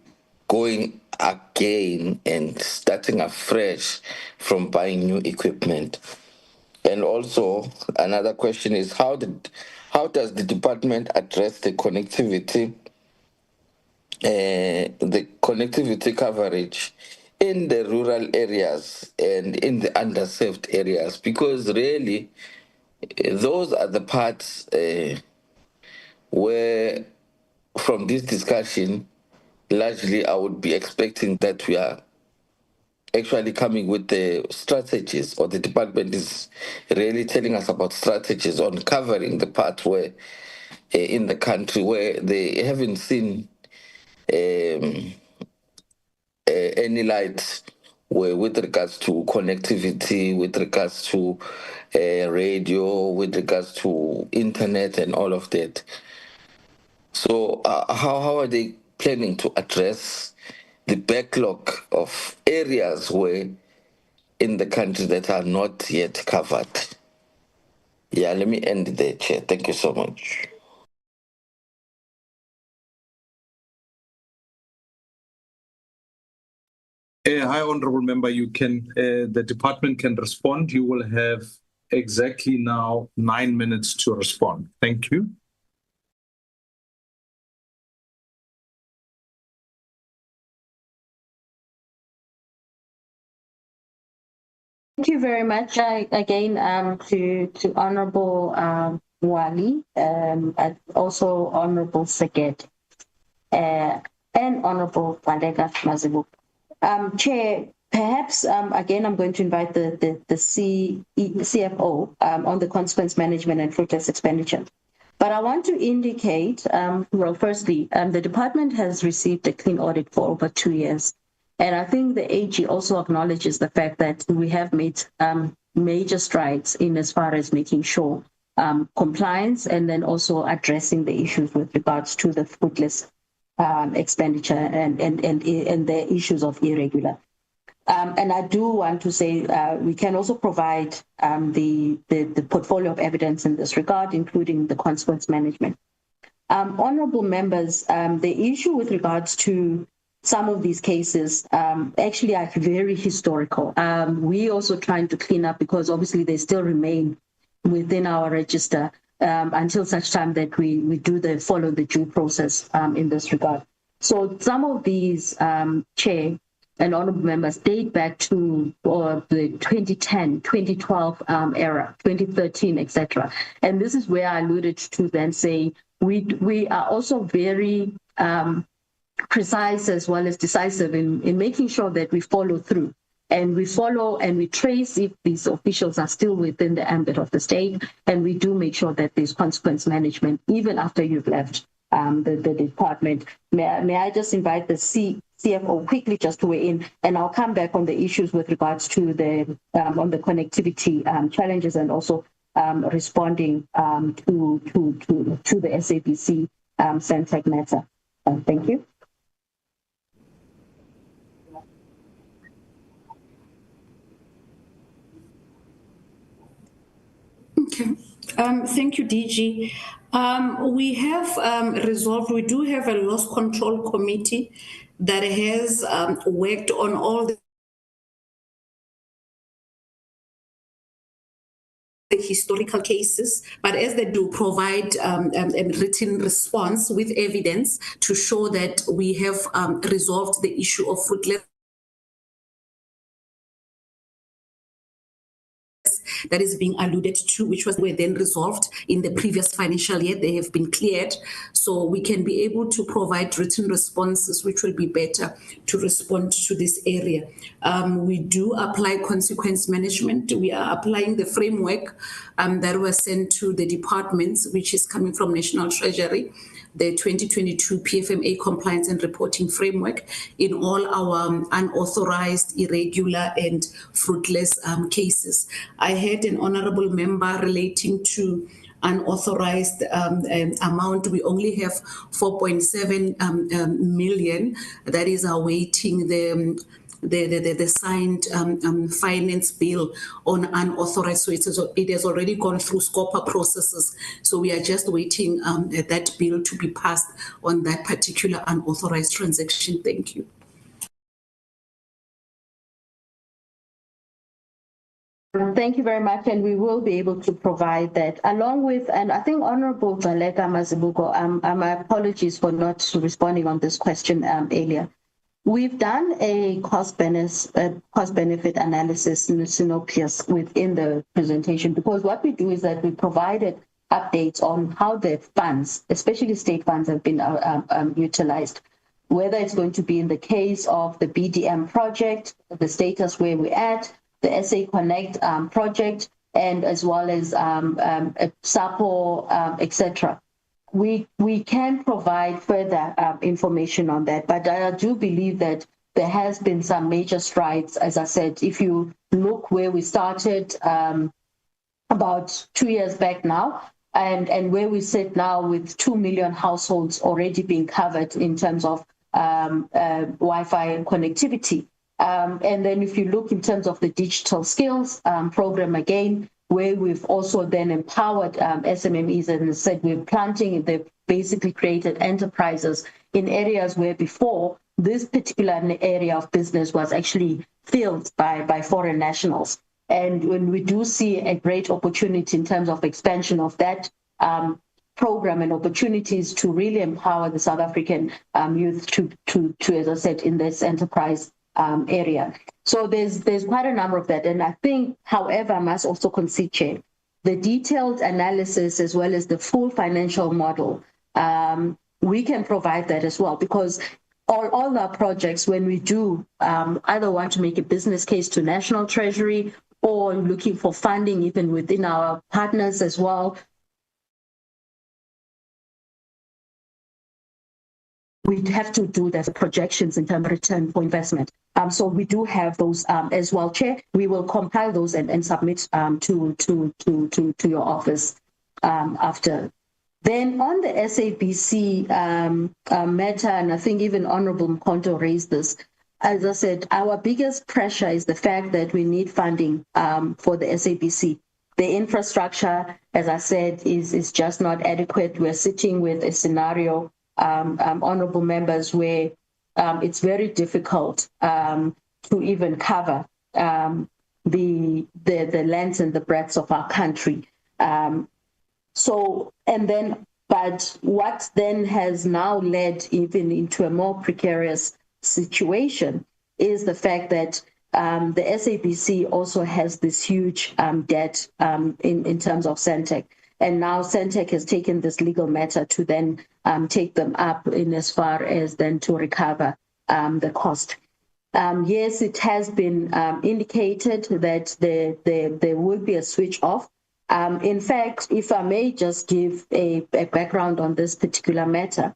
going again and starting afresh from buying new equipment. And also another question is, how does the department address the connectivity coverage in the rural areas and in the underserved areas? Because really, those are the parts where, from this discussion, largely I would be expecting that we are actually coming with the strategies, or the department is really telling us about strategies on covering the part where in the country where they haven't seen any light with regards to connectivity, with regards to radio, with regards to internet and all of that. So how are they planning to address the backlog of areas where in the country that are not yet covered? Yeah, let me end there, Chair. Thank you so much. Hi, Honorable Member. You can, the department can respond. You will have exactly now 9 minutes to respond. Thank you. Thank you very much again to Honorable Wali, and also Honorable Seged, and Honorable Pandega Mazibu. Chair, perhaps again I'm going to invite the CFO on the consequence management and fruitless expenditure. But I want to indicate, well, firstly, the department has received a clean audit for over 2 years. And I think the AG also acknowledges the fact that we have made major strides in as far as making sure compliance, and then also addressing the issues with regards to the fruitless expenditure and the issues of irregular. And I do want to say we can also provide the portfolio of evidence in this regard, including the consequence management. Honorable members, the issue with regards to some of these cases actually are very historical. We also trying to clean up, because obviously they still remain within our register until such time that we do follow the due process in this regard. So some of these, Chair, and honorable members date back to the 2010, 2012 era, 2013, etc. And this is where I alluded to then say we are also very precise as well as decisive in making sure that we follow through. And we follow and we trace if these officials are still within the ambit of the state, and we do make sure that there's consequence management even after you've left the department. May I just invite the CFO quickly just to weigh in, and I'll come back on the issues with regards to the on the connectivity challenges and also responding to the SABC Centec matter. Thank you. Okay. Thank you, DG. We have resolved, we do have a loss control committee that has worked on all the historical cases, but as they do provide a written response with evidence to show that we have resolved the issue of fruitless that is being alluded to, which were then resolved in the previous financial year. They have been cleared, so we can be able to provide written responses, which will be better to respond to this area. We do apply consequence management. We are applying the framework that was sent to the departments, which is coming from National Treasury, the 2022 PFMA compliance and reporting framework in all our unauthorized, irregular and fruitless cases. I had an honorable member relating to unauthorized amount. We only have 4.7 million that is awaiting the signed finance bill on unauthorized. So it has already gone through SCOPA processes. So we are just waiting that bill to be passed on that particular unauthorized transaction. Thank you. Thank you very much, and we will be able to provide that along with, and I think Honorable Baleka Mazibuko, my apologies for not responding on this question earlier. We've done a cost-benefit analysis in the synopsis within the presentation, because what we do is that we provided updates on how the funds, especially state funds, have been utilized, whether it's going to be in the case of the BDM project, the status where we're at, the SA Connect project, and as well as SAPO, etc. We can provide further information on that, but I do believe that there has been some major strides. As I said, if you look where we started about 2 years back now, and where we sit now with 2 million households already being covered in terms of Wi-Fi connectivity. And then if you look in terms of the digital skills program again, where we've also then empowered SMMEs, and said we're planting, they've basically created enterprises in areas where before this particular area of business was actually filled by foreign nationals. And when we do see a great opportunity in terms of expansion of that program and opportunities to really empower the South African youth to, as I said, in this enterprise area. So there's quite a number of that. And I think, however, I must also concede, Chair, the detailed analysis as well as the full financial model, we can provide that as well, because all our projects, when we do either want to make a business case to National Treasury or looking for funding even within our partners as well, we have to do the projections in terms of return for investment. So we do have those as well, Chair. We will compile those and submit to your office after. Then on the SABC matter, and I think even Honorable Mkhonto raised this, as I said, our biggest pressure is the fact that we need funding for the SABC. The infrastructure, as I said, is just not adequate. We're sitting with a scenario, honorable members, where it's very difficult to even cover the length and the breadth of our country. But what then has now led even into a more precarious situation is the fact that the SABC also has this huge debt in terms of Centec. And now Centec has taken this legal matter to then take them up in as far as then to recover the cost. Yes, it has been indicated that there will be a switch off. In fact, if I may just give a background on this particular matter,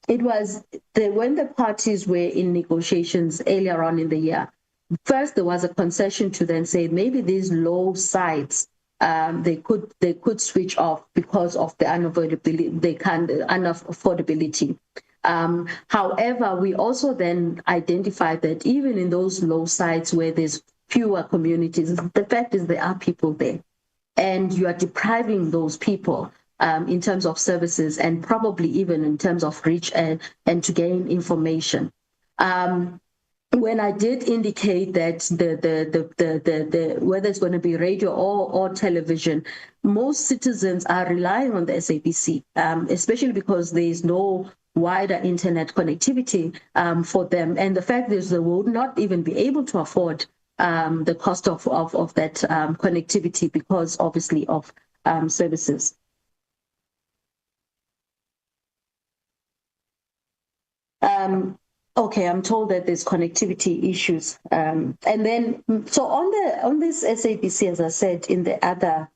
it was when the parties were in negotiations earlier on in the year, first there was a concession to then say maybe these low sites they could switch off because of the unaffordability. However, we also then identified that even in those low sites where there's fewer communities, the fact is there are people there, and you are depriving those people in terms of services and probably even in terms of reach and to gain information. When I did indicate that the whether it's going to be radio or television, most citizens are relying on the SABC, especially because there is no wider internet connectivity for them, and the fact is they will not even be able to afford the cost of that connectivity because obviously of services. Okay, I'm told that there's connectivity issues, and then so on this SABC, as I said in the other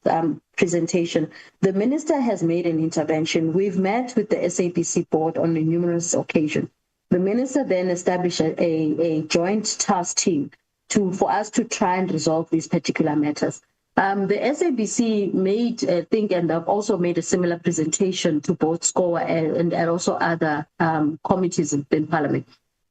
presentation, the minister has made an intervention. We've met with the SABC board on numerous occasions. The minister then established a joint task team for us to try and resolve these particular matters. The SABC made, I think, and I've also made a similar presentation to both SCOA and also other committees in Parliament.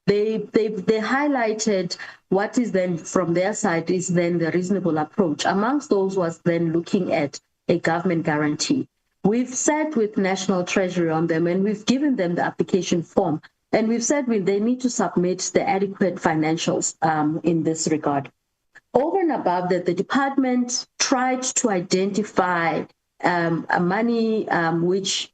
They highlighted what is then from their side is then the reasonable approach. Amongst those was then looking at a government guarantee. We've sat with National Treasury on them and we've given them the application form, and we've said they need to submit the adequate financials in this regard. Over and above that, the department tried to identify money which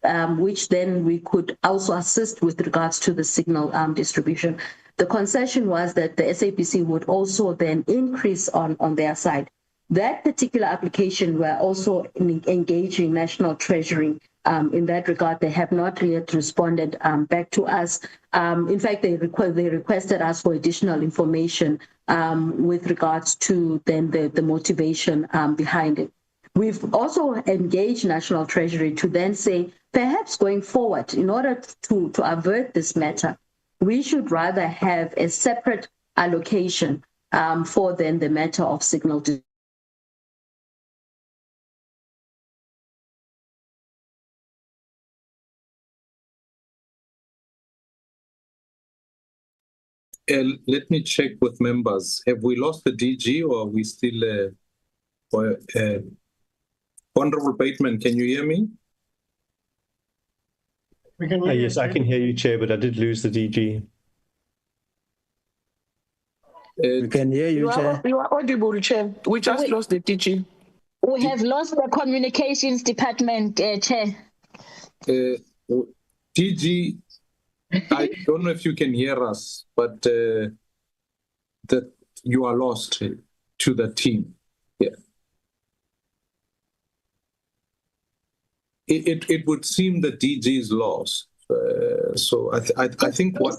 then we could also assist with regards to the signal distribution. The concession was that the SABC would also then increase on their side. That particular application, we're also engaging National Treasury in that regard. They have not yet responded back to us. In fact, they requested us for additional information with regards to then the motivation behind it. We've also engaged National Treasury to then say, perhaps going forward, in order to avert this matter, we should rather have a separate allocation for then the matter of signal. Let me check with members. Have we lost the DG or are we still... Honorable Bateman, can you hear me? We can hear yes, I can hear you, Chair, but I did lose the DG. We can hear you, Chair. You are audible, Chair. We just lost the DG. We have lost the communications department, Chair. DG, I don't know if you can hear us, but that you are lost to the team. Yeah. It would seem the DG is lost. So I think what...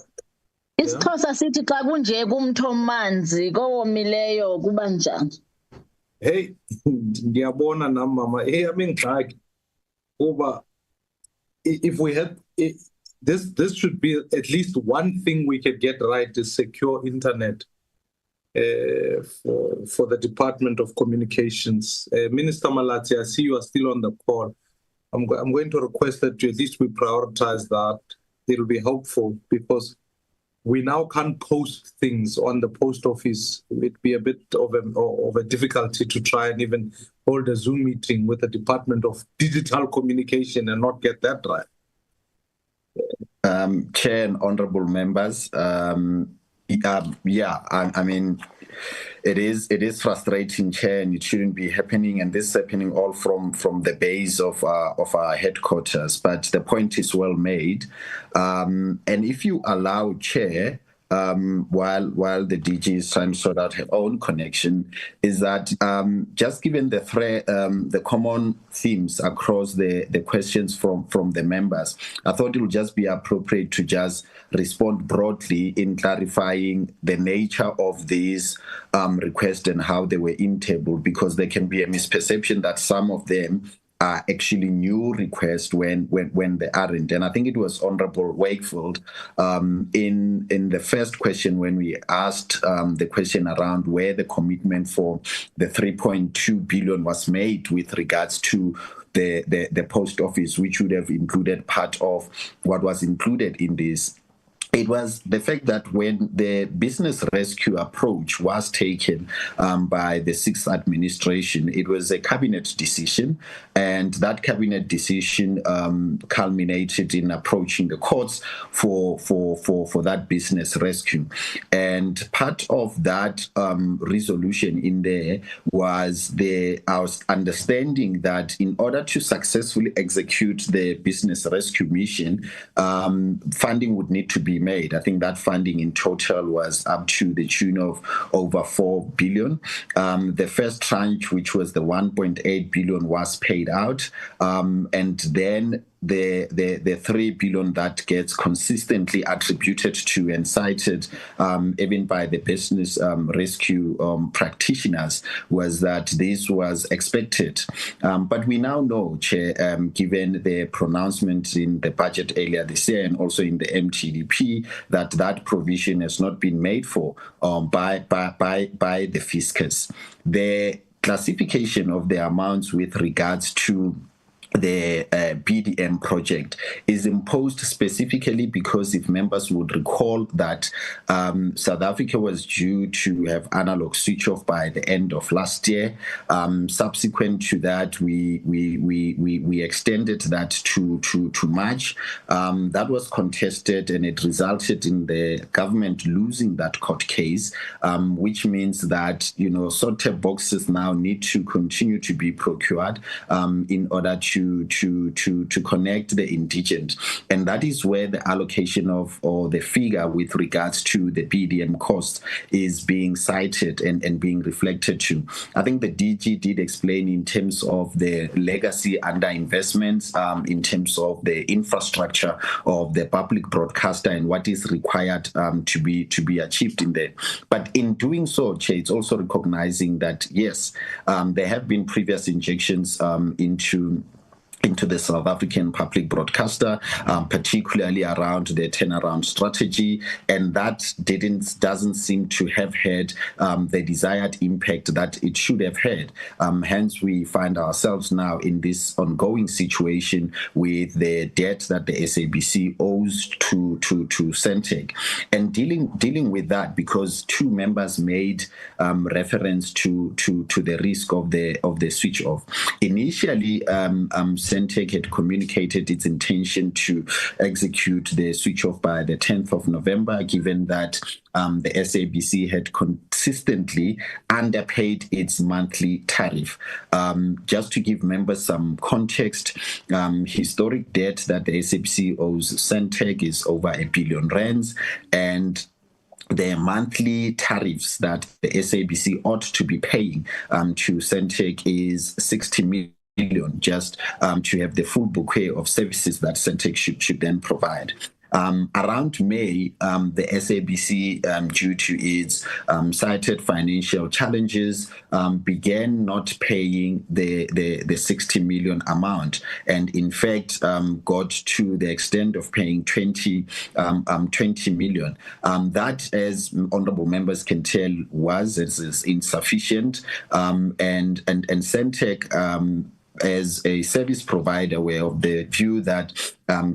Isixhosa sithi xa kunje kumthomanzi kowomileyo kuba njani. Hey, ngiyabona nam mama. Hey, I mean, over if we had this should be at least one thing we could get right is secure internet for the Department of Communications. Minister Malati, I see you are still on the call. I'm going to request that at least we prioritize that. It'll be helpful because we now can't post things on the post office. It'd be a bit of a difficulty to try and even hold a Zoom meeting with the Department of Digital Communication and not get that right. Chair and honorable members, I mean, it is frustrating, Chair, and it shouldn't be happening, and this is happening all from the base of our headquarters. But the point is well made, and if you allow, Chair, while the DG is trying to sort out her own connection, is that just given the common themes across the questions from the members, I thought it would just be appropriate to just respond broadly in clarifying the nature of these requests and how they were intabled, because there can be a misperception that some of them are actually new requests when they aren't. And I think it was Honorable Wakefield in the first question, when we asked the question around where the commitment for the 3.2 billion was made with regards to the post office, which would have included part of what was included in this. It was the fact that when the business rescue approach was taken by the sixth administration, it was a cabinet decision, and that cabinet decision culminated in approaching the courts for that business rescue. And part of that resolution in there was our understanding that in order to successfully execute the business rescue mission, funding would need to be made. I think that funding in total was up to the tune of over 4 billion. The first tranche, which was the 1.8 billion, was paid out, and then the 3 billion that gets consistently attributed to and cited even by the business rescue practitioners was that this was expected. But we now know, Chair, given the pronouncement in the budget earlier this year and also in the MTDP, that provision has not been made for by the fiscus. The classification of the amounts with regards to the BDM project is imposed specifically because, if members would recall, that South Africa was due to have analog switch off by the end of last year. Subsequent to that, we extended that to March. That was contested, and it resulted in the government losing that court case, which means that sorted boxes now need to continue to be procured in order to connect the indigent. And that is where the allocation of, or the figure with regards to the BDM cost is being cited and being reflected to. I think the DG did explain in terms of the legacy underinvestments, in terms of the infrastructure of the public broadcaster and what is required to be achieved in there. But in doing so, Chair, it's also recognizing that, yes, there have been previous injections into the South African public broadcaster, particularly around the turnaround strategy, and that doesn't seem to have had the desired impact that it should have had. Hence, we find ourselves now in this ongoing situation with the debt that the SABC owes to Centec, and dealing with that, because two members made reference to the risk of the switch off. Initially, Centec had communicated its intention to execute the switch off by the 10th of November, given that the SABC had consistently underpaid its monthly tariff. Just to give members some context, historic debt that the SABC owes Centec is over R1 billion, and the monthly tariffs that the SABC ought to be paying to Centec is 60 million. Just to have the full bouquet of services that Centec should then provide. Around May, the SABC, due to its cited financial challenges, began not paying the 60 million amount, and in fact got to the extent of paying 20 million. That, as honourable members can tell, is insufficient, and Centec, as a service provider, were of the view that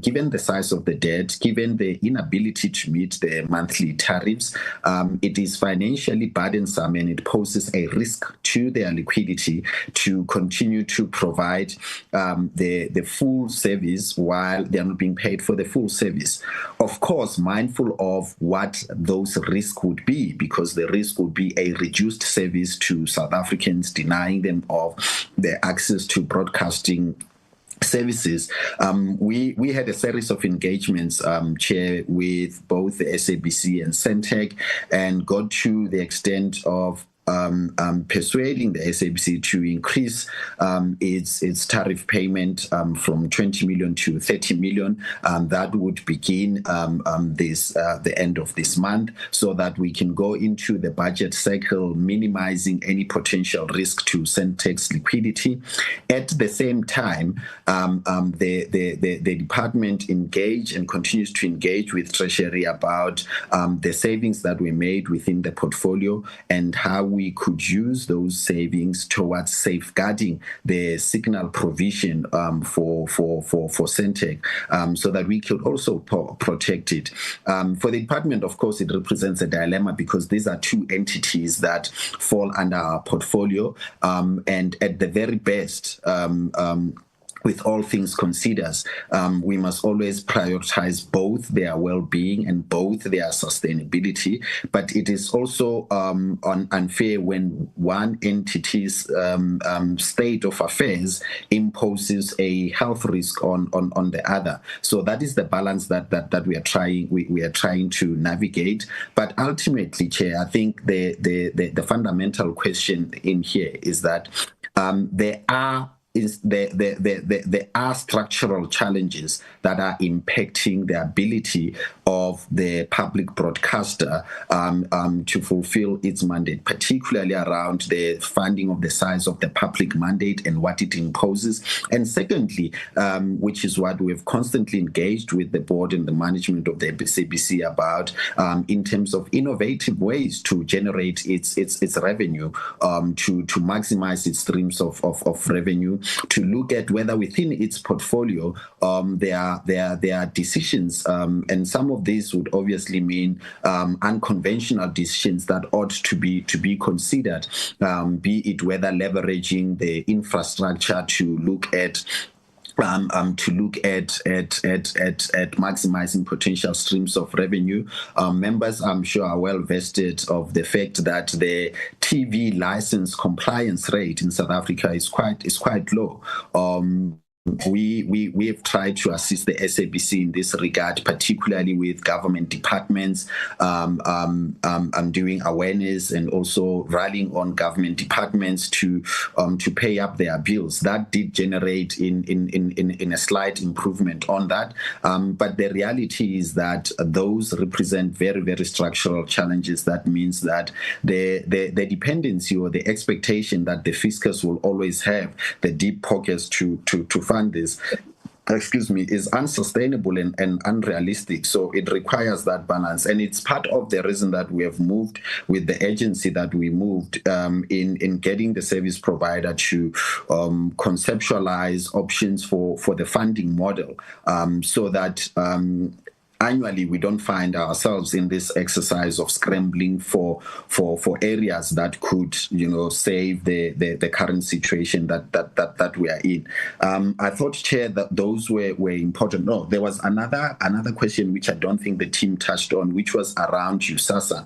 given the size of the debt, given the inability to meet the monthly tariffs, it is financially burdensome, and it poses a risk to their liquidity to continue to provide the full service while they are not being paid for the full service. Of course, mindful of what those risks would be, because the risk would be a reduced service to South Africans, denying them of their access to broadcasting services. We had a series of engagements, Chair, with both the SABC and Centec, and got to the extent of persuading the SABC to increase its tariff payment from 20 million to 30 million. That would begin the end of this month, so that we can go into the budget cycle minimizing any potential risk to Centec's liquidity. At the same time, the department engaged and continues to engage with Treasury about the savings that we made within the portfolio and how we could use those savings towards safeguarding the signal provision for Centec, so that we could also protect it. For the department, of course, it represents a dilemma because these are two entities that fall under our portfolio, and at the very best, with all things considered, we must always prioritize both their well-being and both their sustainability. But it is also unfair when one entity's state of affairs imposes a health risk on the other. So that is the balance that we are trying to navigate. But ultimately, Chair, I think the fundamental question in here is that there are structural challenges that are impacting the ability of the public broadcaster to fulfill its mandate, particularly around the funding of the size of the public mandate and what it imposes. And secondly, which is what we've constantly engaged with the board and the management of the SABC about, in terms of innovative ways to generate its revenue, to maximize its streams of revenue, to look at whether within its portfolio there are decisions, and some of these would obviously mean unconventional decisions that ought to be considered, be it whether leveraging the infrastructure to look at maximizing potential streams of revenue. Members, I'm sure, are well vested of the fact that the TV license compliance rate in South Africa is quite low. We have tried to assist the SABC in this regard, particularly with government departments, doing awareness and also rallying on government departments to pay up their bills. That did generate in a slight improvement on that. But the reality is that those represent very, very structural challenges. That means that the dependency or the expectation that the fiscus will always have the deep pockets to fund this, is unsustainable and unrealistic. So it requires that balance. And it's part of the reason that we have moved with the agency that we moved in getting the service provider to conceptualize options for the funding model, so that annually we don't find ourselves in this exercise of scrambling for areas that could, save the current situation that we are in. I thought, Chair, that those were important. No, there was another question which I don't think the team touched on, which was around USASA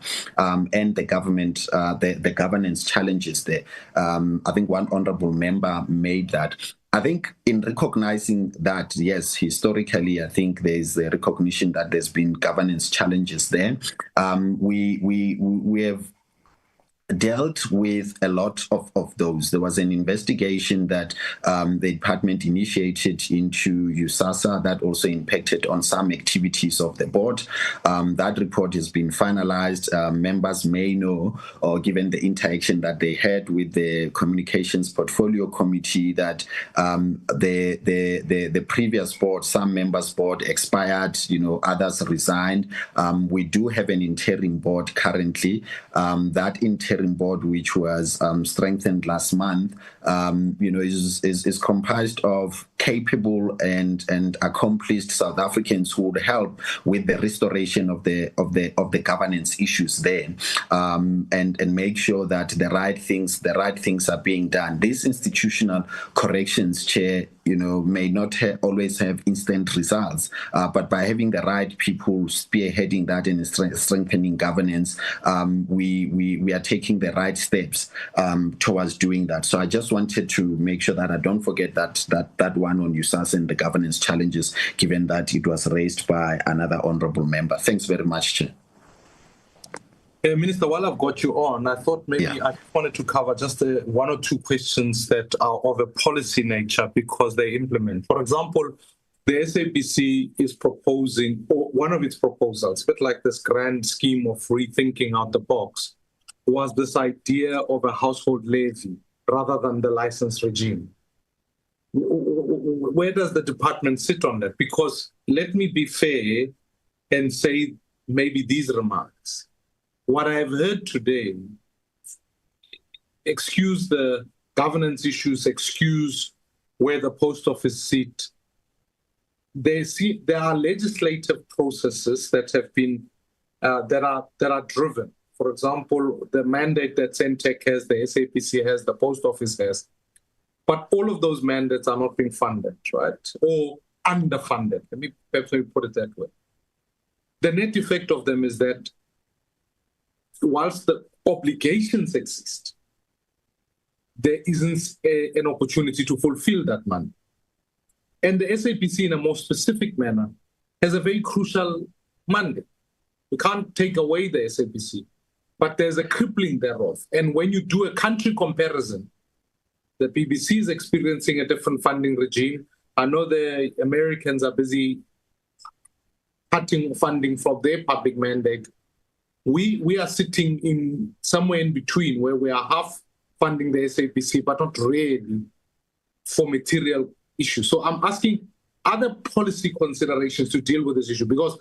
and the government, the governance challenges there. I think one honourable member made that. I think in recognizing that, yes, historically, I think there's a recognition that there's been governance challenges there. We have dealt with a lot of those. There was an investigation that the department initiated into USASA that also impacted on some activities of the board. That report has been finalized. Members may know, or given the interaction that they had with the Communications Portfolio Committee, that the previous board, some members' board expired, others resigned. We do have an interim board currently. That interim board, which was strengthened last month, is comprised of capable and accomplished South Africans who would help with the restoration of the governance issues there, and make sure that the right things are being done. These institutional corrections, Chair, may not always have instant results, but by having the right people spearheading that and strengthening governance, we are taking the right steps towards doing that. So I just wanted to make sure that I don't forget that one one on USAS and the governance challenges, given that it was raised by another honourable member. Thanks very much, Chair. Minister, while I've got you on, I thought maybe I wanted to cover just one or two questions that are of a policy nature because they implement. For example, the SABC is proposing, or one of its proposals, a bit like this grand scheme of rethinking out the box, was this idea of a household levy rather than the license regime. Where does the department sit on that? Because let me be fair and say maybe these remarks. What I have heard today, excuse the governance issues, excuse where the post office sit. There are legislative processes that have been that are driven. For example, the mandate that Centec has, the SAPC has, the post office has, but all of those mandates are not being funded, right, or underfunded. Let me put it that way. The net effect of them is that whilst the obligations exist, there isn't an opportunity to fulfill that mandate. And the SAPC, in a more specific manner, has a very crucial mandate. We can't take away the SAPC, but there's a crippling thereof. And when you do a country comparison, the BBC is experiencing a different funding regime. I know the Americans are busy cutting funding from their public mandate. We are sitting in somewhere in between where we are half funding the SAPC, but not really for material issues. So I'm asking other policy considerations to deal with this issue, because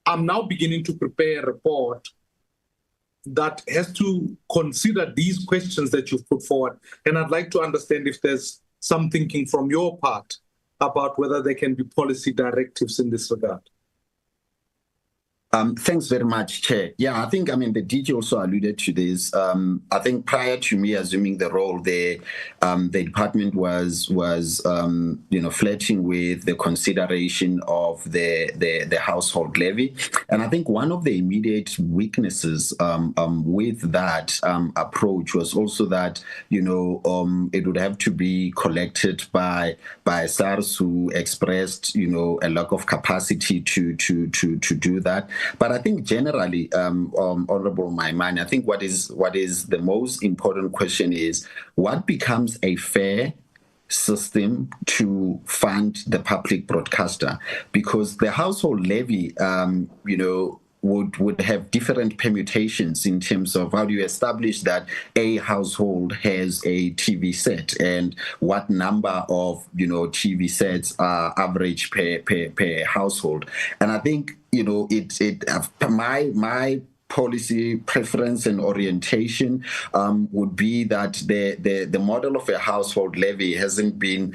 I'm now beginning to prepare a report that has to consider these questions that you've put forward. And I'd like to understand if there's some thinking from your part about whether there can be policy directives in this regard. Thanks very much, Chair. Yeah, I think, the DG also alluded to this. I think prior to me assuming the role there, the department was flirting with the consideration of the household levy. And I think one of the immediate weaknesses with that approach was also that, it would have to be collected by SARS, who expressed, a lack of capacity to do that. But I think generally, Honourable Maimane, I think what is the most important question is what becomes a fair system to fund the public broadcaster, because the household levy, would have different permutations in terms of how do you establish that a household has a TV set and what number of TV sets are average per household. And I think my policy preference and orientation would be that the model of a household levy hasn't been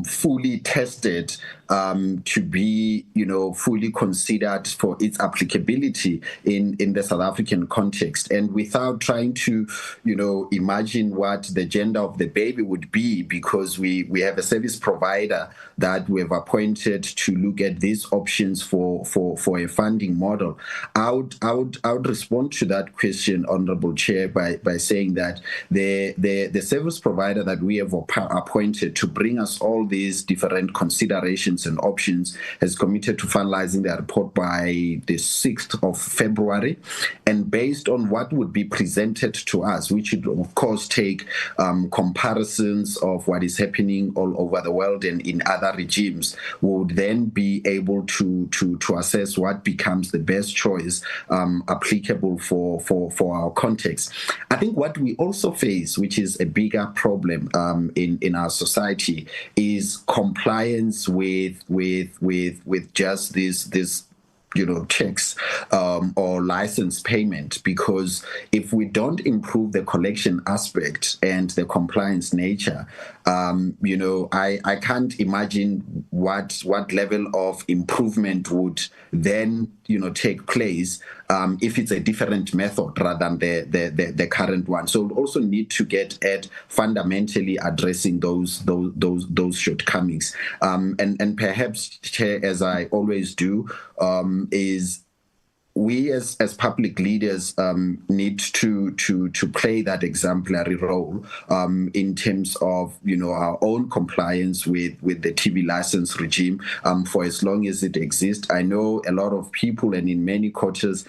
fully tested to be fully considered for its applicability in the South African context, and without trying to imagine what the gender of the baby would be, because we have a service provider that we have appointed to look at these options for a funding model. I would respond to that question, Honourable Chair, by saying that the service provider that we have appointed to bring us all these different considerations and options has committed to finalizing the report by the 6th of February. And based on what would be presented to us, which would of course take comparisons of what is happening all over the world and in other regimes, would then be able to assess what becomes the best choice applicable for our context. I think what we also face, which is a bigger problem in our society, is compliance with just this checks or license payment, because if we don't improve the collection aspect and the compliance nature, I can't imagine what level of improvement would then take place if it's a different method rather than the current one. So we'll also need to get at fundamentally addressing those shortcomings. And perhaps, Chair, as I always do, is we as public leaders need to play that exemplary role in terms of our own compliance with the TV license regime for as long as it exists. I know a lot of people, and in many quarters,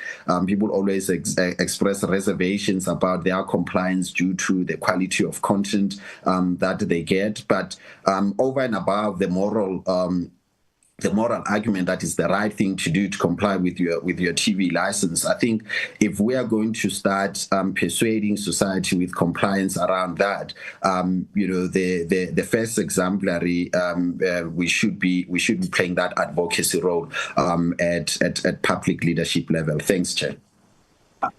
people always express reservations about their compliance due to the quality of content that they get, but over and above the moral argument that is the right thing to do to comply with your TV license, I think if we are going to start persuading society with compliance around that, the first exemplary, we should be playing that advocacy role at public leadership level. Thanks, Chair.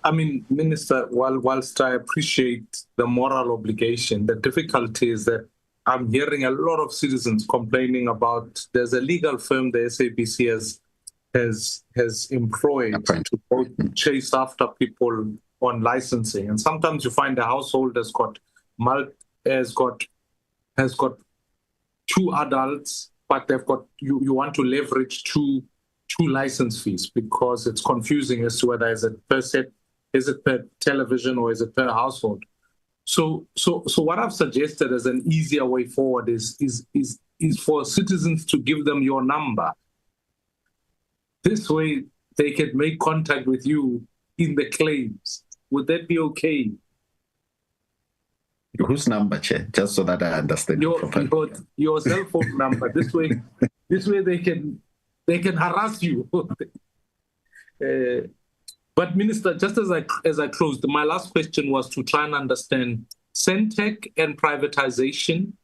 I mean, Minister, whilst I appreciate the moral obligation, the difficulty is that I'm hearing a lot of citizens complaining about there's a legal firm the SABC has employed to both chase after people on licensing, and sometimes you find a household has got two adults, but they've got you want to leverage two license fees because it's confusing as to whether is it per television or is it per household. So what I've suggested as an easier way forward is for citizens to give them your number. This way they can make contact with you in the claims. Would that be okay? Whose number, Chair? Just so that I understand. Your cell phone number. This way they can harass you. But Minister, just as I closed, my last question was to try and understand Centec and privatization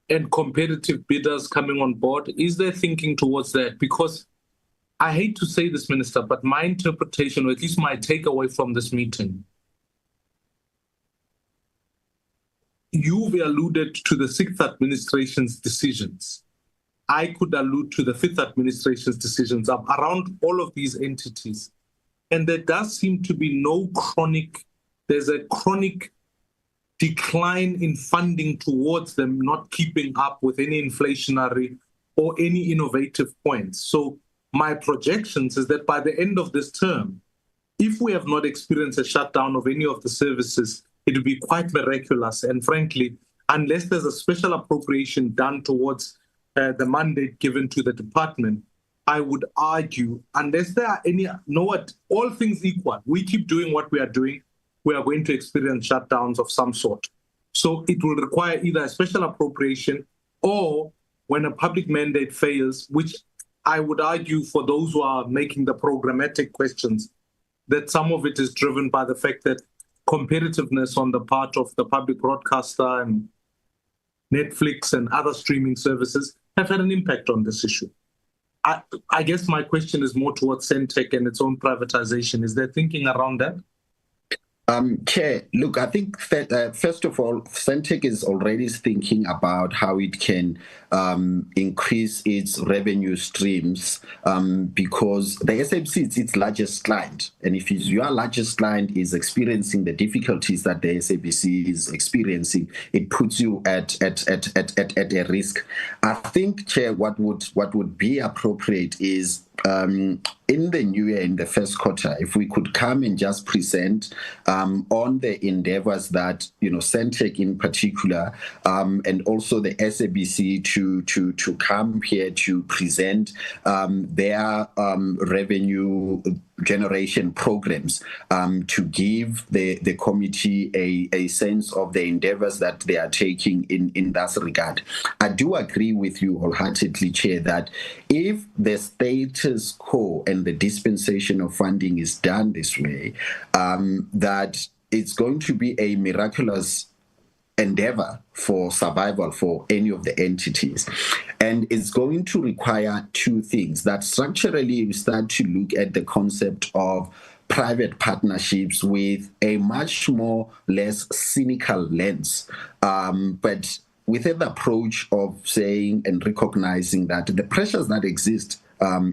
and competitive bidders coming on board. Is there thinking towards that? Because I hate to say this, Minister, but my interpretation, or at least my takeaway from this meeting, you've alluded to the 6th administration's decisions. I could allude to the 5th administration's decisions around all of these entities. And there does seem to be there's a chronic decline in funding towards them, not keeping up with any inflationary or any innovative points. So my projections is that by the end of this term, if we have not experienced a shutdown of any of the services, it will be quite miraculous. And frankly, unless there's a special appropriation done towards the mandate given to the department, I would argue, unless there are all things equal, we keep doing what we are doing, we are going to experience shutdowns of some sort. So it will require either a special appropriation or when a public mandate fails, which I would argue for those who are making the programmatic questions, that some of it is driven by the fact that competitiveness on the part of the public broadcaster and Netflix and other streaming services have had an impact on this issue. I guess my question is more towards Centec and its own privatization. Is there thinking around that? Chair, look, I think first of all, Centec is already thinking about how it can increase its revenue streams because the SABC is its largest client. And if your largest client is experiencing the difficulties that the SABC is experiencing, it puts you at a risk. I think, Chair, what would be appropriate is in the new year, in the first quarter, if we could come and just present on the endeavors that Centec in particular, and also the SABC to come here to present their revenue generation programs to give the committee a sense of the endeavors that they are taking in that regard. I do agree with you wholeheartedly, Chair, that if the status quo and the dispensation of funding is done this way, that it's going to be a miraculous endeavor for survival for any of the entities. And it's going to require two things: that structurally we start to look at the concept of private partnerships with a much more less cynical lens, but with an approach of saying and recognizing that the pressures that exist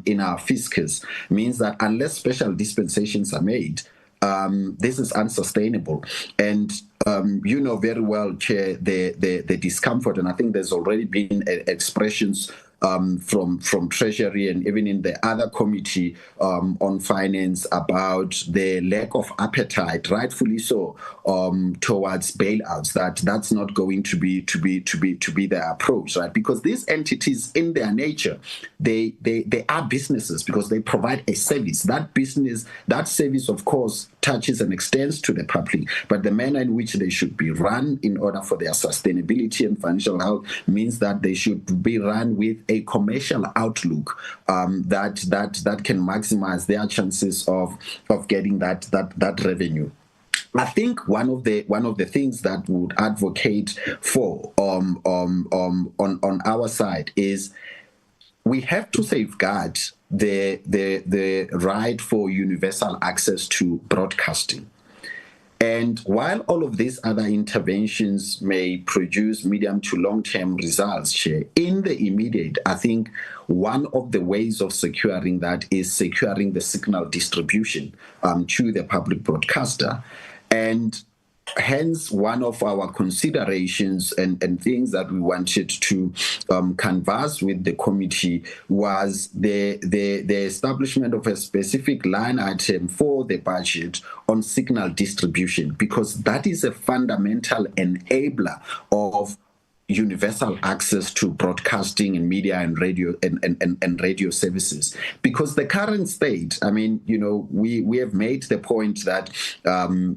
in our fiscus means that unless special dispensations are made, this is unsustainable. And very well, Chair, the discomfort, and I think there's already been expressions from Treasury and even in the other committee on finance about the lack of appetite, rightfully so, towards bailouts. That's not going to be the approach, right? Because these entities, in their nature, they are businesses because they provide a service. That service, of course, touches and extends to the public, but the manner in which they should be run in order for their sustainability and financial health means that they should be run with a commercial outlook that can maximize their chances of getting that revenue. I think one of the things that we would advocate for on our side is we have to safeguard the right for universal access to broadcasting. And while all of these other interventions may produce medium to long-term results, in the immediate, I think one of the ways of securing that is securing the signal distribution to the public broadcaster. And hence, one of our considerations and things that we wanted to canvass with the committee was the establishment of a specific line item for the budget on signal distribution, because that is a fundamental enabler of universal access to broadcasting and media and radio and radio services. Because the current state, I mean, we have made the point that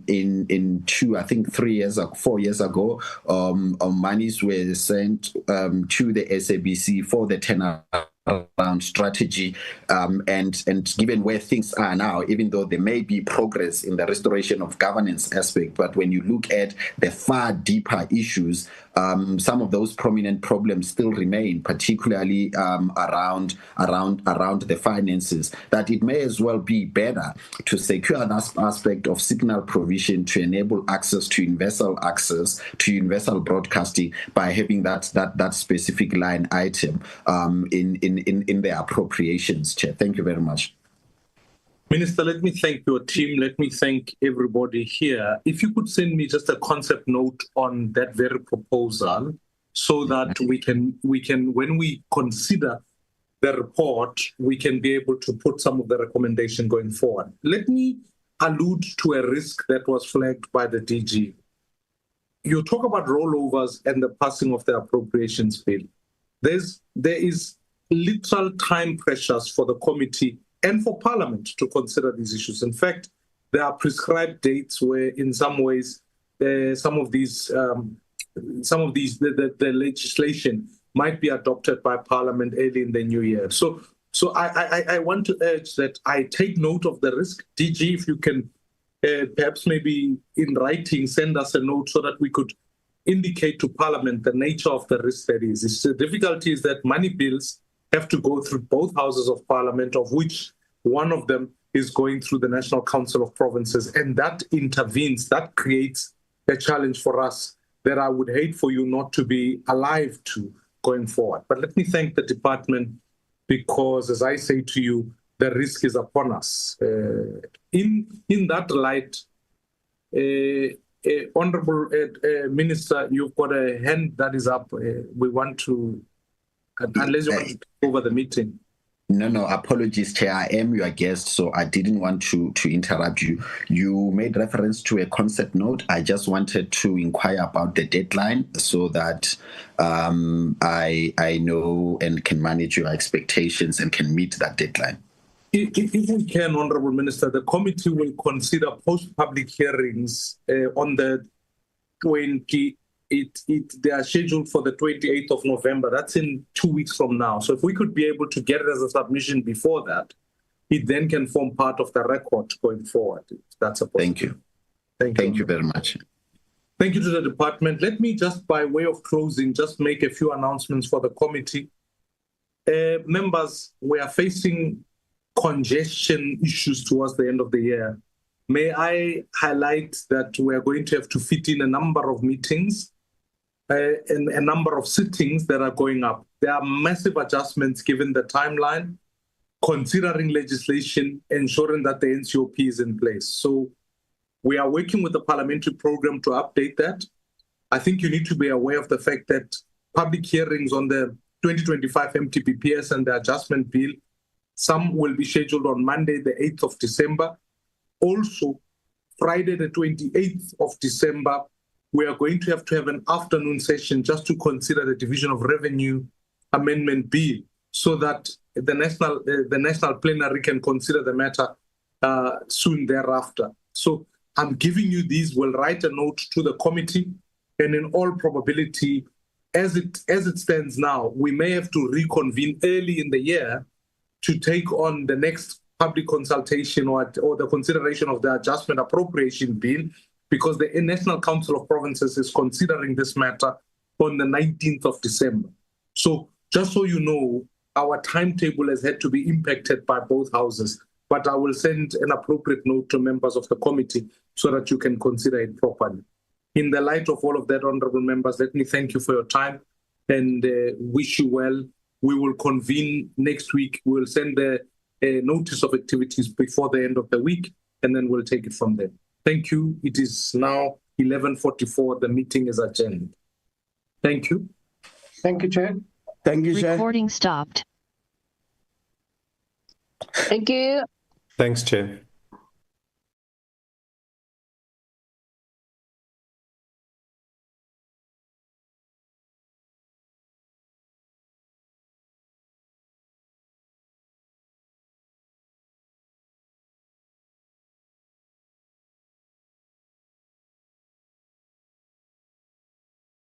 in 4 years ago, monies were sent to the SABC for the turnaround strategy, and given where things are now, even though there may be progress in the restoration of governance aspect, but when you look at the far deeper issues, some of those prominent problems still remain, particularly around the finances, that it may as well be better to secure that aspect of signal provision to enable access to universal broadcasting by having that specific line item in the appropriations, Chair. Thank you very much. Minister, let me thank your team. Let me thank everybody here. If you could send me just a concept note on that very proposal, so that we can, when we consider the report, we can be able to put some of the recommendation going forward. Let me allude to a risk that was flagged by the DG. You talk about rollovers and the passing of the appropriations bill. There is literal time pressures for the committee and for Parliament to consider these issues. In fact, there are prescribed dates where, in some ways, some of the legislation might be adopted by Parliament early in the new year. So I want to urge that I take note of the risk. DG, if you can perhaps maybe in writing send us a note so that we could indicate to Parliament the nature of the risk that is. The difficulty is that money bills have to go through both houses of Parliament, of which one of them is going through the National Council of Provinces, and that intervenes, that creates a challenge for us that I would hate for you not to be alive to going forward. But let me thank the department, because, as I say to you, the risk is upon us. In that light, Honourable Minister, you've got a hand that is up. We want to, unless you want to take over the meeting. No, apologies, Chair. I am your guest, so I didn't want to interrupt you. You made reference to a concept note. I just wanted to inquire about the deadline so that I know and can manage your expectations and can meet that deadline. If we can, Honourable Minister, the committee will consider post-public hearings on the 20th. They are scheduled for the 28th of November. That's in 2 weeks from now. So if we could be able to get it as a submission before that, it then can form part of the record going forward. That's a possibility. Thank you. Thank you very much. Thank you to the department. Let me just, by way of closing, just make a few announcements for the committee. Members, we are facing congestion issues towards the end of the year. May I highlight that we are going to have to fit in a number of meetings and a number of sittings that are going up. There are massive adjustments given the timeline, considering legislation, ensuring that the NCOP is in place. So we are working with the parliamentary program to update that. I think you need to be aware of the fact that public hearings on the 2025 MTPPS and the adjustment bill. Some will be scheduled on Monday, the 8th of December. Also, Friday, the 28th of December, we are going to have an afternoon session just to consider the Division of Revenue Amendment Bill, so that the national plenary can consider the matter soon thereafter. So I'm giving you these. We'll write a note to the committee, and in all probability, as it stands now, we may have to reconvene early in the year to take on the next public consultation or the consideration of the adjustment appropriation bill, because the National Council of Provinces is considering this matter on the 19th of December. So just so you know, our timetable has had to be impacted by both houses, but I will send an appropriate note to members of the committee so that you can consider it properly. In the light of all of that, honorable members, let me thank you for your time and wish you well. We will convene next week. We will send the notice of activities before the end of the week, and then we'll take it from there. Thank you. It is now 11:44. The meeting is adjourned. Thank you. Thank you, Chair. Thank you, Chair. Recording stopped. Thank you. Thanks, Chair.